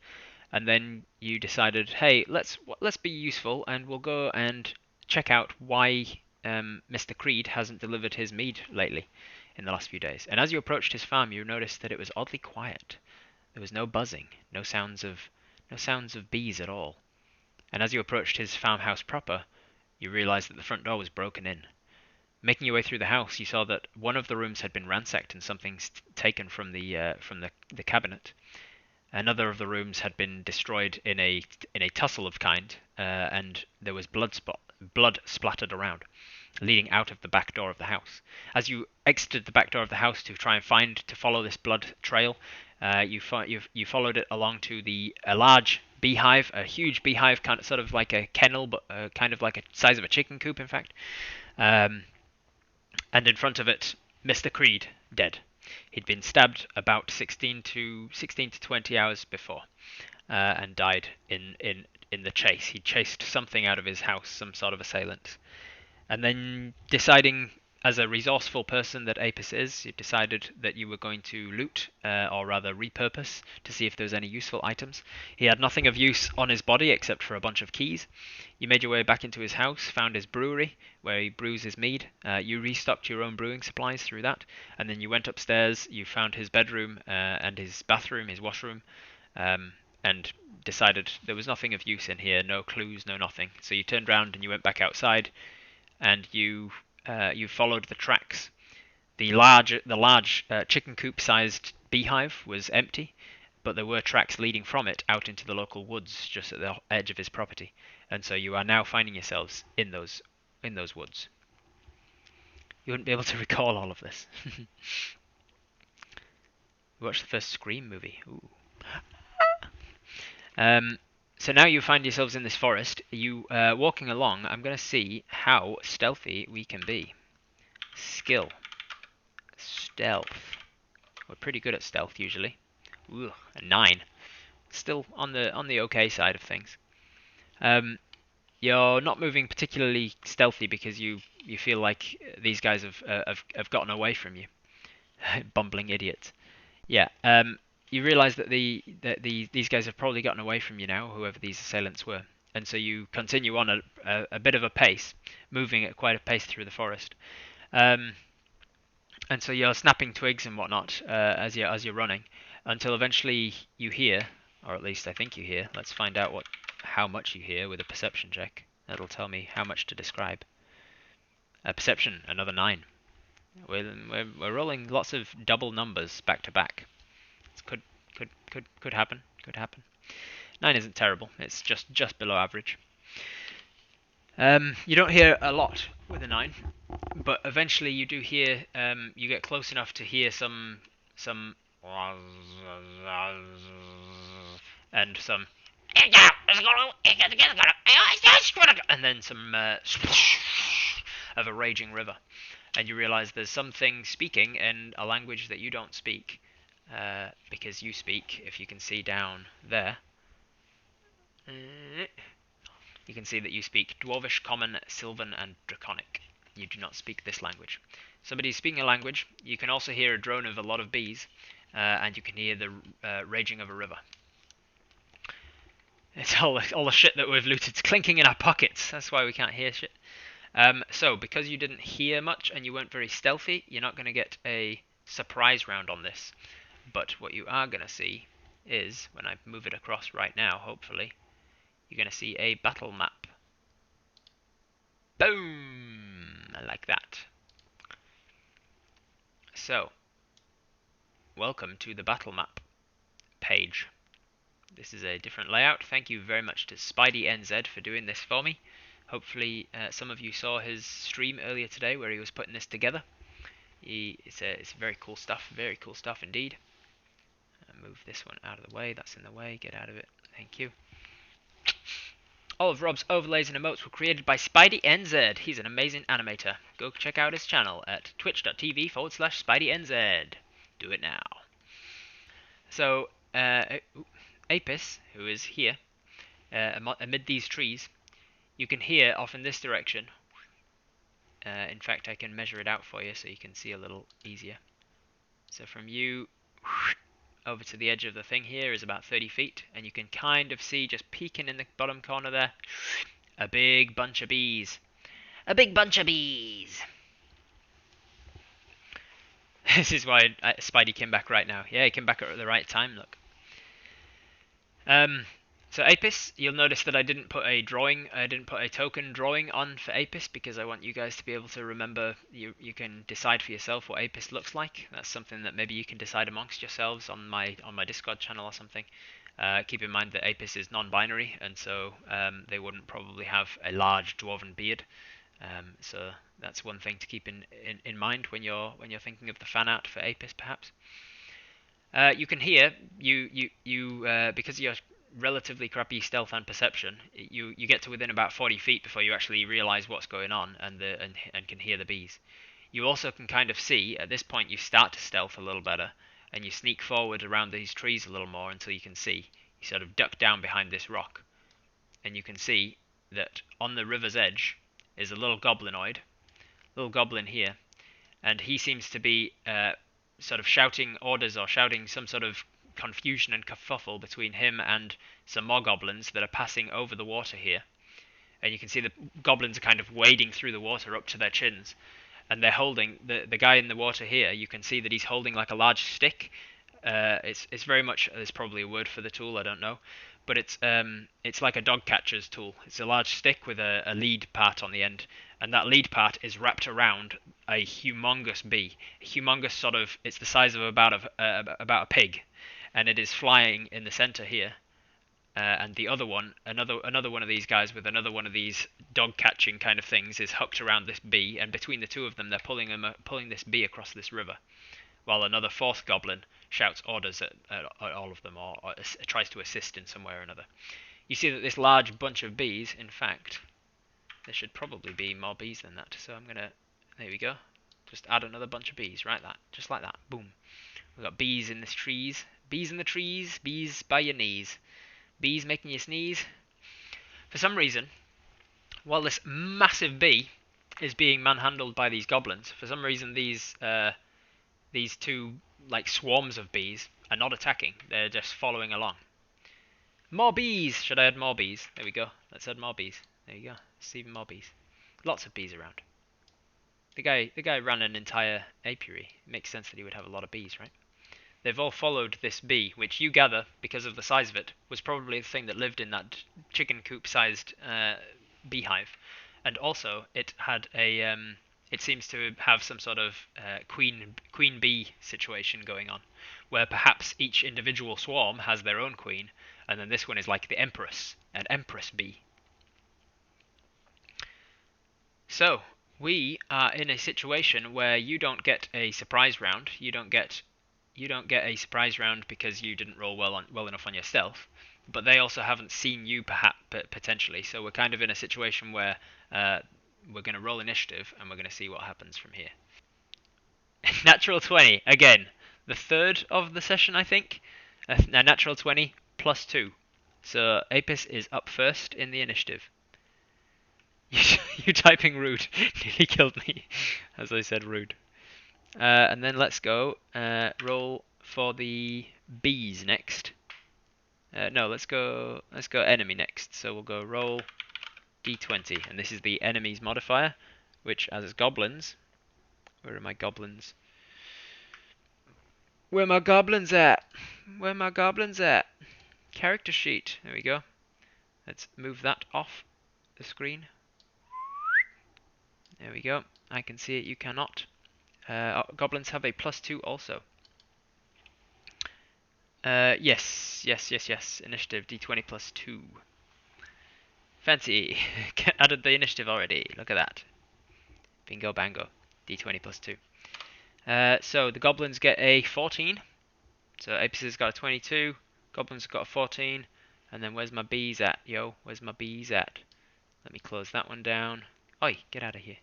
And then you decided, hey, let's be useful, and we'll go and check out why Mr. Creed hasn't delivered his mead lately in the last few days. And as you approached his farm, you noticed that it was oddly quiet. There was no buzzing, no sounds of bees at all. And as you approached his farmhouse proper, you realized that the front door was broken in. Making your way through the house, you saw that one of the rooms had been ransacked and something taken from the cabinet. Another of the rooms had been destroyed in a tussle of kind, and there was blood splattered around, leading out of the back door of the house. As you exited the back door of the house to try and follow this blood trail, you followed it along to a large beehive, a huge beehive, kind of sort of like a kennel, but kind of like a size of a chicken coop, in fact. And in front of it, Mr. Creed, dead. He'd been stabbed about 16 to 20 hours before, and died in the chase. He chased something out of his house, some sort of assailant. And then, deciding as a resourceful person that Apis is, you decided that you were going to loot, or rather repurpose, to see if there was any useful items. He had nothing of use on his body except for a bunch of keys. You made your way back into his house, found his brewery, where he brews his mead. You restocked your own brewing supplies through that, and then you went upstairs, you found his bedroom, and his bathroom, his washroom, and decided there was nothing of use in here, no clues, no nothing. So you turned round and you went back outside, and you followed the tracks. The large chicken coop-sized beehive was empty, but there were tracks leading from it out into the local woods just at the edge of his property, and so you are now finding yourselves in those woods. You wouldn't be able to recall all of this. You watched the first Scream movie. Ooh. So now you find yourselves in this forest. You walking along. I'm going to see how stealthy we can be. Skill. Stealth. We're pretty good at stealth usually. Ooh, a 9. Still on the okay side of things. You're not moving particularly stealthy because you feel like these guys have gotten away from you. Bumbling idiots. Yeah. You realise that these guys have probably gotten away from you now, whoever these assailants were, and so you continue on a bit of a pace, moving at quite a pace through the forest. And so you're snapping twigs and whatnot as you're running, until eventually you hear, or at least I think you hear. Let's find out how much you hear with a perception check. That'll tell me how much to describe. Perception, another 9. We're rolling lots of double numbers back to back. Could happen. Could happen. 9 isn't terrible. It's just below average. You don't hear a lot with a 9, but eventually you do hear. You get close enough to hear some and some, and then some of a raging river, and you realise there's something speaking in a language that you don't speak. Because you speak, if you can see down there, you can see that you speak Dwarvish, Common, Sylvan, and Draconic. You do not speak this language. Somebody's speaking a language. You can also hear a drone of a lot of bees, and you can hear the raging of a river. It's all the shit that we've looted clinking in our pockets. That's why we can't hear shit. So, because you didn't hear much and you weren't very stealthy, you're not going to get a surprise round on this. But what you are going to see is, when I move it across right now, hopefully, you're going to see a battle map. Boom! Like that. So, welcome to the battle map page. This is a different layout. Thank you very much to Spidey NZ for doing this for me. Hopefully some of you saw his stream earlier today where he was putting this together. It's very cool stuff indeed. Move this one out of the way, that's in the way, get out of it, thank you. All of Rob's overlays and emotes were created by Spidey NZ. He's an amazing animator. Go check out his channel at twitch.tv/SpideyNZ. Do it now. So, Apis, who is here, amid these trees, you can hear off in this direction. In fact, I can measure it out for you so you can see a little easier. So from you over to the edge of the thing here is about 30 feet, and you can kind of see, just peeking in the bottom corner there, a big bunch of bees. A big bunch of bees. This is why Spidey came back right now. Yeah, he came back at the right time, look. So Apis, you'll notice that I didn't put a token drawing on for Apis because I want you guys to be able to remember. You can decide for yourself what Apis looks like. That's something that maybe you can decide amongst yourselves on my Discord channel or something. Keep in mind that Apis is non-binary, and so they wouldn't probably have a large dwarven beard. So that's one thing to keep in mind when you're thinking of the fan art for Apis, perhaps. You can hear because you're relatively crappy stealth and perception. You get to within about 40 feet before you actually realize what's going on and can hear the bees. You also can kind of see at this point you start to stealth a little better, and you sneak forward around these trees a little more until you can see. You sort of duck down behind this rock, and you can see that on the river's edge is a little goblin here, and he seems to be sort of shouting orders or shouting some sort of confusion and kerfuffle between him and some more goblins that are passing over the water here. And you can see the goblins are kind of wading through the water up to their chins, and they're holding the guy in the water here. You can see that he's holding like a large stick. It's very much, there's probably a word for the tool, I don't know, but it's like a dog catcher's tool. It's a large stick with a lead part on the end, and that lead part is wrapped around a humongous bee. It's the size of about a pig, and it is flying in the center here. And the other one, another one of these guys with another one of these dog catching kind of things is hooked around this bee, and between the two of them, they're pulling this bee across this river, while another fourth goblin shouts orders at all of them, or tries to assist in some way or another. You see that this large bunch of bees, in fact, there should probably be more bees than that. So there we go. Just add another bunch of bees, right? Just like that. Boom. We've got bees in the trees. Bees in the trees. Bees by your knees. Bees making you sneeze. For some reason, while this massive bee is being manhandled by these goblins, for some reason these two like swarms of bees are not attacking. They're just following along. More bees! Should I add more bees? There we go. Let's add more bees. There you go. It's even more bees. Lots of bees around. The guy ran an entire apiary. It makes sense that he would have a lot of bees, right? They've all followed this bee, which you gather, because of the size of it, was probably the thing that lived in that chicken coop-sized beehive. And also, it had it seems to have some sort of queen bee situation going on, where perhaps each individual swarm has their own queen, and then this one is like the empress, an empress bee. So, we are in a situation where you don't get a surprise round. You don't get a surprise round because you didn't roll well enough on your stealth, but they also haven't seen you potentially. So we're kind of in a situation where we're going to roll initiative and we're going to see what happens from here. Natural 20 again, the third of the session, I think. Now natural 20 plus 2. So Apis is up first in the initiative. You typing rude nearly killed me, as I said rude. And then let's go roll for the bees next. No, let's go enemy next. So we'll go roll d20, and this is the enemy's modifier, which as goblins. Where are my goblins? Where my goblins at? Where my goblins at? Character sheet. There we go. Let's move that off the screen. There we go. I can see it. You cannot. Goblins have a +2 also. Yes. Initiative D20 +2. Fancy. Added the initiative already. Look at that. Bingo bango. D20 +2. So the goblins get a 14. So Apis got a 22. Goblins got a 14. And then where's my bees at, yo? Where's my bees at? Let me close that one down. Oi, get out of here.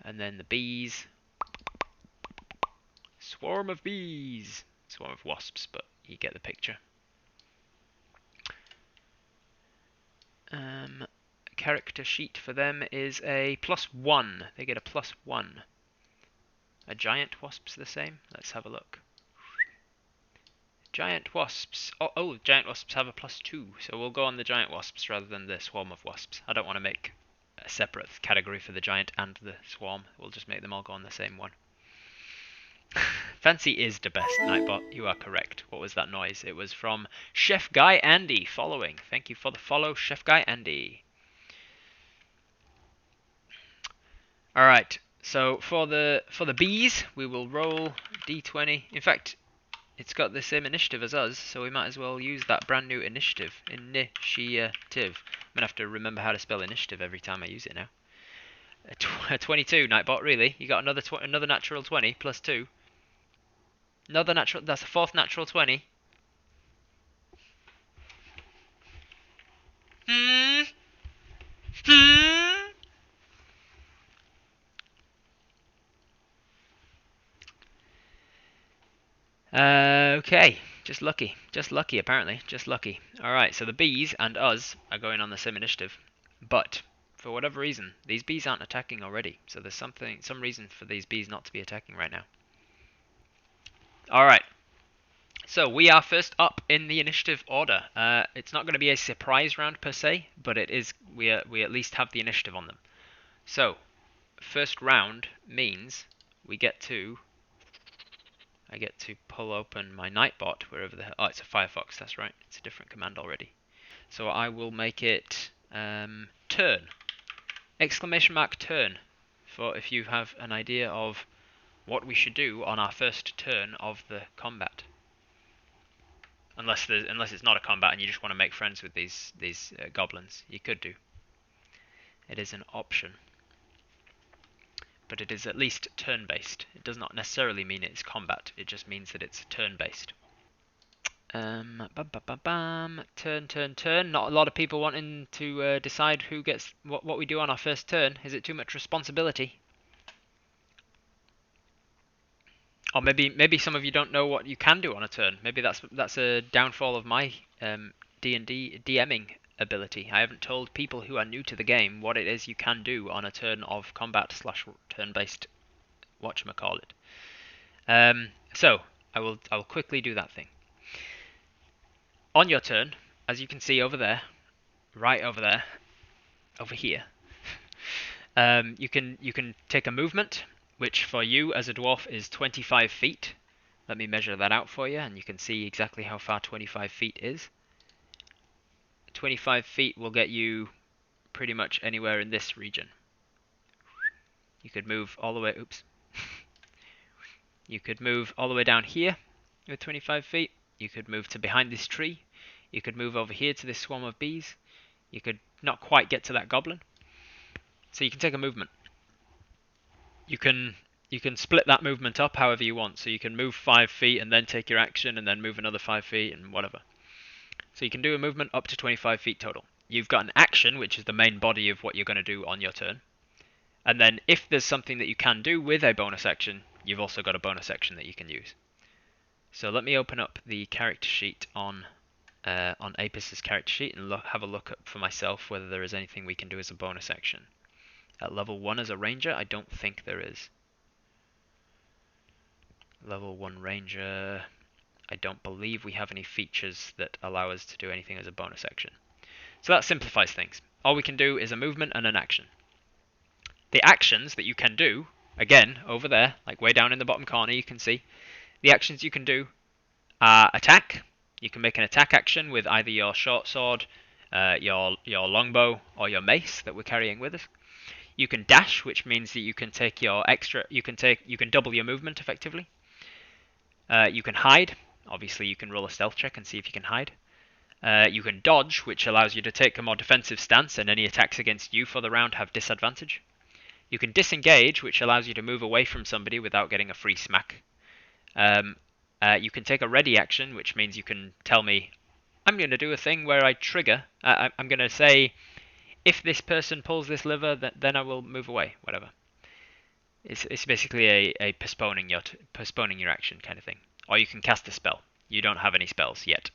And then the bees. Swarm of bees. Swarm of wasps, but you get the picture. Character sheet for them is a +1. They get a +1. Are giant wasps the same? Let's have a look. Giant wasps. Oh, giant wasps have a +2, so we'll go on the giant wasps rather than the swarm of wasps. I don't want to make a separate category for the giant and the swarm. We'll just make them all go on the same one. Fancy is the best, Nightbot. You are correct. What was that noise? It was from Chef Guy Andy following. Thank you for the follow, Chef Guy Andy. Alright, so for the bees, we will roll d20. In fact, it's got the same initiative as us, so we might as well use that brand new initiative. Initiative. I'm gonna have to remember how to spell initiative every time I use it now. A 22, Nightbot, really? You got another natural 20 +2. Another natural. That's the fourth natural 20. Okay, just lucky apparently, just lucky. Alright, so the bees and us are going on the same initiative, but for whatever reason, these bees aren't attacking already, so there's some reason for these bees not to be attacking right now. Alright, so we are first up in the initiative order. It's not going to be a surprise round per se, but it is. We at least have the initiative on them. So, first round means we get to. I get to pull open my Nightbot wherever the hell. Oh, it's a Firefox. That's right. It's a different command already. So I will make it turn. Exclamation mark turn. For if you have an idea of what we should do on our first turn of the combat. Unless it's not a combat and you just want to make friends with these goblins, you could do. It is an option, but it is at least turn-based. It does not necessarily mean it's combat. It just means that it's turn-based. Turn. Not a lot of people wanting to decide who gets what we do on our first turn. Is it too much responsibility? Or maybe some of you don't know what you can do on a turn. Maybe that's a downfall of my D&D DMing ability. I haven't told people who are new to the game what it is you can do on a turn of combat / turn-based whatchamacallit. So I will quickly do that thing. On your turn, as you can see over there, right over there, over here, you can take a movement, which for you as a dwarf is 25 feet. Let me measure that out for you, and you can see exactly how far 25 feet is. 25 feet will get you pretty much anywhere in this region. You could move all the way, oops. You could move all the way down here with 25 feet. You could move to behind this tree. You could move over here to this swarm of bees. You could not quite get to that goblin. So you can take a movement. You can split that movement up however you want. So you can move 5 feet and then take your action and then move another 5 feet and whatever. So you can do a movement up to 25 feet total. You've got an action, which is the main body of what you're going to do on your turn. And then if there's something that you can do with a bonus action, you've also got a bonus action that you can use. So let me open up the character sheet on Apis's character sheet and have a look up for myself whether there is anything we can do as a bonus action. At level 1 as a ranger, I don't think there is. Level 1 ranger, I don't believe we have any features that allow us to do anything as a bonus action. So that simplifies things. All we can do is a movement and an action. The actions that you can do, again, over there, like way down in the bottom corner, you can see, the actions you can do are attack. You can make an attack action with either your short sword, your longbow, or your mace that we're carrying with us. You can dash, which means that you can take your extra, you can double your movement effectively. You can hide. Obviously, you can roll a stealth check and see if you can hide. You can dodge, which allows you to take a more defensive stance, and any attacks against you for the round have disadvantage. You can disengage, which allows you to move away from somebody without getting a free smack. You can take a ready action, which means you can tell me, I'm going to do a thing where I trigger. I'm going to say, if this person pulls this lever, then I will move away, whatever. It's basically a postponing your action kind of thing. Or you can cast a spell. You don't have any spells yet.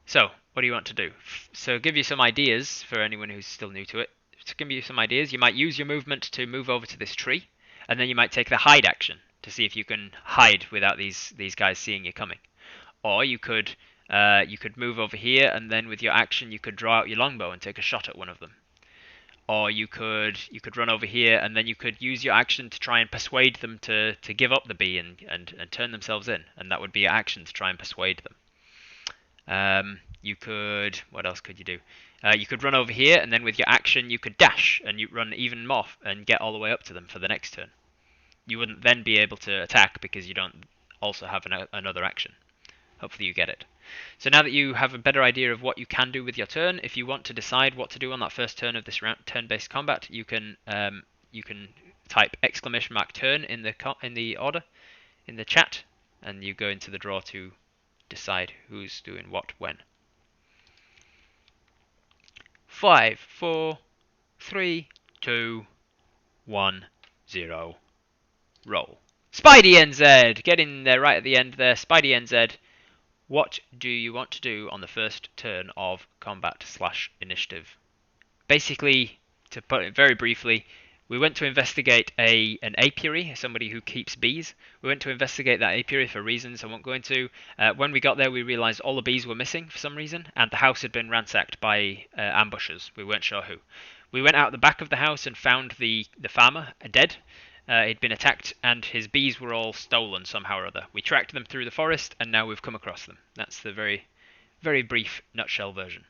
So, what do you want to do? So, give you some ideas for anyone who's still new to it. To give you some ideas, you might use your movement to move over to this tree, and then you might take the hide action to see if you can hide without these guys seeing you coming. Or you could move over here, and then with your action you could draw out your longbow and take a shot at one of them. Or you could run over here, and then you could use your action to try and persuade them to give up the bee and turn themselves in, and that would be your action to try and persuade them. What else could you do? You could run over here, and then with your action you could dash, and you run even more and get all the way up to them for the next turn. You wouldn't then be able to attack because you don't also have another action. Hopefully you get it. So now that you have a better idea of what you can do with your turn, if you want to decide what to do on that first turn of this turn-based combat, you can type !turn in the order in the chat, and you go into the draw to decide who's doing what when. 5, 4, 3, 2, 1, 0. Roll. Spidey NZ! Get in there right at the end there. Spidey NZ. What do you want to do on the first turn of combat/initiative? Basically, to put it very briefly, we went to investigate an apiary, somebody who keeps bees. We went to investigate that apiary for reasons I won't go into. When we got there, we realised all the bees were missing for some reason, and the house had been ransacked by ambushers. We weren't sure who. We went out the back of the house and found the farmer dead. He'd been attacked, and his bees were all stolen somehow or other. We tracked them through the forest, and now we've come across them. That's the very, very brief nutshell version.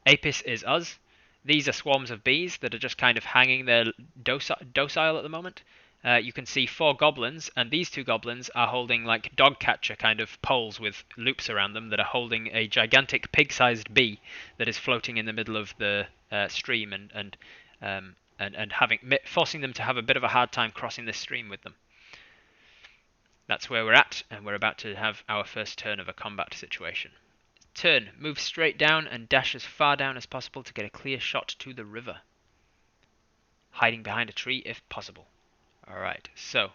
Apis is us. These are swarms of bees that are just kind of hanging there docile at the moment. You can see 4 goblins, and these 2 goblins are holding like dog catcher kind of poles with loops around them that are holding a gigantic pig-sized bee that is floating in the middle of the stream and forcing them to have a bit of a hard time crossing this stream with them. That's where we're at, and we're about to have our first turn of a combat situation. Turn. Move straight down and dash as far down as possible to get a clear shot to the river. Hiding behind a tree if possible. Alright, so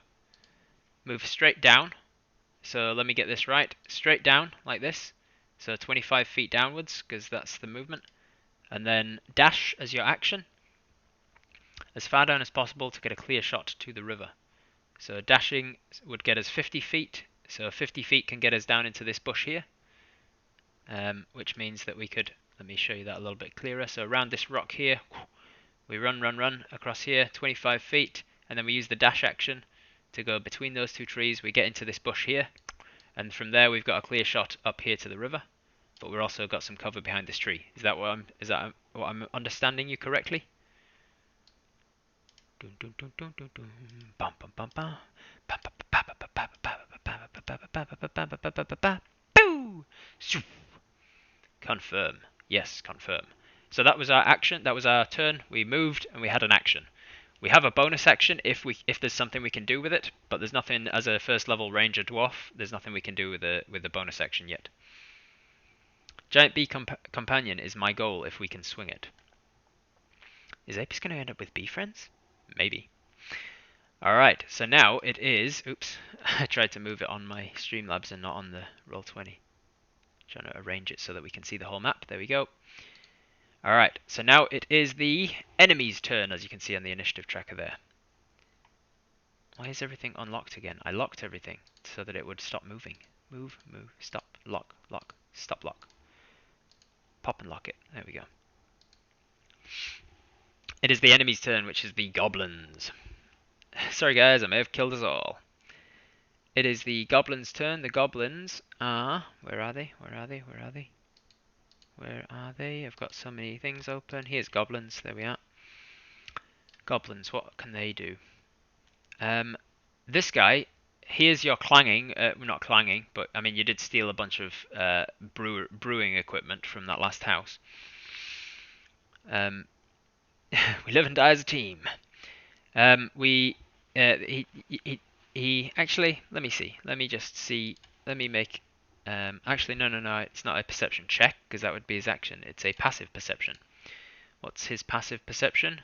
move straight down. So let me get this right. Straight down, like this. So 25 feet downwards, because that's the movement. And then dash as your action. As far down as possible to get a clear shot to the river. So dashing would get us 50 feet. So 50 feet can get us down into this bush here. Which means that we could, let me show you that a little bit clearer. So around this rock here, we run across here, 25 feet, and then we use the dash action to go between those 2 trees. We get into this bush here, and from there we've got a clear shot up here to the river, but we've also got some cover behind this tree. Is that what I'm understanding you correctly? Confirm. Yes, confirm. So that was our action. That was our turn. We moved and we had an action. We have a bonus action if there's something we can do with it, but there's nothing as a first level ranger dwarf. There's nothing we can do with the bonus action yet. Giant bee companion is my goal if we can swing it. Is Apis going to end up with bee friends? Maybe. Alright, so now it is... Oops, I tried to move it on my Streamlabs and not on the Roll20. Trying to arrange it so that we can see the whole map. There we go. Alright, so now it is the enemy's turn, as you can see on the initiative tracker there. Why is everything unlocked again? I locked everything so that it would stop moving. Move, move, stop, lock, lock, stop, lock. Pop and lock it. There we go. It is the enemy's turn, which is the goblins. Sorry guys, I may have killed us all. It is the goblins' turn. The goblins are... Where are they? Where are they? Where are they? Where are they? I've got so many things open. Here's goblins. There we are. Goblins, what can they do? This guy, here's your clanging. Not clanging, but I mean you did steal a bunch of brewing equipment from that last house. We live and die as a team. He actually, let me see. Let me just see. Let me make. Actually, no. It's not a perception check because that would be his action. It's a passive perception. What's his passive perception?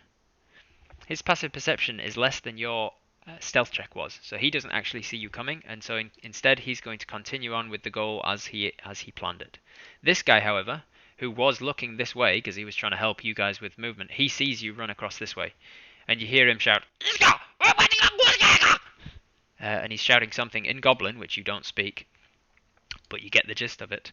His passive perception is less than your stealth check was, so he doesn't actually see you coming, and so instead he's going to continue on with the goal as he planned it. This guy, however, who was looking this way because he was trying to help you guys with movement, he sees you run across this way, and you hear him shout, and he's shouting something in Goblin, which you don't speak, but you get the gist of it.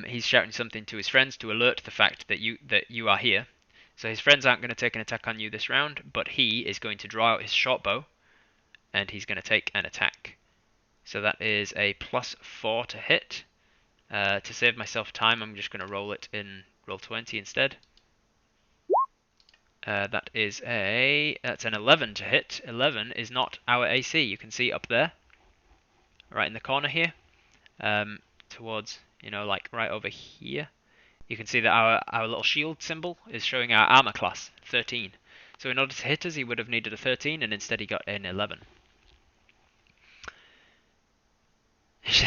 He's shouting something to his friends to alert the fact that you are here. So his friends aren't going to take an attack on you this round, but he is going to draw out his short bow, and he's going to take an attack. So that is a +4 to hit. To save myself time, I'm just going to roll it in roll 20 instead. That's an 11 to hit. 11 is not our AC. You can see up there, right in the corner here, towards, like right over here. You can see that our little shield symbol is showing our armor class, 13. So in order to hit us, he would have needed a 13, and instead he got an 11.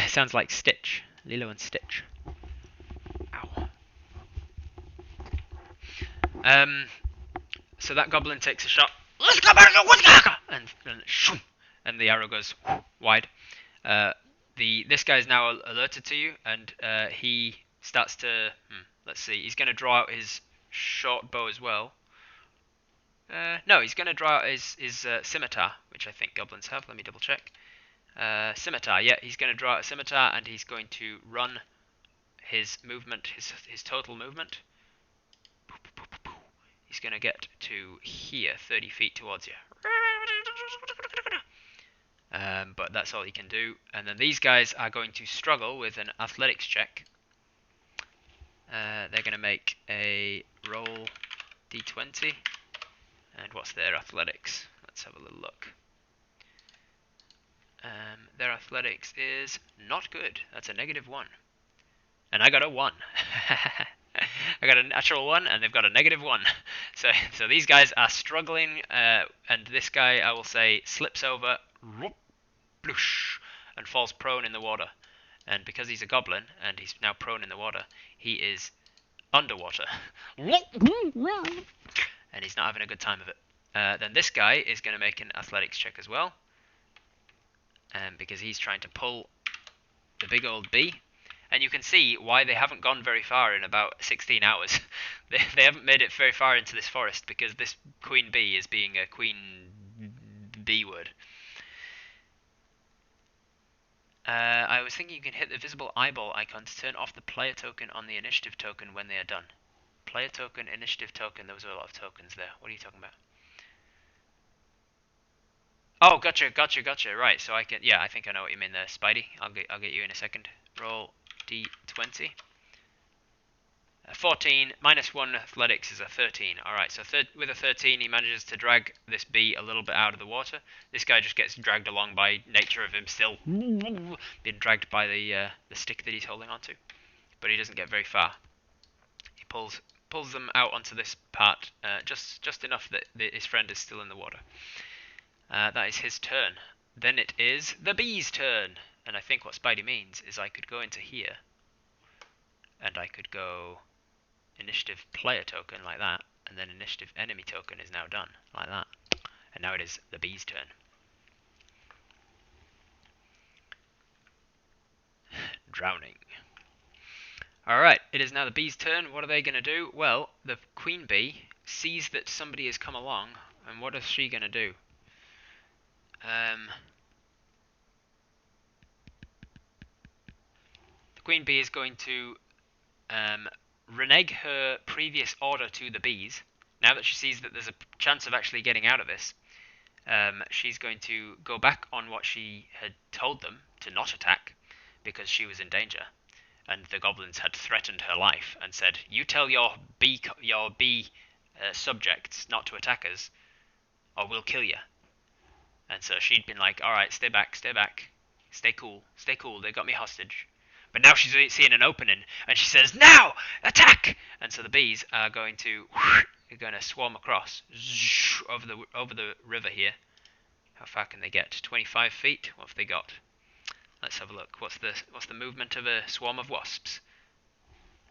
Sounds like Stitch. Lilo and Stitch. Ow. So that goblin takes a shot. And the arrow goes wide. This guy is now alerted to you, and he starts to... let's see, he's going to draw out his short bow as well. No, he's going to draw out his scimitar, which I think goblins have. Let me double check. Scimitar, yeah, he's going to draw out a scimitar, and he's going to run his movement, his total movement. He's going to get to here, 30 feet towards you. But that's all he can do. And then these guys are going to struggle with an athletics check. They're going to make a roll d20. And what's their athletics? Let's have a little look. Their athletics is not good. That's a -1. And I got a 1. I got a natural 1, and they've got a -1. So these guys are struggling, and this guy, I will say, slips over, and falls prone in the water. And because he's a goblin, and he's now prone in the water, he is underwater. And he's not having a good time of it. Then this guy is going to make an athletics check as well, because he's trying to pull the big old bee. And you can see why they haven't gone very far in about 16 hours. They haven't made it very far into this forest, because this queen bee is being a queen bee word. I was thinking you can hit the visible eyeball icon to turn off the player token on the initiative token when they are done. Player token, initiative token, there was a lot of tokens there. What are you talking about? Oh, gotcha. Right, so I can, yeah, I think I know what you mean there, Spidey. I'll get you in a second. Roll d20. 14 minus 1 athletics is a 13. Alright, so with a 13 he manages to drag this bee a little bit out of the water. This guy just gets dragged along by nature of him still being dragged by the stick that he's holding onto. But he doesn't get very far. He pulls them out onto this part, just enough that his friend is still in the water. That is his turn. Then it is the bee's turn. And I think what Spidey means is I could go into here, and I could go initiative player token like that, and then initiative enemy token is now done, like that. And now it is the bee's turn. Drowning. Alright, it is now the bee's turn. What are they going to do? Well, the queen bee sees that somebody has come along, and what is she going to do? The queen bee is going to renege her previous order to the bees. Now that she sees that there's a chance of actually getting out of this, she's going to go back on what she had told them to not attack because she was in danger, and the goblins had threatened her life and said, "You tell your bee subjects not to attack us, or we'll kill you." And so she'd been like, "All right, stay back, stay cool, stay cool. They got me hostage." But now she's seeing an opening, and she says, "Now, attack!" And so the bees are going to swarm across over the river here. How far can they get? 25 feet. What have they got? Let's have a look. What's the movement of a swarm of wasps?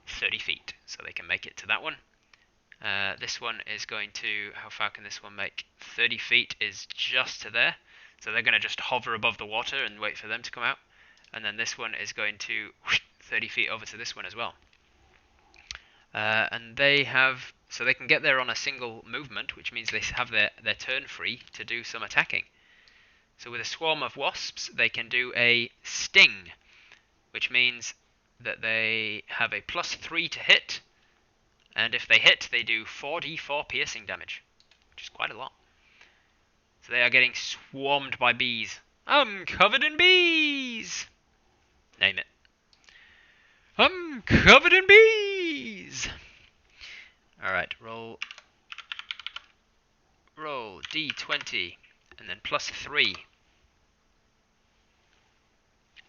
30 feet. So they can make it to that one. This one is going to... How far can this one make? 30 feet is just to there. So they're going to just hover above the water and wait for them to come out. And then this one is going to 30 feet over to this one as well. And they have... So they can get there on a single movement, which means they have their turn free to do some attacking. So with a swarm of wasps, they can do a sting, which means that they have a +3 to hit, and if they hit, they do 4d4 piercing damage, which is quite a lot. So they are getting swarmed by bees. I'm covered in bees! Name it. I'm covered in bees! Alright, roll d20, and then +3.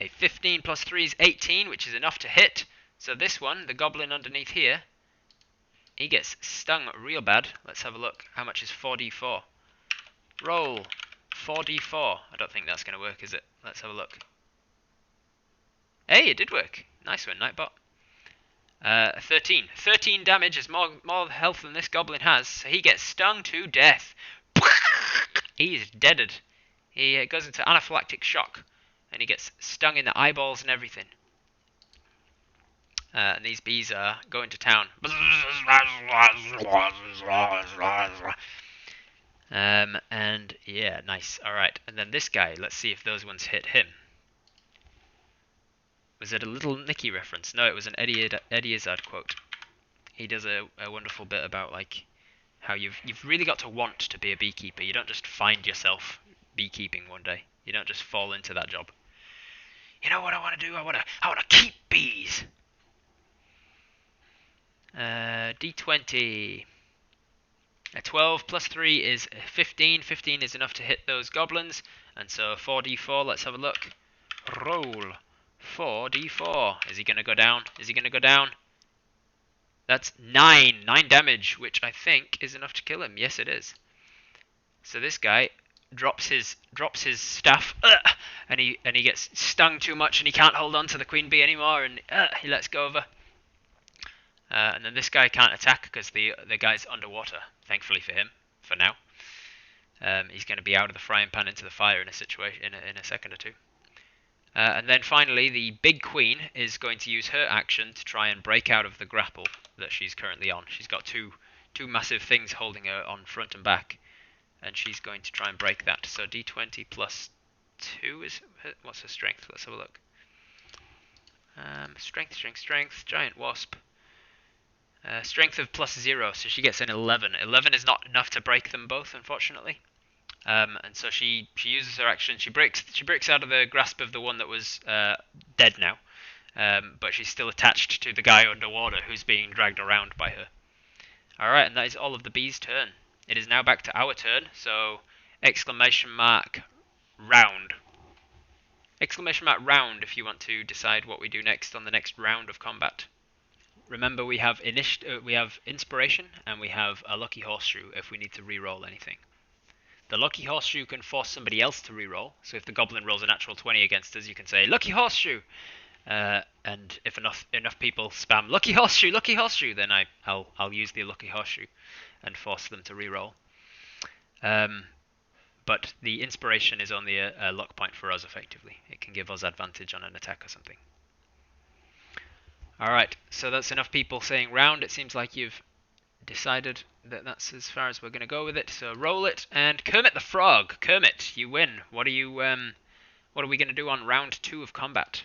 A 15 plus 3 is 18, which is enough to hit. So this one, the goblin underneath here, he gets stung real bad. Let's have a look. How much is 4d4? Roll 4d4. I don't think that's going to work, is it? Let's have a look. Hey, it did work. Nice one, Nightbot. 13. 13 damage is more health than this goblin has, so he gets stung to death. He's deaded. He goes into anaphylactic shock, and he gets stung in the eyeballs and everything. And these bees are going to town. And yeah, nice. Alright, and then this guy, let's see if those ones hit him. Was it a Little Nicky reference? No, it was an Eddie Izzard quote. He does a wonderful bit about like how you've really got to want to be a beekeeper. You don't just find yourself beekeeping one day. You don't just fall into that job. You know what I want to do? I want to keep bees. D20. A 12 plus 3 is 15. 15 is enough to hit those goblins. And so 4d4, let's have a look. Roll 4d4. Is he going to go down? Is he going to go down? That's 9. 9 damage, which I think is enough to kill him. Yes, it is. So this guy drops his staff, and he gets stung too much, and he can't hold on to the queen bee anymore, and he lets go of her. And then this guy can't attack because the guy's underwater. Thankfully for him, for now. He's going to be out of the frying pan into the fire in a second or two. And then finally, the big queen is going to use her action to try and break out of the grapple that she's currently on. She's got two massive things holding her on front and back, and she's going to try and break that. So d20 plus 2 is... What's her strength? Let's have a look. Strength, giant wasp. Strength of +0, so she gets an 11. 11 is not enough to break them both, unfortunately. And so she uses her action. She breaks out of the grasp of the one that was dead now, but she's still attached to the guy underwater who's being dragged around by her. Alright, and that is all of the bees' turn. It is now back to our turn, so round. Round if you want to decide what we do next on the next round of combat. Remember, we have inspiration, and we have a lucky horseshoe if we need to re-roll anything. The lucky horseshoe can force somebody else to re-roll, so if the goblin rolls a natural 20 against us, you can say, lucky horseshoe! And if enough people spam lucky horseshoe, then I'll use the lucky horseshoe and force them to re-roll. But the inspiration is only a luck point for us, effectively. It can give us advantage on an attack or something. Alright, so that's enough people saying round. It seems like you've decided that that's as far as we're going to go with it. So roll it, and Kermit the Frog. Kermit, you win. What are we going to do on round 2 of combat?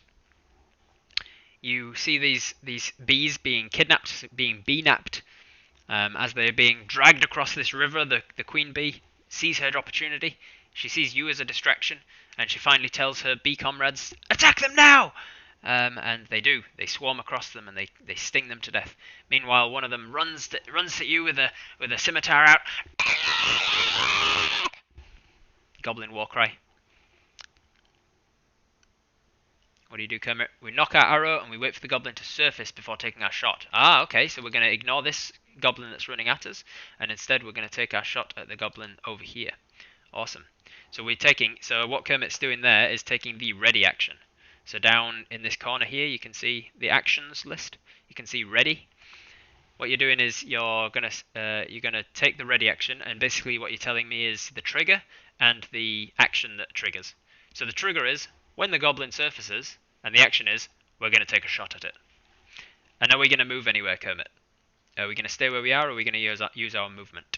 You see these bees being kidnapped, being bee-napped, as they're being dragged across this river. The queen bee sees her opportunity. She sees you as a distraction, and she finally tells her bee comrades, "Attack them now!" And they do. They swarm across them, and they sting them to death. Meanwhile, one of them runs at you with a scimitar out. Goblin war cry. What do you do, Kermit? We knock our arrow and we wait for the goblin to surface before taking our shot. Ah, okay, so we're going to ignore this goblin that's running at us, and instead we're going to take our shot at the goblin over here. Awesome. So what Kermit's doing there is taking the ready action. So down in this corner here, you can see the actions list. You can see ready. What you're doing is you're gonna take the ready action, and basically what you're telling me is the trigger and the action that triggers. So the trigger is when the goblin surfaces, and the action is we're going to take a shot at it. And are we going to move anywhere, Kermit? Are we going to stay where we are, or are we going to use our movement?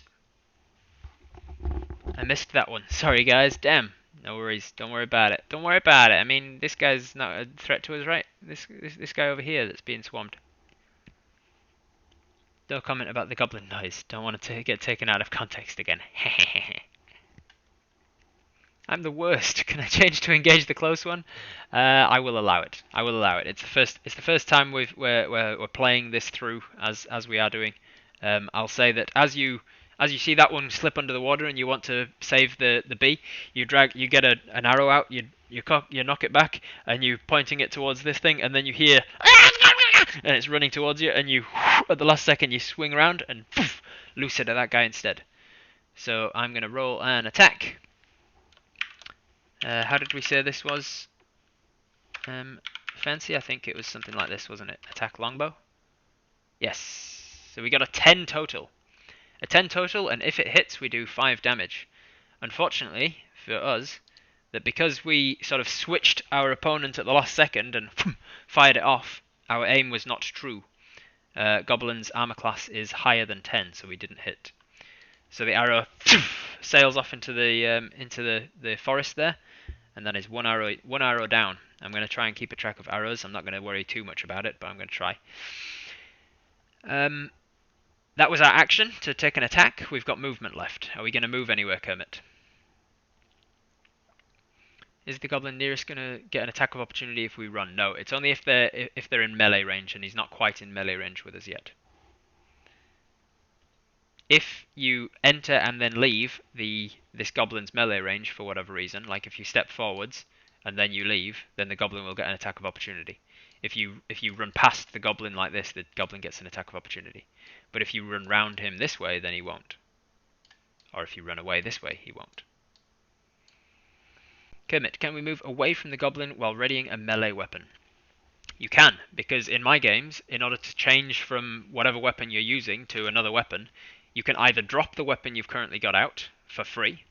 I missed that one. Sorry, guys. Damn. No worries. Don't worry about it. Don't worry about it. I mean, this guy's not a threat to us, right? This guy over here that's being swarmed. Don't comment about the goblin noise. Don't want to get taken out of context again. I'm the worst. Can I change to engage the close one? I will allow it. I will allow it. It's the first time we're playing this through as we are doing. I'll say that as you see that one slip under the water and you want to save the bee, you get an arrow out, you knock it back, and you pointing it towards this thing, and then you hear and it's running towards you, and you at the last second you swing around and loose it at that guy instead. So I'm gonna roll an attack. How did we say this was? Fancy? I think it was something like this, wasn't it? Attack longbow? Yes. So we got a 10 total. A 10 total, and if it hits, we do 5 damage. Unfortunately, for us, that because we sort of switched our opponent at the last second and fired it off, our aim was not true. Goblin's armor class is higher than 10, so we didn't hit. So the arrow sails off into the forest there, and that is one arrow down. I'm going to try and keep a track of arrows. I'm not going to worry too much about it, but I'm going to try. That was our action to take an attack. We've got movement left. Are we going to move anywhere, Kermit? Is the goblin nearest going to get an attack of opportunity if we run? No, it's only if they're in melee range, and he's not quite in melee range with us yet. If you enter and then leave this goblin's melee range for whatever reason, like if you step forwards and then you leave, then the goblin will get an attack of opportunity. If you run past the goblin like this, the goblin gets an attack of opportunity. But if you run round him this way, then he won't. Or if you run away this way, he won't. Kermit, can we move away from the goblin while readying a melee weapon? You can, because in my games, in order to change from whatever weapon you're using to another weapon, you can either drop the weapon you've currently got out for free,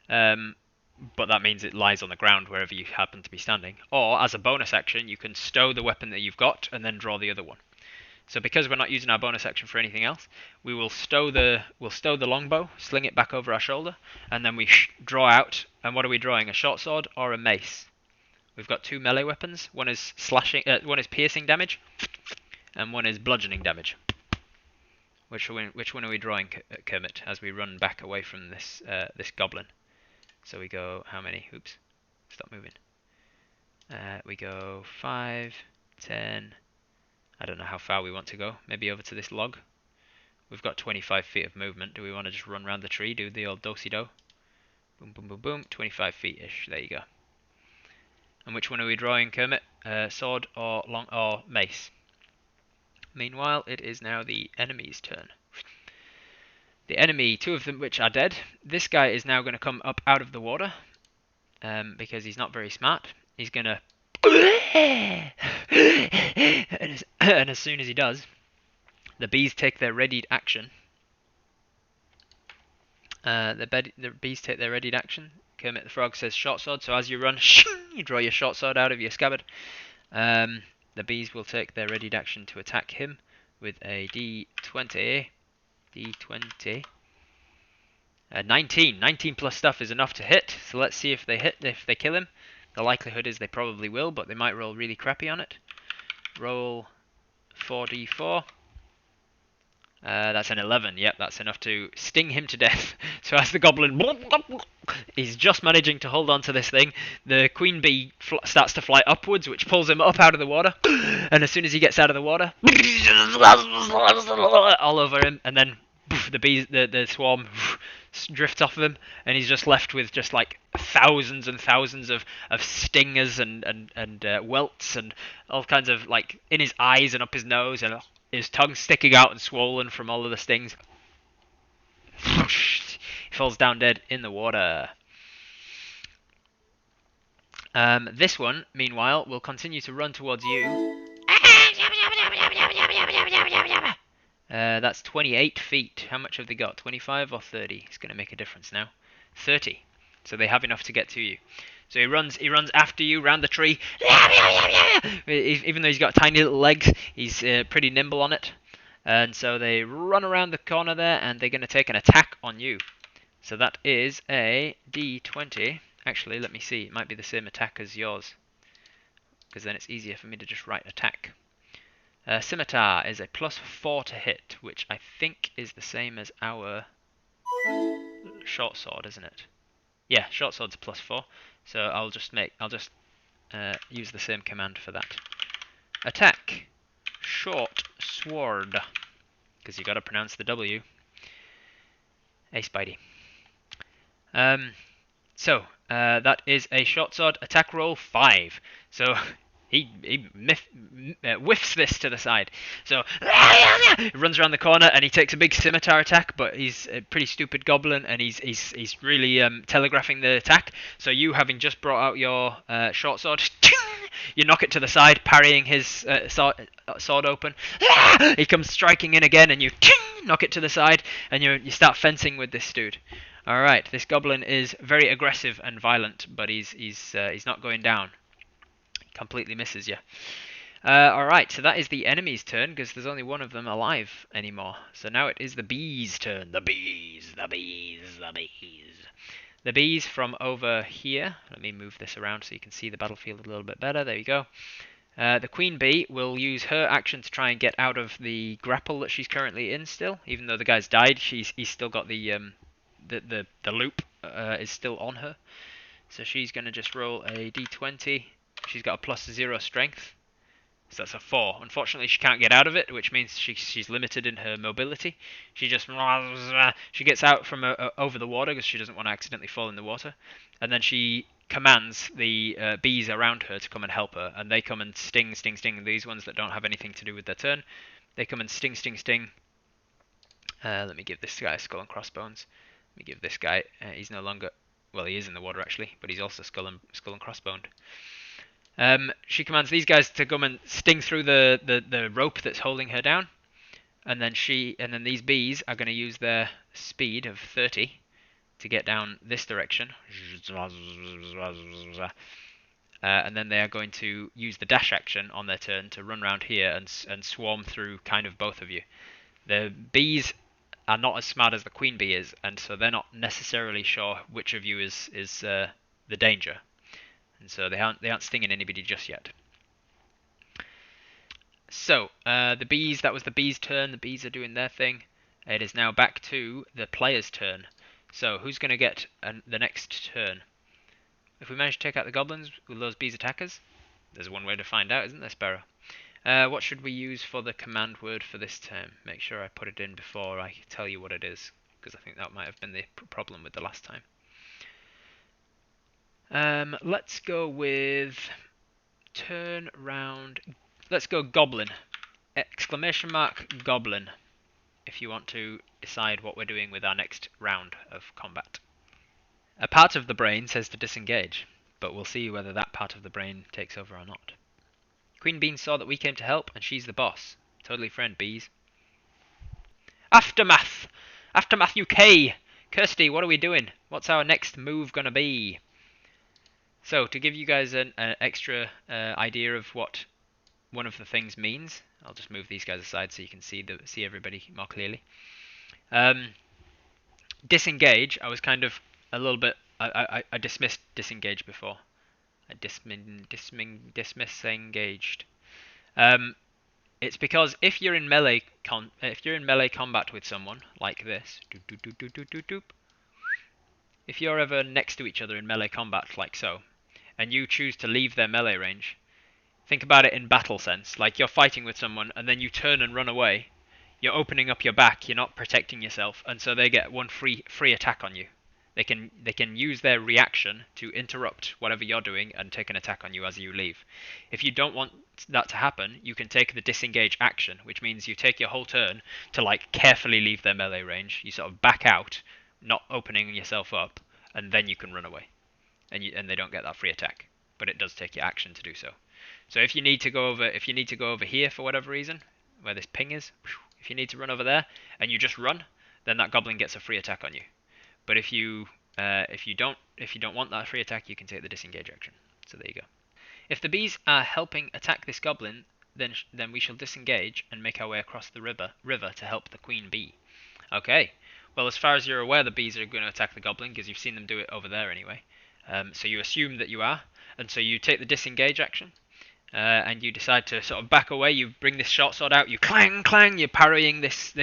but that means it lies on the ground wherever you happen to be standing, or as a bonus action, you can stow the weapon that you've got and then draw the other one. So because we're not using our bonus action for anything else, we'll stow the longbow, sling it back over our shoulder, and then we draw out. And what are we drawing? A short sword or a mace? We've got 2 melee weapons. One is one is piercing damage, and one is bludgeoning damage. Which one are we drawing, Kermit, as we run back away from this goblin? So we go how many? Oops, stop moving. We go 5, 10. I don't know how far we want to go. Maybe over to this log. We've got 25 feet of movement. Do we want to just run around the tree, do the old do-si-do? Boom, boom, boom, boom. 25 feet-ish. There you go. And which one are we drawing, Kermit? Sword or mace? Meanwhile, it is now the enemy's turn. The enemy, 2 of them which are dead. This guy is now going to come up out of the water because he's not very smart. He's going to... and as soon as he does, the bees take their readied action. The bees take their readied action. Kermit the Frog says short sword, so as you run, you draw your short sword out of your scabbard. The bees will take their readied action to attack him with a D20. D20. 19. 19 plus stuff is enough to hit. So let's see if they hit. If they kill him, the likelihood is they probably will, but they might roll really crappy on it. Roll 4d4. That's an 11. Yep, that's enough to sting him to death. So as the goblin, he's just managing to hold on to this thing, the queen bee starts to fly upwards, which pulls him up out of the water. And as soon as he gets out of the water, all over him, and then the swarm drifts off of him, and he's just left with just like thousands and thousands of stingers and welts and all kinds of like in his eyes and up his nose, and his tongue sticking out and swollen from all of the stings. He falls down dead in the water. This one, meanwhile, will continue to run towards you. That's 28 feet. How much have they got? 25 or 30? It's going to make a difference now. 30. So they have enough to get to you. So he runs after you round the tree. Even though he's got tiny little legs, he's pretty nimble on it. And so they run around the corner there, and they're going to take an attack on you. So that is a D20. Actually, let me see. It might be the same attack as yours, because then it's easier for me to just write attack. Scimitar is a +4 to hit, which I think is the same as our short sword, isn't it? Yeah, short sword's a +4. So I'll just use the same command for that. Attack, short sword, because you got to pronounce the W. Hey, Spidey. So that is a short sword. Attack roll 5. So he whiffs this to the side. So he runs around the corner and he takes a big scimitar attack, but he's a pretty stupid goblin and he's really telegraphing the attack. So you, having just brought out your short sword, you knock it to the side, parrying his sword open. He comes striking in again, and you knock it to the side, and you start fencing with this dude. All right, this goblin is very aggressive and violent, but he's not going down. He completely misses you. All right, so that is the enemy's turn, because there's only one of them alive anymore. So now it is the bees' turn. The bees. The bees from over here. Let me move this around so you can see the battlefield a little bit better. There you go. The queen bee will use her action to try and get out of the grapple that she's currently in still. Even though the guy's died, he's still got the loop is still on her. So she's going to just roll a d20. She's got a +0 strength. So that's a 4. Unfortunately, she can't get out of it, which means she's limited in her mobility. She gets out from over the water because she doesn't want to accidentally fall in the water. And then she commands the bees around her to come and help her. And they come and sting. These ones that don't have anything to do with their turn, they come and sting. Let me give this guy a skull and crossbones. Let me give this guy, he's no longer, well, he is in the water actually, but he's also skull and crossboned. She commands these guys to come and sting through the rope that's holding her down, and then these bees are going to use their speed of 30 to get down this direction, and then they are going to use the dash action on their turn to run around here and swarm through kind of both of you. The bees are not as smart as the queen bee is, and so they're not necessarily sure which of you is the danger. And so they aren't stinging anybody just yet. So the bees, that was the bees' turn. The bees are doing their thing. It is now back to the player's turn. So who's going to get the next turn? If we manage to take out the goblins, will those bees attack us? There's one way to find out, isn't there, Sparrow? What should we use for the command word for this time? Make sure I put it in before I tell you what it is, because I think that might have been the problem with the last time. Let's go with turn round. Let's go goblin. ! Goblin. If you want to decide what we're doing with our next round of combat. A part of the brain says to disengage, but we'll see whether that part of the brain takes over or not. Queen Bean saw that we came to help, and she's the boss. Totally friend, bees. Aftermath! Aftermath UK! Kirsty, what are we doing? What's our next move gonna be? So, to give you guys an extra idea of what one of the things means, I'll just move these guys aside so you can see everybody more clearly. Disengage, I was kind of a little bit. I dismissed disengage before. I disengaged. Um, it's because if you're in melee combat with someone like this, if you're ever next to each other in melee combat like so, and you choose to leave their melee range, think about it in battle sense. Like you're fighting with someone and then you turn and run away. You're opening up your back. You're not protecting yourself, and so they get one free attack on you. They can use their reaction to interrupt whatever you're doing and take an attack on you as you leave. If you don't want that to happen, you can take the disengage action, which means you take your whole turn to like carefully leave their melee range. You sort of back out, not opening yourself up, and then you can run away, and they don't get that free attack. But it does take your action to do so. So if you need to go over here for whatever reason, where this ping is, if you need to run over there and you just run, then that goblin gets a free attack on you. But if you don't want that free attack, you can take the disengage action. So there you go. If the bees are helping attack this goblin, then we shall disengage and make our way across the river to help the queen bee. Okay. Well, as far as you're aware, the bees are going to attack the goblin because you've seen them do it over there anyway. So you assume that you are, and so you take the disengage action. And you decide to sort of back away. You bring this short sword out. You clang, clang. You're parrying this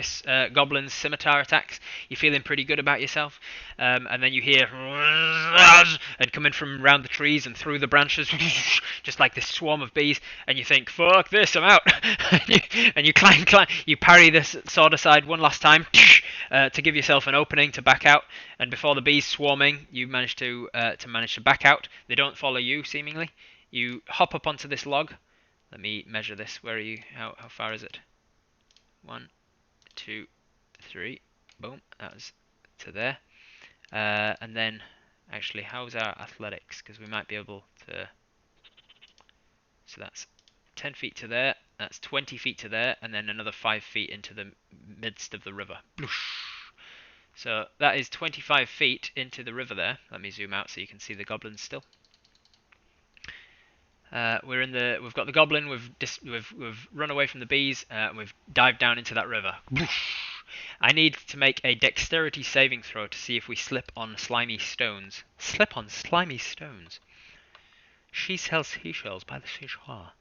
goblin's scimitar attacks. You're feeling pretty good about yourself. And then you hear and coming from around the trees and through the branches, just like this swarm of bees. And you think, "Fuck this, I'm out." and you clang, clang. You parry this sword aside one last time to give yourself an opening to back out. And before the bees swarming, you manage to back out. They don't follow you, seemingly. You hop up onto this log. Let me measure this. Where are you? How far is it? 1, 2, 3. Boom. That was to there. And then, actually, how's our athletics? Because we might be able to... So that's 10 feet to there. That's 20 feet to there. And then another 5 feet into the midst of the river. So that is 25 feet into the river there. Let me zoom out so you can see the goblins still. We've got the goblin. We've run away from the bees. And we've dived down into that river. I need to make a dexterity saving throw to see if we slip on slimy stones. Slip on slimy stones. She sells seashells by the seashore.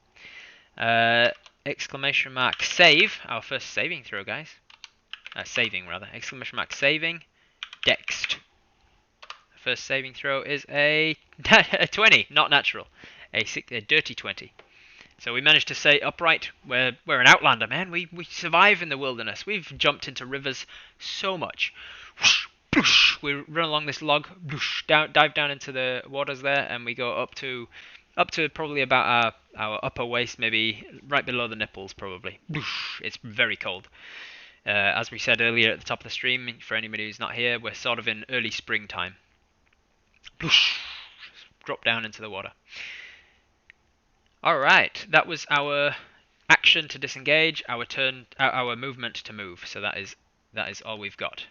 Exclamation mark save. Our first saving throw, guys. Saving rather. Exclamation mark saving. Dext. First saving throw is a 20, not natural. A dirty 20. So we managed to stay upright. We're an outlander, man. We survive in the wilderness. We've jumped into rivers so much. We run along this log, dive down into the waters there, and we go up to probably about our upper waist, maybe right below the nipples, probably. It's very cold. As we said earlier at the top of the stream, for anybody who's not here, we're sort of in early springtime. Drop down into the water. Alright, that was our action to disengage, our movement to move, so that is all we've got.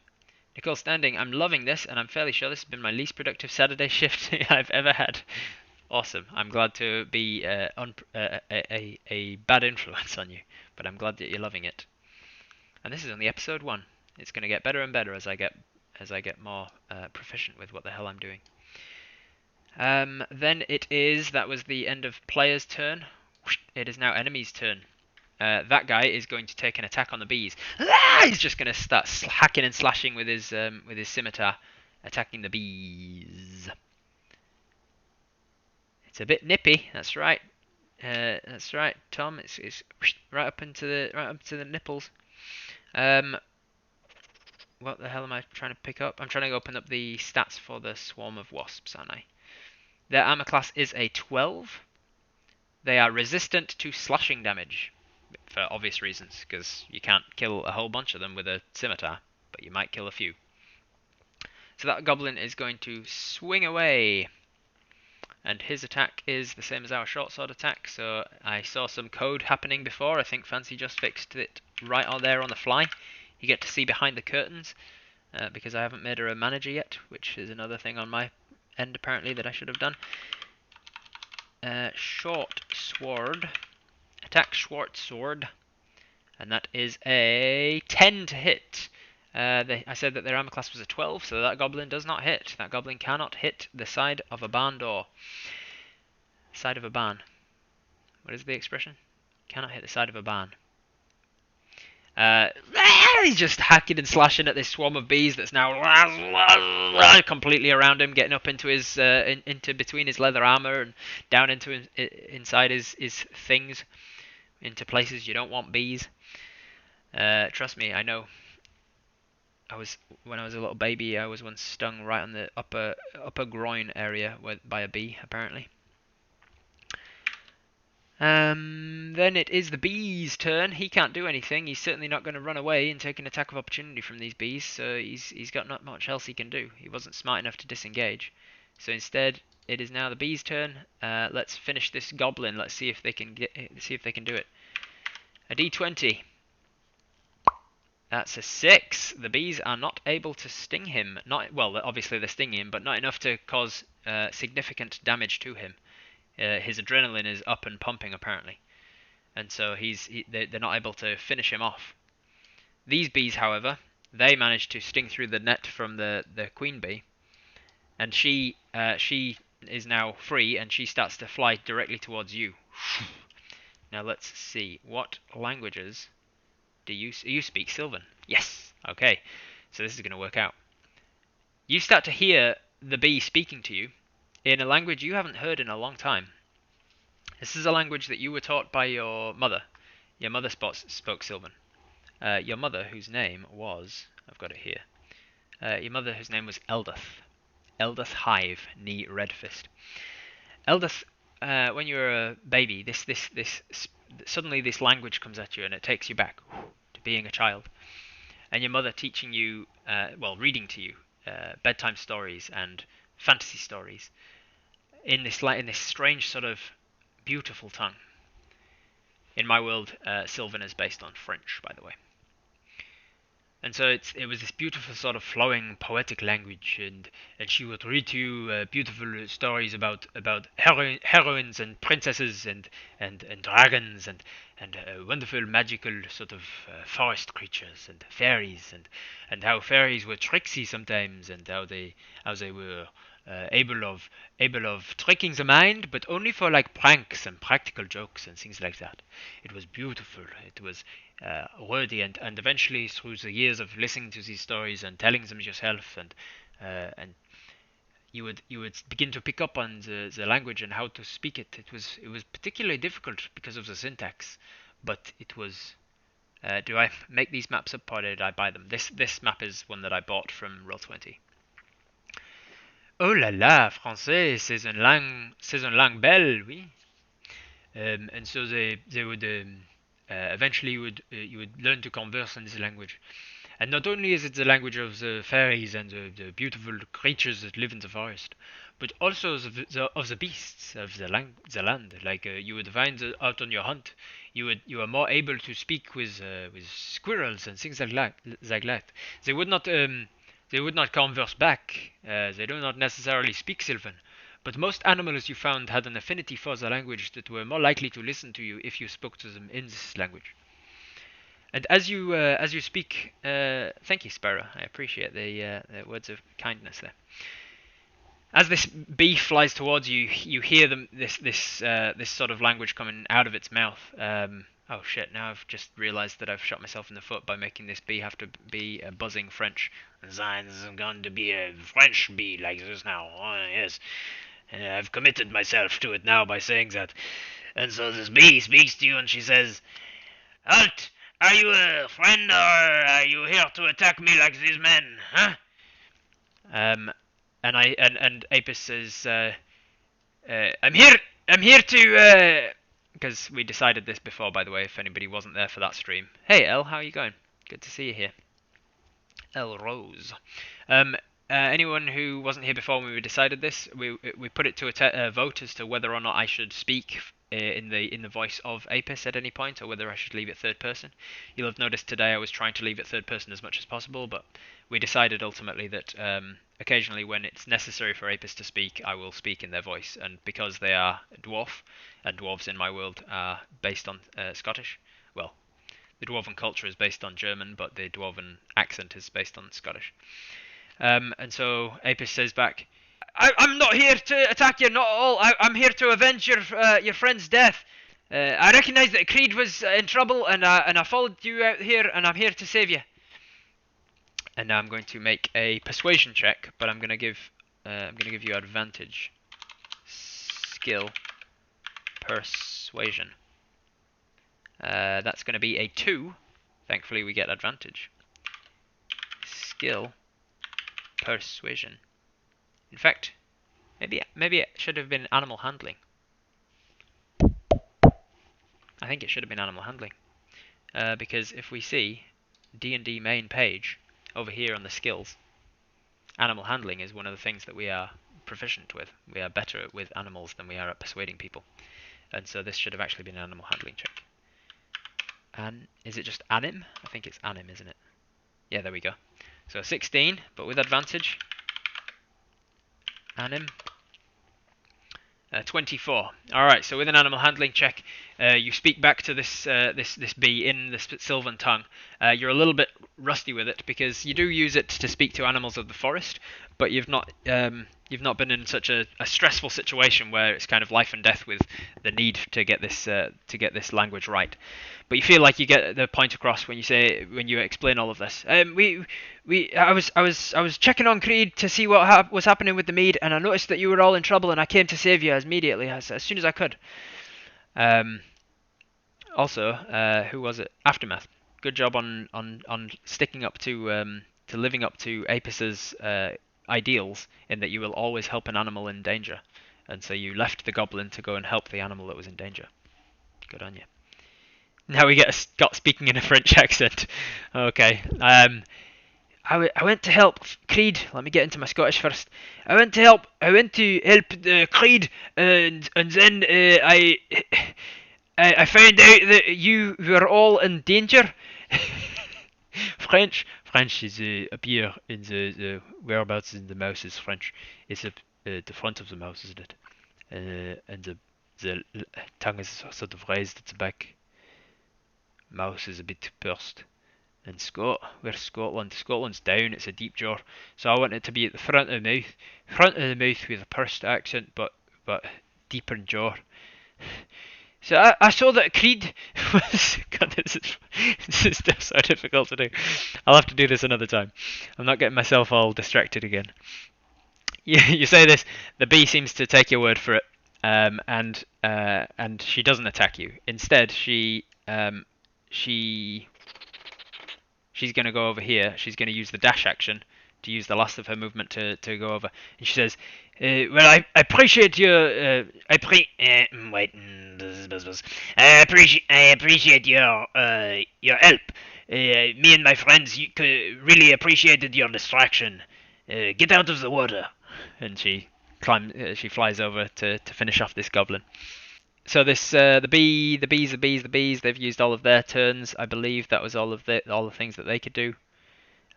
Nicole Standing, I'm loving this, and I'm fairly sure this has been my least productive Saturday shift I've ever had. Awesome, I'm glad to be a bad influence on you, but I'm glad that you're loving it. And this is only episode 1. It's going to get better and better as I get more proficient with what the hell I'm doing. Then that was the end of player's turn. It is now enemy's turn. That guy is going to take an attack on the bees. He's just going to start hacking and slashing with his scimitar, attacking the bees. It's a bit nippy. That's right. That's right, Tom. It's right up to the nipples. What the hell am I trying to pick up? I'm trying to open up the stats for the swarm of wasps, aren't I? Their armor class is a 12. They are resistant to slashing damage, for obvious reasons, because you can't kill a whole bunch of them with a scimitar, but you might kill a few. So that goblin is going to swing away, and his attack is the same as our short sword attack, so I saw some code happening before. I think Fancy just fixed it right on there on the fly. You get to see behind the curtains, because I haven't made her a manager yet, which is another thing on my end apparently that I should have done. Short sword, attack short sword, and that is a 10 to hit. I said that their armor class was a 12, so that goblin does not hit. That goblin cannot hit the side of a barn door. Side of a barn. What is the expression? Cannot hit the side of a barn. He's just hacking and slashing at this swarm of bees that's now completely around him, getting up into his into between his leather armor and down into inside his things, into places you don't want bees. Trust me, I know. When I was a little baby, I was once stung right on the upper groin area by a bee, apparently. Then it is the bee's turn. He can't do anything. He's certainly not going to run away and take an attack of opportunity from these bees, so he's got not much else he can do. He wasn't smart enough to disengage. So instead, it is now the bee's turn. Let's finish this goblin. Let's see if they can do it. A D20. That's a 6. The bees are not able to sting him. Obviously they're stinging him, but not enough to cause significant damage to him. His adrenaline is up and pumping apparently, and so they're not able to finish him off. These bees, however, they manage to sting through the net from the queen bee, and she is now free, and she starts to fly directly towards you. Now let's see, what languages do you speak? Sylvan? Yes. Okay, so this is going to work out. You start to hear the bee speaking to you in a language you haven't heard in a long time. This is a language that you were taught by your mother. Your mother spoke Sylvan. Your mother, whose name was... I've got it here. Your mother, whose name was Eldith. Eldith Hive, nee Redfist. Eldith, when you were a baby, suddenly this language comes at you and it takes you back to being a child. And your mother teaching you, reading to you bedtime stories and fantasy stories in this strange sort of beautiful tongue. In my world, Sylvan is based on French, by the way. And so it was this beautiful sort of flowing poetic language, and she would read to you beautiful stories about heroines and princesses and dragons and wonderful magical sort of forest creatures and fairies and how fairies were tricksy sometimes, and how they were able of tricking the mind, but only for like pranks and practical jokes and things like that. It was beautiful. It was worthy, and eventually through the years of listening to these stories and telling them yourself, and you would begin to pick up on the language and how to speak it. It was particularly difficult because of the syntax, but it was. Do I make these maps up or did I buy them? This map is one that I bought from Roll20. Oh là là, français, c'est une langue belle, oui. And so they would eventually you would learn to converse in this language. And not only is it the language of the fairies and the beautiful creatures that live in the forest, but also of the beasts of the land. Like you would find out on your hunt, you are more able to speak with squirrels and things like that. They would not converse back. They do not necessarily speak Sylvan, but most animals you found had an affinity for the language that were more likely to listen to you if you spoke to them in this language. And as you speak, thank you, Sparrow. I appreciate the words of kindness there. As this bee flies towards you, you hear this sort of language coming out of its mouth. Oh shit! Now I've just realised that I've shot myself in the foot by making this bee have to be buzzing French. I'm going to be a French bee like this now. Oh, yes, I've committed myself to it now by saying that. And so this bee speaks to you, and she says, "Halt! Are you a friend, or are you here to attack me like these men, huh?" And Apis says, I'm here to, because we decided this before, by the way, if anybody wasn't there for that stream. Hey, El, how are you going? Good to see you here. El Rose. Anyone who wasn't here before when we decided this, we put it to a vote as to whether or not I should speak in the voice of Apis at any point, or whether I should leave it third person. You'll have noticed today I was trying to leave it third person as much as possible, but we decided ultimately that occasionally when it's necessary for Apis to speak, I will speak in their voice, and because they are dwarf, and dwarves in my world are based on Scottish, well, The Dwarven culture is based on German, but the Dwarven accent is based on Scottish. And so Apis says back, I'm not here to attack you, not at all. I'm here to avenge your friend's death. I recognise that Creed was in trouble, and I followed you out here, and I'm here to save you. And now I'm going to make a persuasion check, but I'm going to give you advantage. Skill persuasion. That's going to be a 2. Thankfully, we get advantage. Skill persuasion. In fact, maybe it should have been animal handling. I think it should have been animal handling, because if we see D&D main page over here on the skills, animal handling is one of the things that we are proficient with. We are better with animals than we are at persuading people, and so this should have actually been an animal handling check. And is it just anim? I think it's anim, isn't it? Yeah, there we go. So 16, but with advantage. Anim. 24. All right. So with an animal handling check, you speak back to this bee in the Sylvan tongue. You're a little bit rusty with it because you do use it to speak to animals of the forest, but you've not been in such a stressful situation where it's kind of life and death with the need to get this language right. But you feel like you get the point across when you explain all of this. I was checking on Creed to see what was happening with the mead, and I noticed that you were all in trouble, and I came to save you immediately as soon as I could. Also, who was it? Aftermath. Good job on sticking up to living up to Apis's ideals in that you will always help an animal in danger, and so you left the goblin to go and help the animal that was in danger. Good on you. Now we get a Scot speaking in a French accent. Okay. I went to help Creed. Let me get into my Scottish first. I went to help Creed, and then I found out that you were all in danger. French is up here in the whereabouts in the mouse is French. It's up the front of the mouse, isn't it? And the tongue is sort of raised at the back. Mouse is a bit pursed. And where's Scotland? Scotland's down, it's a deep jaw. So I want it to be at the front of the mouth with a pursed accent, but deeper in jaw. So I saw that Creed was... God, this is still so difficult to do. I'll have to do this another time. I'm not getting myself all distracted again. You say this, the bee seems to take your word for it, and she doesn't attack you. Instead, she's going to go over here. She's going to use the dash action to use the last of her movement to go over. And she says, well, I appreciate your... I appreciate your help. Me and my friends really appreciated your distraction. Get out of the water. And she flies over to finish off this goblin. So this the bees. They've used all of their turns. I believe that was all the things that they could do.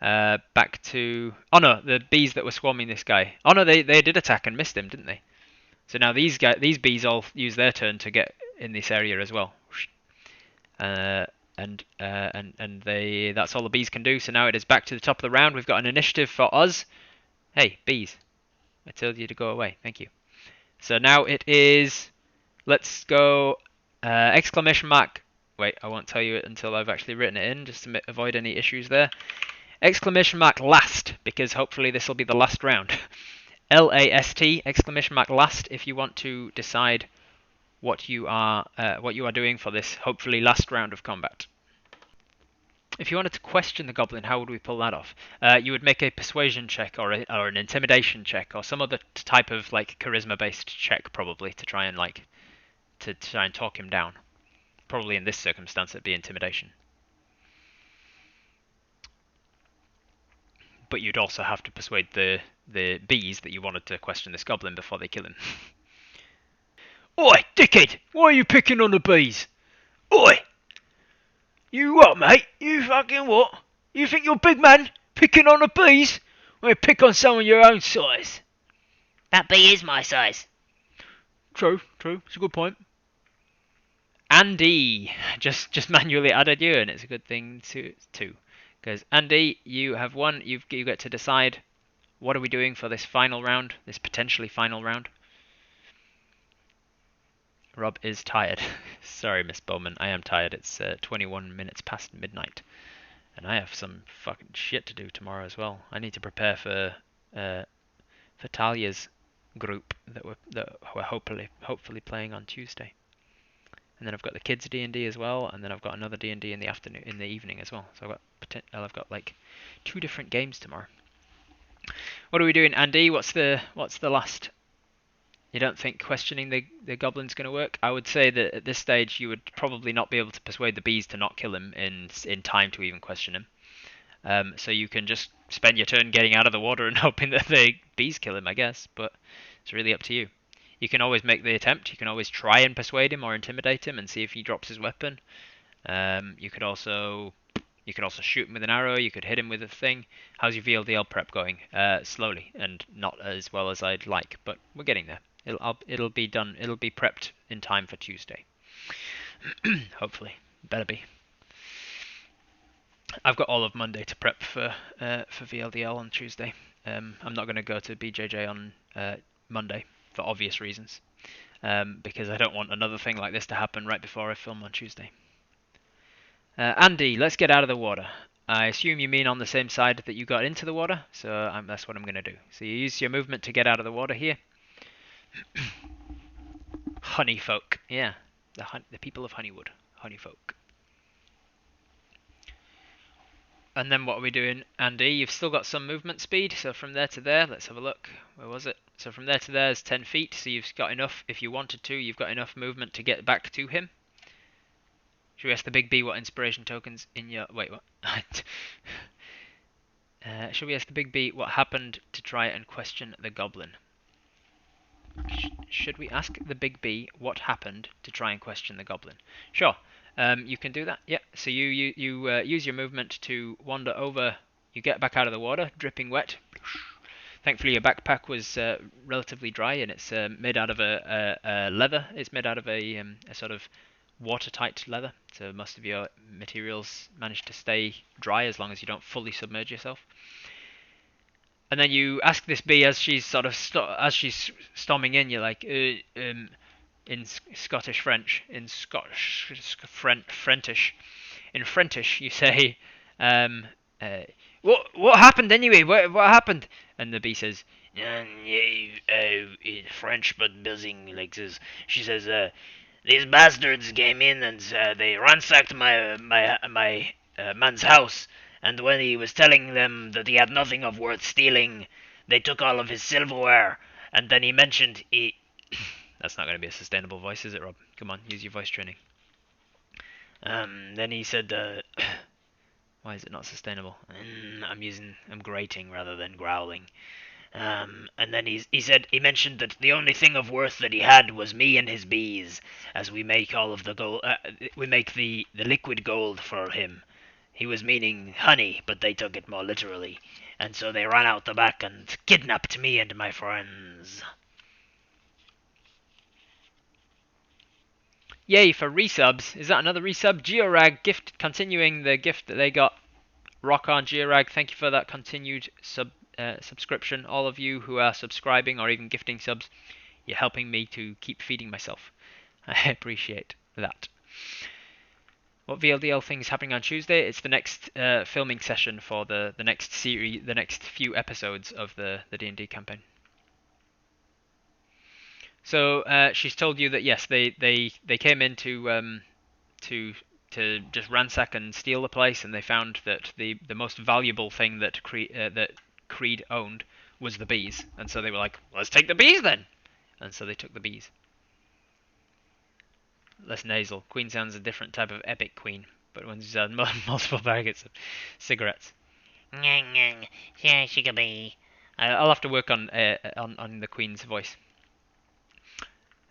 Back to the bees that were swarming this guy. Oh no, they did attack and missed him, didn't they? So now these bees all use their turn to get in this area as well. And that's all the bees can do. So now it is back to the top of the round. We've got an initiative for us. Hey bees, I told you to go away. Thank you. So now it is. Let's go exclamation mark. Wait, I won't tell you it until I've actually written it in, just to avoid any issues there. Exclamation mark last, because hopefully this will be the last round. LAST, exclamation mark last, if you want to decide what you are doing for this hopefully last round of combat. If you wanted to question the goblin, how would we pull that off? You would make a persuasion check or an intimidation check or some other type of like charisma-based check, probably to try and talk him down. Probably in this circumstance it'd be intimidation. But you'd also have to persuade the bees that you wanted to question this goblin before they kill him. Oi, dickhead! Why are you picking on the bees? Oi! You what, mate? You fucking what? You think you're big man? Picking on the bees? Well, pick on someone your own size. That bee is my size. True. It's a good point. Andy just manually added you, and it's a good thing too, because Andy, you have won. You get to decide what are we doing for this final round, this potentially final round. Rob is tired. Sorry, Miss Bowman, I am tired. It's 21 minutes past midnight, and I have some fucking shit to do tomorrow as well. I need to prepare for Talia's group that we're hopefully playing on Tuesday. And then I've got the kids D&D as well, and then I've got another D&D in the evening as well. So I've got like 2 different games tomorrow. What are we doing, Andy? What's the last? You don't think questioning the goblin's going to work? I would say that at this stage you would probably not be able to persuade the bees to not kill him in time to even question him. So you can just spend your turn getting out of the water and hoping that the bees kill him, I guess. But it's really up to you. You can always make the attempt. You can always try and persuade him or intimidate him and see if he drops his weapon. You could also shoot him with an arrow. You could hit him with a thing. How's your VLDL prep going? Slowly and not as well as I'd like, but we're getting there. It'll be done. It'll be prepped in time for Tuesday. Hopefully, better be. I've got all of Monday to prep for VLDL on Tuesday. I'm not going to go to BJJ on Monday for obvious reasons, because I don't want another thing like this to happen right before I film on Tuesday. Andy, let's get out of the water. I assume you mean on the same side that you got into the water, so that's what I'm going to do. So you use your movement to get out of the water here. Honey folk, yeah, the people of Honeywood, honey folk. And then what are we doing, Andy? You've still got some movement speed, so from there to there, let's have a look. Where was it? So from there to there is 10 feet, so you've got enough, if you wanted to, you've got enough movement to get back to him. Should we ask the big B what inspiration tokens in your... Wait, what? Should we ask the big B what happened to try and question the goblin? Should we ask the big B what happened to try and question the goblin? Sure. You can do that. Yeah. So you use your movement to wander over. You get back out of the water, dripping wet. Thankfully, your backpack was relatively dry, and it's made out of a leather. It's made out of a sort of watertight leather. So most of your materials manage to stay dry as long as you don't fully submerge yourself. And then you ask this bee as she's sort of storming in. You're like, in Scottish French, in Scottish Frentish, in Frentish, you say, what happened anyway? What happened? And the bee says, in French, but buzzing like this. She says, these bastards came in and they ransacked my man's house. And when he was telling them that he had nothing of worth stealing, they took all of his silverware. And then he mentioned he... That's not going to be a sustainable voice, is it, Rob? Come on, use your voice training. Then he said... Why is it not sustainable? I'm grating rather than growling. And then he mentioned that the only thing of worth that he had was me and his bees, as we make all of the gold... we make the liquid gold for him. He was meaning honey, but they took it more literally. And so they ran out the back and kidnapped me and my friends. Yay for resubs. Is that another resub? Georag gift, continuing the gift that they got. Rock on, Georag. Thank you for that continued subscription. All of you who are subscribing or even gifting subs, you're helping me to keep feeding myself. I appreciate that. What VLDL thing is happening on Tuesday? It's the next filming session for the next series, the next few episodes of the D&D campaign. So she's told you that yes, they came in to just ransack and steal the place, and they found that the most valuable thing that Creed owned was the bees, and so they were like, let's take the bees then, and so they took the bees. Less nasal. Queen sounds a different type of epic queen, but when she's had multiple packets of cigarettes. Yeah, she could be. I'll have to work on the queen's voice.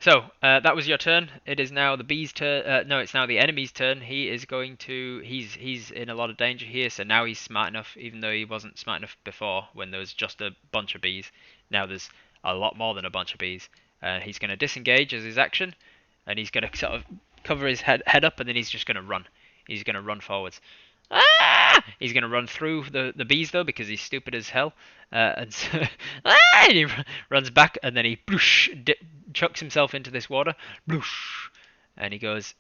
So that was your turn. It is now the bee's turn. No, it's now the enemy's turn. He is going to. He's in a lot of danger here. So now he's smart enough, even though he wasn't smart enough before when there was just a bunch of bees. Now there's a lot more than a bunch of bees. He's going to disengage as his action. And he's going to sort of cover his head up, and then he's just going to run. He's going to run forwards. Ah! He's going to run through the bees though, because he's stupid as hell. And so and he runs back, and then he chucks himself into this water. Bloosh, and he goes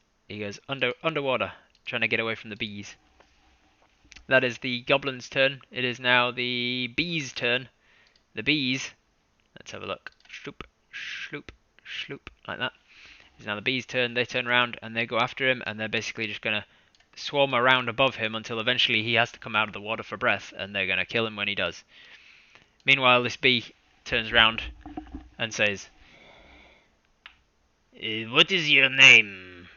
underwater, trying to get away from the bees. That is the goblin's turn. It is now the bees' turn. The bees. Let's have a look. Shloop, shloop, shloop, like that. It's now the bees' turn. They turn around and they go after him, and they're basically just gonna swarm around above him until eventually he has to come out of the water for breath, and they're gonna kill him when he does. Meanwhile, this bee turns around and says, What is your name?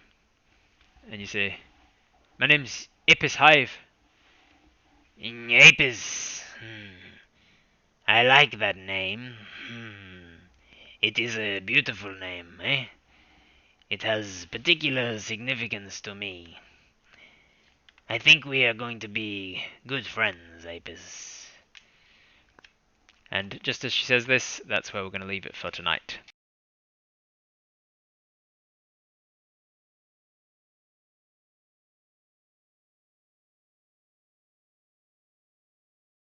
and you say, "My name's Apis Hive." Apis. I like that name. It is a beautiful name, eh? It has particular significance to me. I think we are going to be good friends, Apis. And just as she says this, that's where we're going to leave it for tonight.